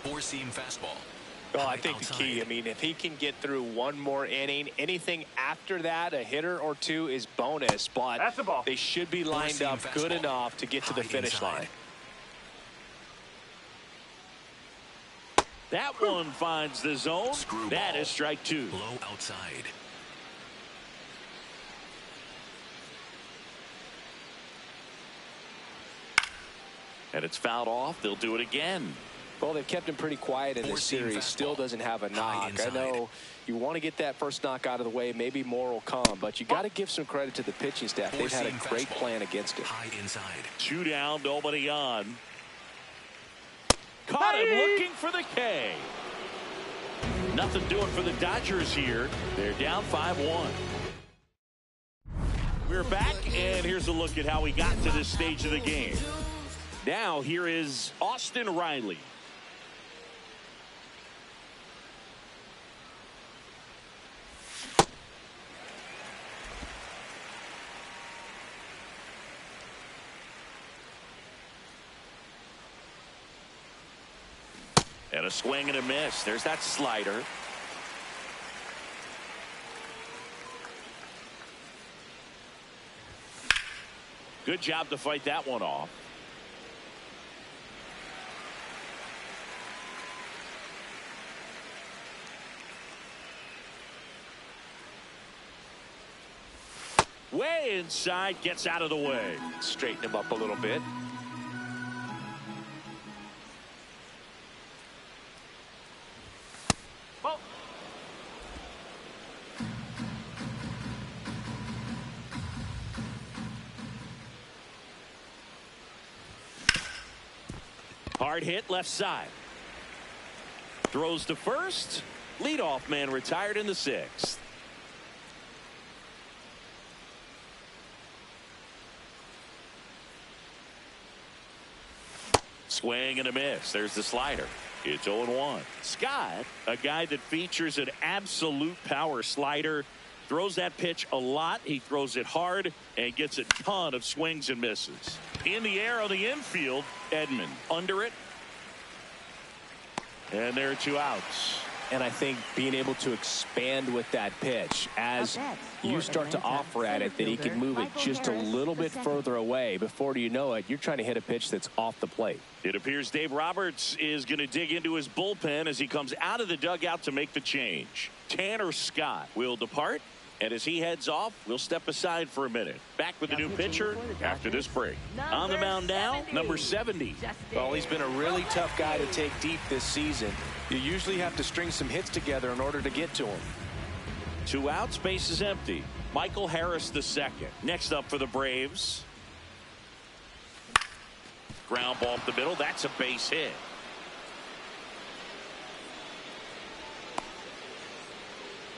4-seam fastball. Well, I think the key, I mean, if he can get through one more inning, anything after that, a hitter or 2 is bonus, but they should be lined up good enough to get to the finish line. That one finds the zone. That is strike 2. Low outside. And it's fouled off. They'll do it again. Well, they've kept him pretty quiet in this series. Still doesn't have a knock. I know you want to get that first knock out of the way. Maybe more will come, but you got to give some credit to the pitching staff. They've had a great plan against it. High inside. 2 down, nobody on. Caught him looking for the K. Nothing doing for the Dodgers here. They're down 5-1. We're back, and here's a look at how we got to this stage of the game. Now here is Austin Riley. And a swing and a miss. There's that slider. Good job to fight that one off. Way inside, gets out of the way. Straighten him up a little bit. Hard hit left side. Throws to first. Leadoff man retired in the 6th. Swing and a miss. There's the slider. It's 0-1. Scott, a guy that features an absolute power slider, throws that pitch a lot. He throws it hard and gets a ton of swings and misses. In the air on the infield, Edman under it. And there are 2 outs. And I think being able to expand with that pitch as you start to offer at it that he can move it just a little bit further away. Before you know it, you're trying to hit a pitch that's off the plate. It appears Dave Roberts is going to dig into his bullpen as he comes out of the dugout to make the change. Tanner Scott will depart. And as he heads off, we'll step aside for a minute. Back with the new pitcher after this break. On the mound now, number 70. Well, he's been a really tough guy to take deep this season. You usually have to string some hits together in order to get to him. 2 outs, base is empty. Michael Harris the second. Next up for the Braves. Ground ball up the middle. That's a base hit.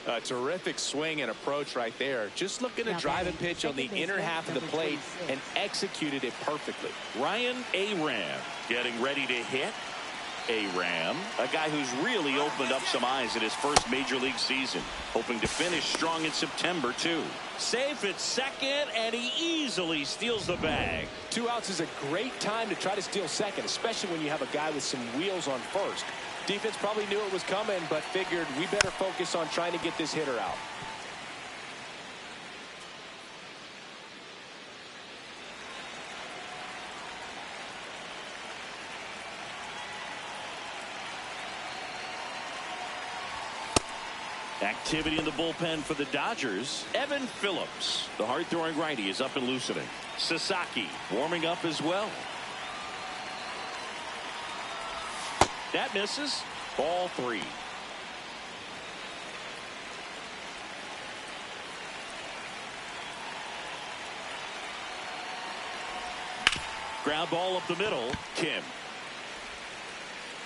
A terrific swing and approach right there. Just looking to drive a pitch on the inner half of the plate and executed it perfectly. Ryan Aram getting ready to hit. Aram, a guy who's really opened up some eyes in his first major league season, hoping to finish strong in September too. Safe at second, and he easily steals the bag. 2 outs is a great time to try to steal second, especially when you have a guy with some wheels on first. Defense probably knew it was coming, but figured we better focus on trying to get this hitter out. Activity in the bullpen for the Dodgers. Evan Phillips, the hard-throwing righty, is up and loosening. Sasaki warming up as well. That misses. Ball 3. Ground ball up the middle. Kim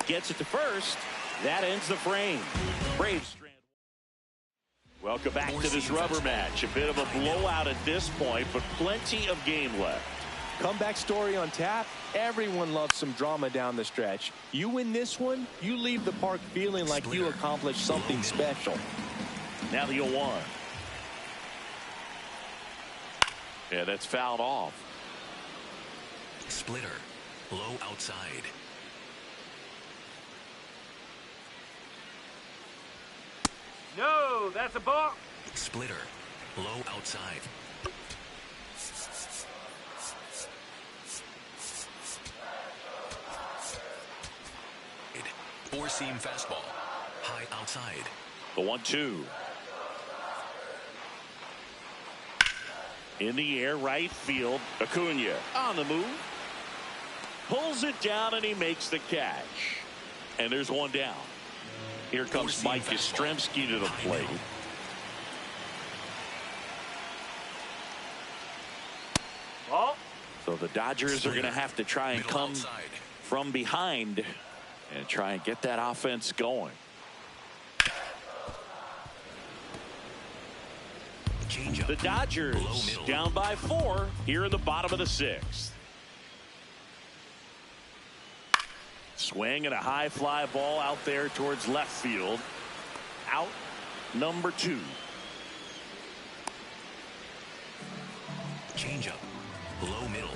gets it to first. That ends the frame. Braves. Welcome back to this rubber match. A bit of a blowout at this point, but plenty of game left. Comeback story on tap. Everyone loves some drama down the stretch. You win this one, you leave the park feeling like you accomplished something special. Now the 0-1. Yeah, that's fouled off. Splitter. Low outside. No, that's a ball. Splitter. Low outside. Four-seam fastball. High outside. The 1-2. In the air, right field. Acuna on the move. Pulls it down and he makes the catch. And there's one down. Here comes Mike Yastrzemski to the plate. Ball. So the Dodgers are going to have to try and come from behind and try and get that offense going. The Dodgers down by 4 here in the bottom of the 6th. Swing and a high fly ball out there towards left field. Out number 2. Changeup. Low middle.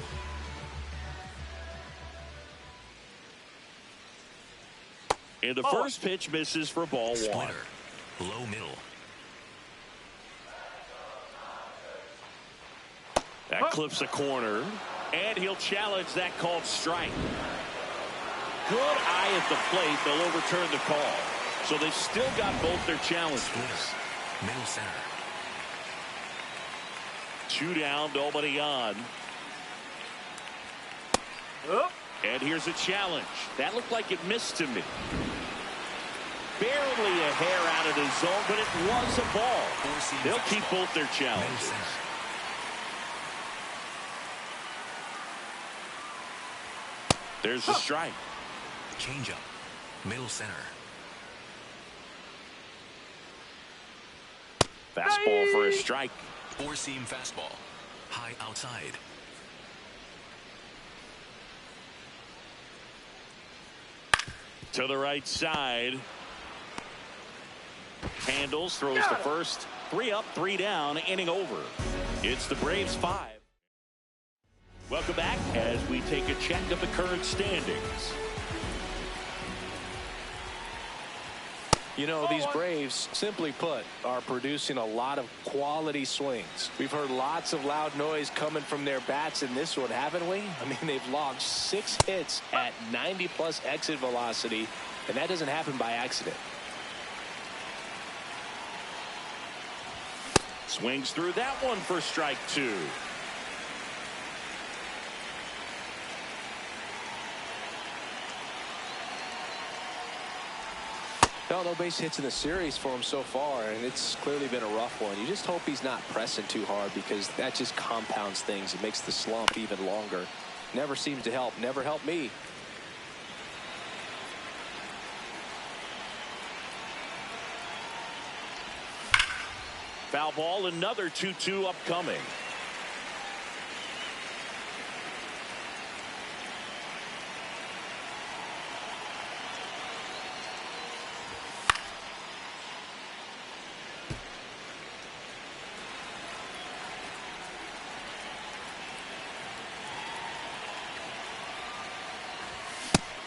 And the first pitch misses for ball 1. Splitter. Low middle. That clips a corner. And he'll challenge that called strike. Good eye at the plate. They'll overturn the call. So they've still got both their challenges. Splitter. Middle center. 2 down, nobody on. Oh. And here's a challenge. That looked like it missed to me. Barely a hair out of the zone, but it was a ball. They'll keep both their challenges. There's the strike. Changeup. Middle center. Fastball for a strike. Four-seam fastball. High outside. To the right side. Handles, throws to first. 3 up, 3 down, inning over. It's the Braves 5. Welcome back as we take a check of the current standings. You know, these Braves, simply put, are producing a lot of quality swings. We've heard lots of loud noise coming from their bats in this one, haven't we? I mean, they've logged 6 hits at 90+ exit velocity, and that doesn't happen by accident. Swings through that one for strike 2. No base hits in the series for him so far, and it's clearly been a rough one. You just hope he's not pressing too hard, because that just compounds things. It makes the slump even longer. Never seems to help. Never helped me. Foul ball, another 2-2 upcoming.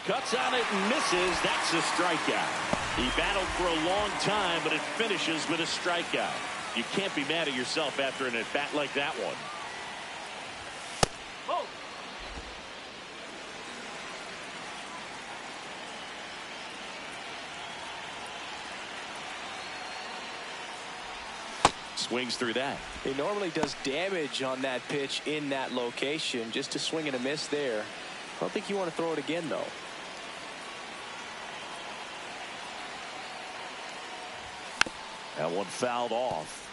Cuts on it and misses. That's a strikeout. He battled for a long time, but it finishes with a strikeout. You can't be mad at yourself after an at-bat like that one. Oh. Swings through that. He normally does damage on that pitch in that location. Just a swing and a miss there. I don't think you want to throw it again, though. That one fouled off.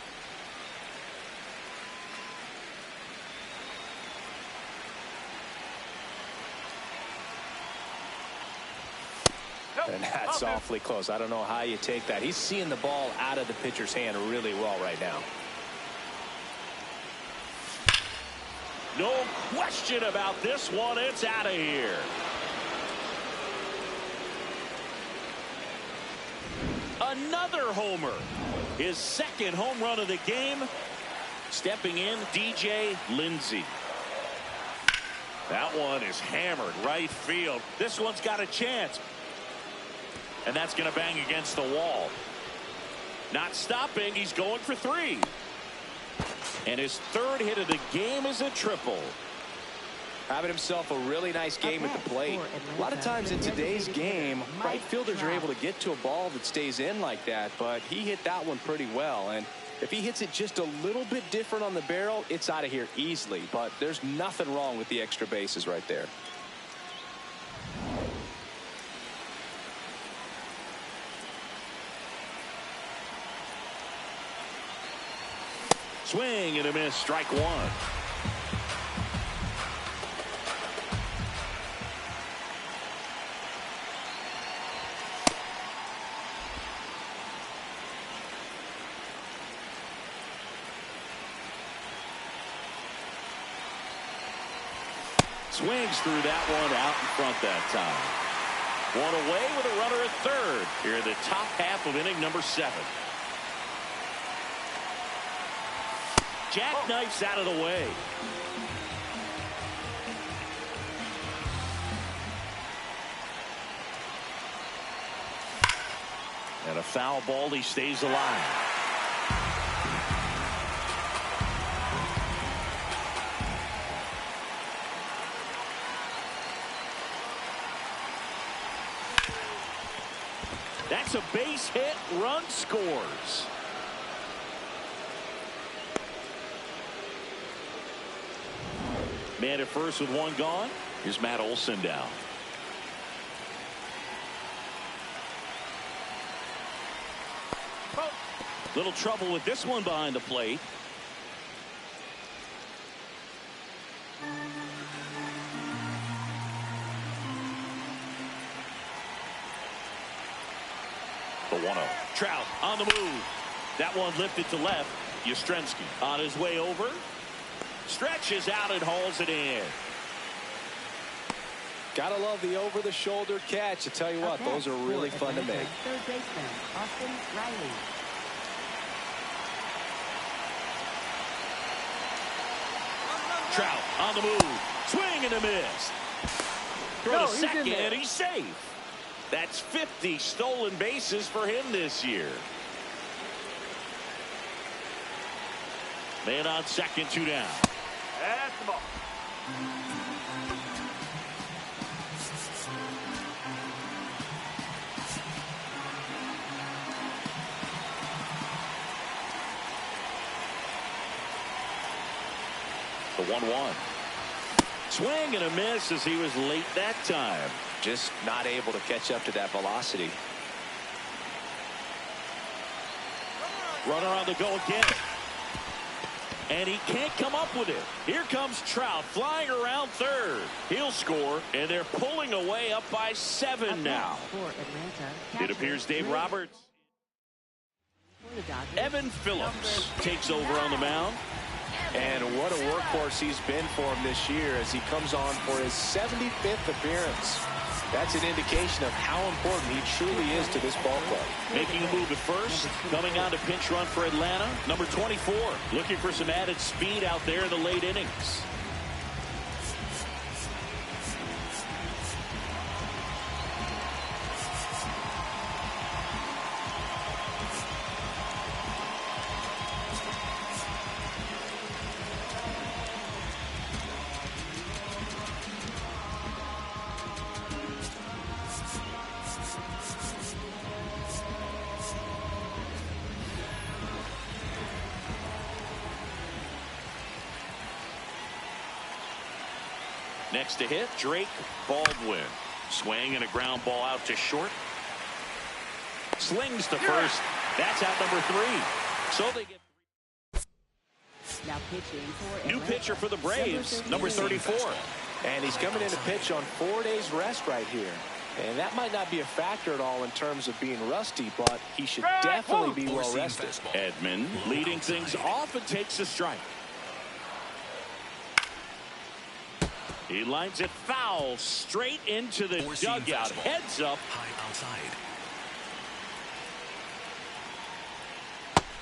And that's awfully close. I don't know how you take that. He's seeing the ball out of the pitcher's hand really well right now. No question about this one. It's out of here. Another homer. His second home run of the game. Stepping in, DJ Lindsay. That one is hammered right field. This one's got a chance. And that's going to bang against the wall. Not stopping. He's going for 3. And his 3rd hit of the game is a triple. Having himself a really nice game at the plate. A lot of times in today's game, right fielders are able to get to a ball that stays in like that, but he hit that one pretty well. And if he hits it just a little bit different on the barrel, it's out of here easily. But there's nothing wrong with the extra bases right there. Swing and a miss, strike 1. Swings through that one out in front that time. One away with a runner at 3rd here in the top half of inning number 7. Jackknifes out of the way. And a foul ball. He stays alive. That's a base hit. Run scores. Man at first with 1 gone. Here's Matt Olson down. Little trouble with this one behind the plate. The 1-0. Trout on the move. That one lifted to left. Yastrzemski on his way over. Stretches out and hauls it in. Gotta love the over-the-shoulder catch. I tell you what, those are really fun to make. Third baseman, Austin Riley. Trout on the move. Swing and a miss. Throw to second, and he's safe. That's 50 stolen bases for him this year. Man on second, 2 down. That's the ball. The 1-1. Swing and a miss as he was late that time. Just not able to catch up to that velocity. Runner on the go again. And he can't come up with it. Here comes Trout flying around third. He'll score, and they're pulling away up by 7 now. It appears Dave Roberts. Evan Phillips takes over on the mound. And what a workhorse he's been for him this year as he comes on for his 75th appearance. That's an indication of how important he truly is to this ball club. Making a move at first, coming on to pinch run for Atlanta, number 24, looking for some added speed out there in the late innings. Next to hit, Drake Baldwin. Swing and a ground ball out to short. Slings to first. That's out number 3. So they get Now pitching for new pitcher for the Braves, number 34. And he's coming in to pitch on 4 days rest right here. And that might not be a factor at all in terms of being rusty, but he should definitely be well rested. Edman leading things off and takes a strike. He lines it foul straight into the dugout. Heads up. High outside.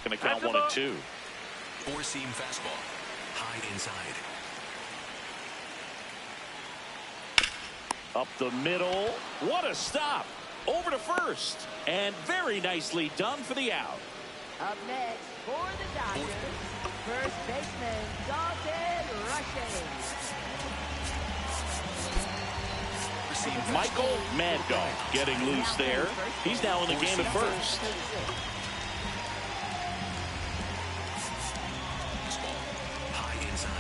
Gonna count 1 and 2. 4-seam fastball. High inside. Up the middle. What a stop. Over to first. And very nicely done for the out. Up next for the Dodgers, first baseman Dalton Rushing. Michael Mad Dog getting loose there. He's now in the game at first. High inside.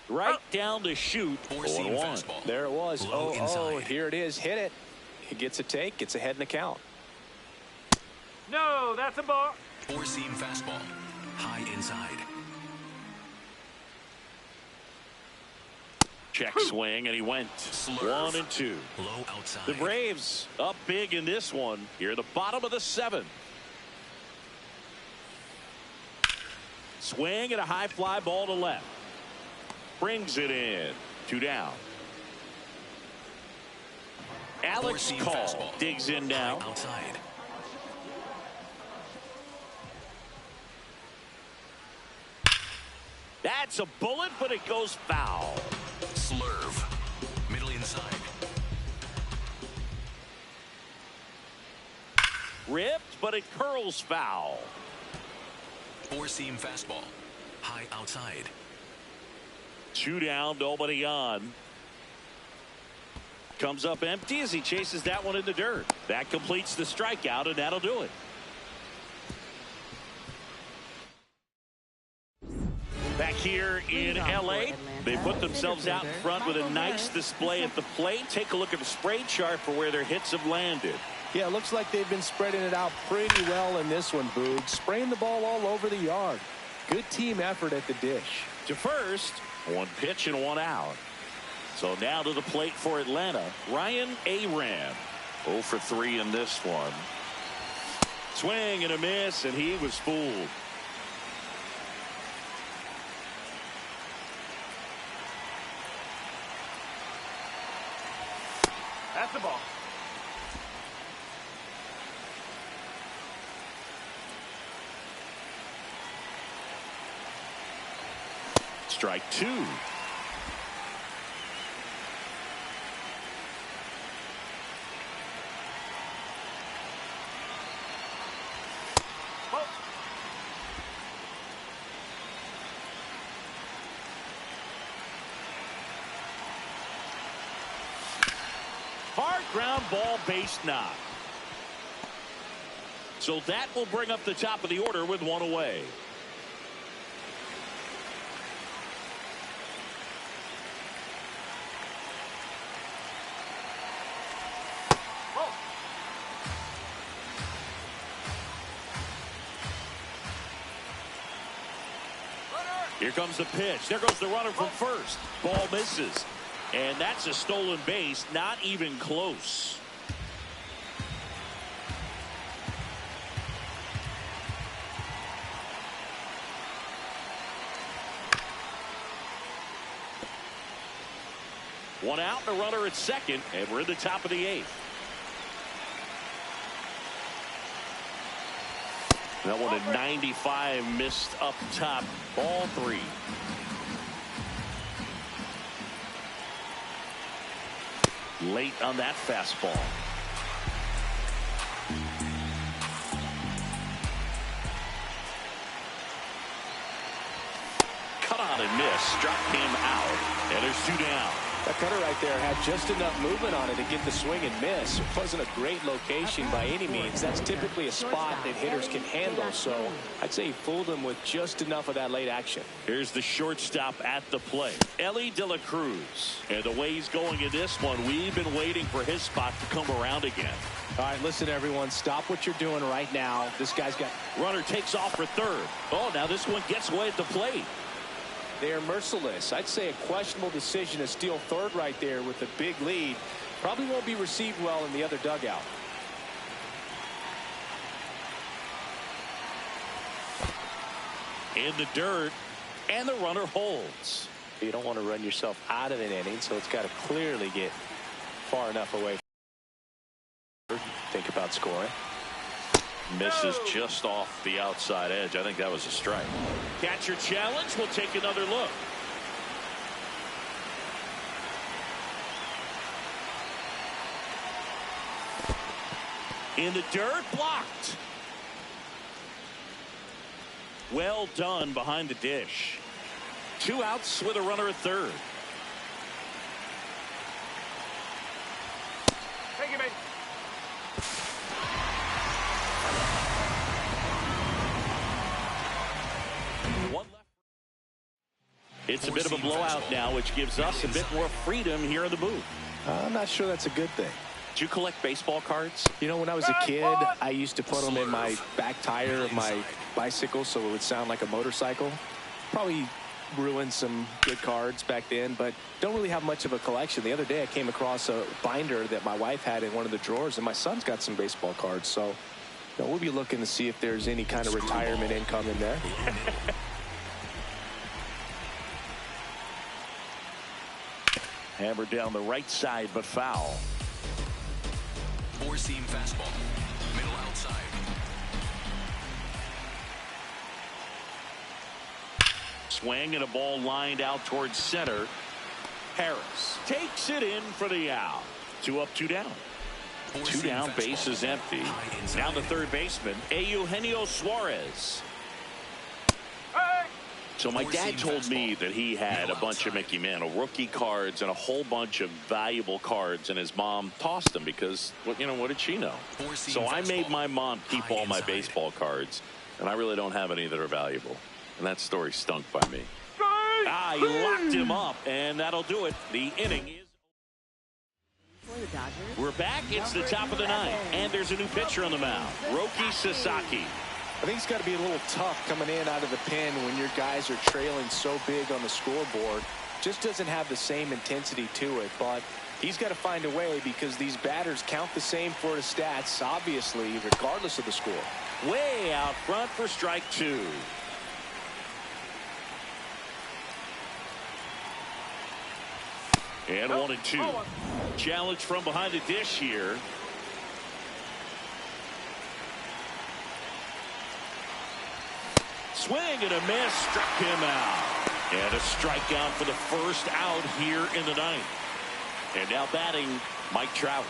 Right down the chute. 4-seam fastball. There it was. Low Oh, inside. here it is. Hit it. He gets a take, gets ahead in the count. No, that's a ball. 4-seam fastball. High inside. Check swing, and he went. Slurve. 1 and 2. Low outside. The Braves up big in this one. Here at the bottom of the 7th. Swing and a high fly ball to left. Brings it in. 2 down. Alex Four-seam Call fastball. digs in now. High outside. That's a bullet, but it goes foul. Slurve. Middle inside. Ripped, but it curls foul. 4-seam fastball. High outside. 2 down, nobody on. Comes up empty as he chases that one in the dirt. That completes the strikeout, and that'll do it. Back here in L.A., they put themselves out in front with a nice display at the plate. Take a look at the spray chart for where their hits have landed. Yeah, it looks like they've been spreading it out pretty well in this one, Boog. Spraying the ball all over the yard. Good team effort at the dish. To first, 1 pitch and 1 out. So now to the plate for Atlanta, Ryan Aram. 0 for 3 in this one. Swing and a miss, and he was fooled. That's the ball. Strike two. Hard ground ball, base knock. So that will bring up the top of the order with one away. Here comes the pitch. There goes the runner from first. Ball misses. And that's a stolen base, not even close. One out and a runner at second, and we're in the top of the eighth. That one at 95, missed up top. Ball three. Late on that fastball. Cut on and miss. Struck him out. And there's two down. That cutter right there had just enough movement on it to get the swing and miss. It wasn't a great location by any means. That's typically a spot that hitters can handle. So I'd say he fooled him with just enough of that late action. Here's the shortstop at the plate, Ellie De La Cruz. And the way he's going in this one, we've been waiting for his spot to come around again. All right, listen, everyone. Stop what you're doing right now. This guy's got... Runner takes off for third. Oh, now this one gets away at the plate. They are merciless. I'd say a questionable decision to steal third right there with a big lead. Probably won't be received well in the other dugout. In the dirt, and the runner holds. You don't want to run yourself out of an inning, so it's got to clearly get far enough away. Think about scoring. Misses just off the outside edge. I think that was a strike. Catcher challenge. We'll take another look. In the dirt, blocked. Well done behind the dish. Two outs with a runner at third. Thank you, mate. It's a bit of a blowout now, which gives us a bit more freedom here in the booth. I'm not sure that's a good thing. Do you collect baseball cards? You know, when I was a kid, I used to put them in my back tire of my bicycle so it would sound like a motorcycle. Probably ruined some good cards back then, but don't really have much of a collection. The other day I came across a binder that my wife had in one of the drawers, and my son's got some baseball cards. So, you know, we'll be looking to see if there's any kind of retirement income in there. Hammered down the right side, but foul. Four-seam fastball. Middle outside. Swing and a ball lined out towards center. Harris takes it in for the out. Two up, two down. Two down, base is empty. Now the third baseman, Eugenio Suarez. So my dad told me that he had a bunch of Mickey Mantle rookie cards and a whole bunch of valuable cards, and his mom tossed them because, you know, what did she know? So I made my mom keep all my baseball cards, and I really don't have any that are valuable. And that story stunk by me. He locked him up, and that'll do it. The inning is... We're back. It's the top of the ninth, and there's a new pitcher on the mound, Roki Sasaki. I think it's got to be a little tough coming in out of the pen when your guys are trailing so big on the scoreboard. Just doesn't have the same intensity to it, but he's got to find a way because these batters count the same for his stats, obviously, regardless of the score. way out front for strike 2. And 1-2. Challenge from behind the dish here. Swing and a miss, struck him out. And a strikeout for the first out here in the ninth. And now batting, Mike Trout.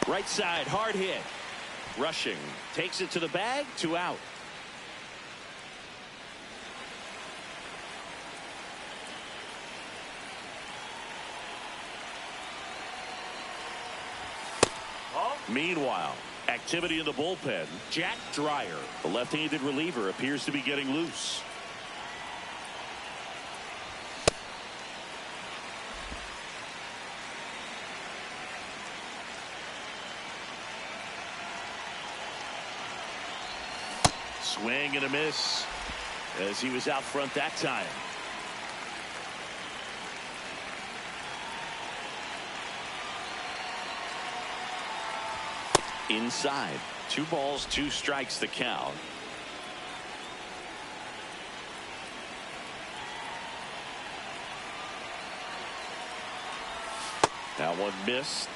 Right side, hard hit. Rushing, takes it to the bag, 2 out. Meanwhile, activity in the bullpen. Jack Dreyer, the left-handed reliever, appears to be getting loose. Swing and a miss as he was out front that time. Inside, 2 balls, 2 strikes the count. That one missed.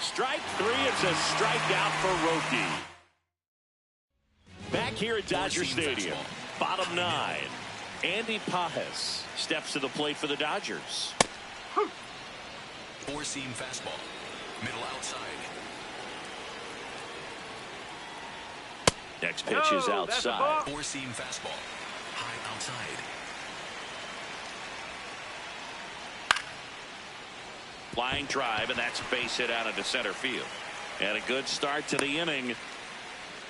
Strike 3. It's a strikeout for Roki. Back here at Dodger Stadium. Bottom 9. Andy Pajes steps to the plate for the Dodgers. 4-seam fastball. Middle outside. Next pitch is outside. 4-seam fastball. High outside. Flying drive, and that's a base hit out into center field. And a good start to the inning.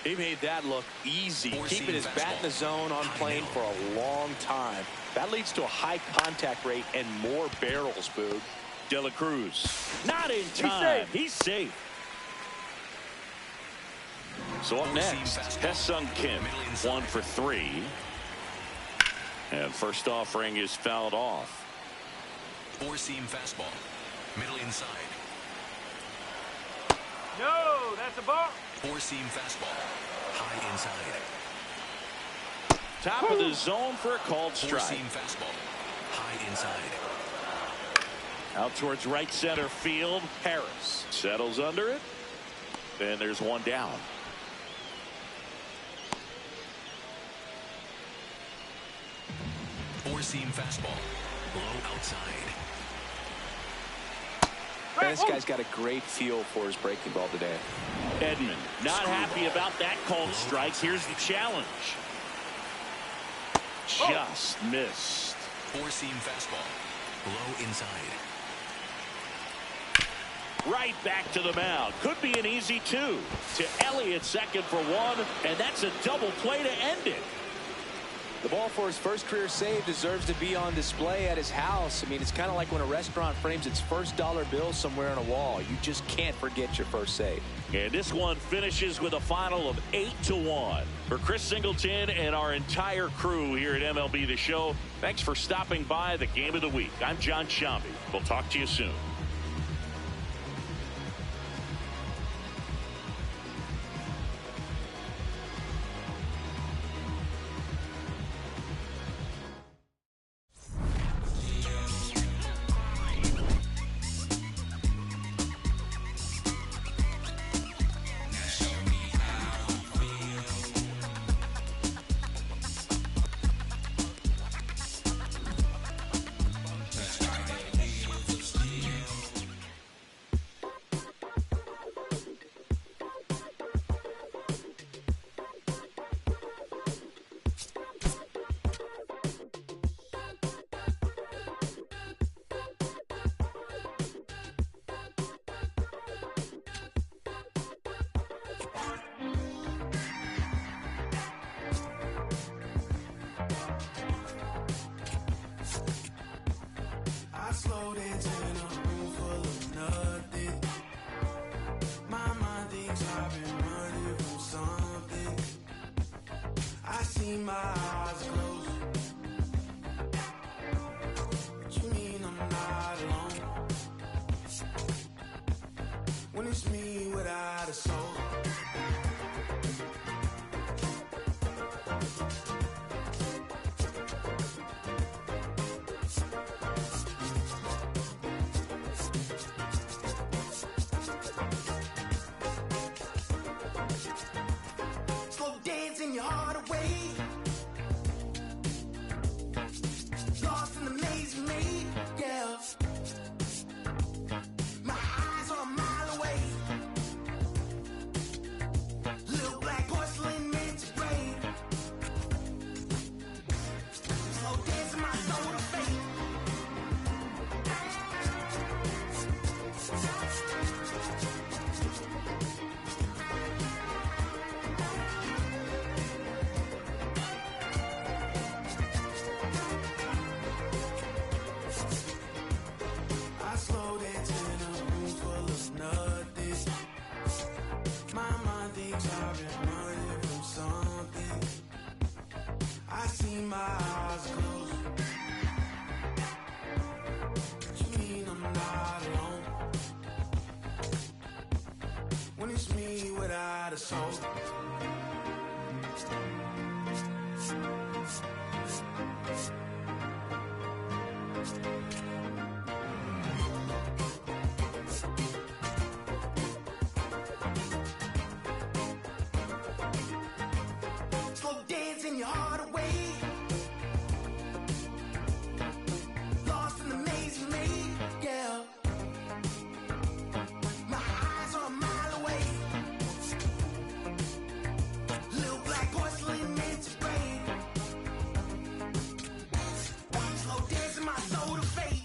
He made that look easy, keeping his bat in the zone on plane for a long time. That leads to a high contact rate and more barrels, Boog. De La Cruz, not in time. He's safe. So up next, Hesung Kim, 1 for 3. And first offering is fouled off. 4-seam fastball. Middle inside. No, that's a ball. 4-seam fastball. High inside. Top of the zone for a called strike. 4-seam fastball. High inside. Out towards right center field. Harris settles under it. And there's one down. Four-seam fastball. Low outside. And this guy's got a great feel for his breaking ball today. Edman not happy about that called strike. Here's the challenge. Just missed. Four-seam fastball. Low inside. Right back to the mound. Could be an easy 2. To Elliott, second for 1, and that's a double play to end it. The ball for his first career save deserves to be on display at his house. I mean, it's kind of like when a restaurant frames its first dollar bill somewhere on a wall. You just can't forget your first save. And this one finishes with a final of 8-1. For Chris Singleton and our entire crew here at MLB The Show, thanks for stopping by the Game of the Week. I'm John Shambi. We'll talk to you soon. my eyes closed. What you mean I'm not alone? When it's me without a soul. Slow dancing your heart away. Lost in the maze you made, yeah. My eyes are a mile away. Little black porcelain meant to braid. Slow dancing my soul to fate. I slow dance in a room full of nothing. My mind thinks I've been running from something. I see my eyes closed. What you mean I'm not alone? When it's me without a soul. Slow dancing your heart away. Lost in the maze you made, yeah. My eyes are a mile away. Little black porcelain meant to braid. Slow dancing my soul to fate.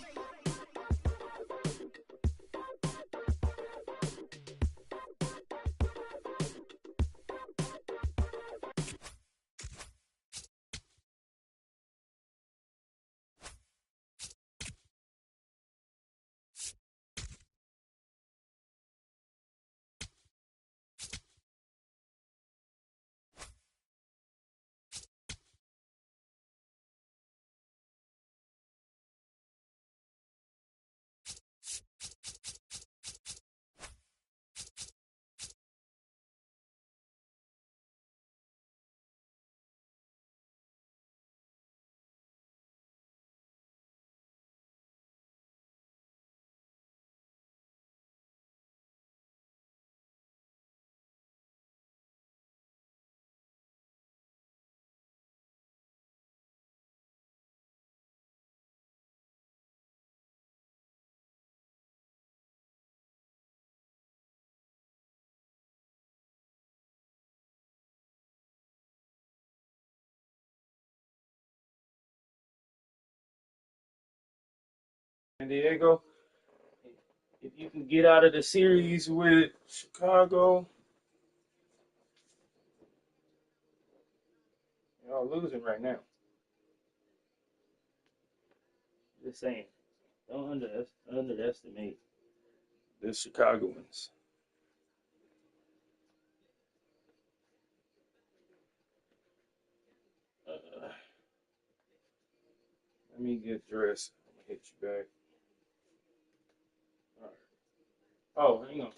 San Diego, if you can get out of the series with Chicago, y'all losing right now. Just saying. Don't underestimate the Chicagoans. Let me get dressed. I'm gonna hit you back. All right. Oh, hang on.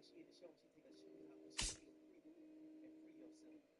appreciate the show. She take a shoes off and she feel free and free yourself.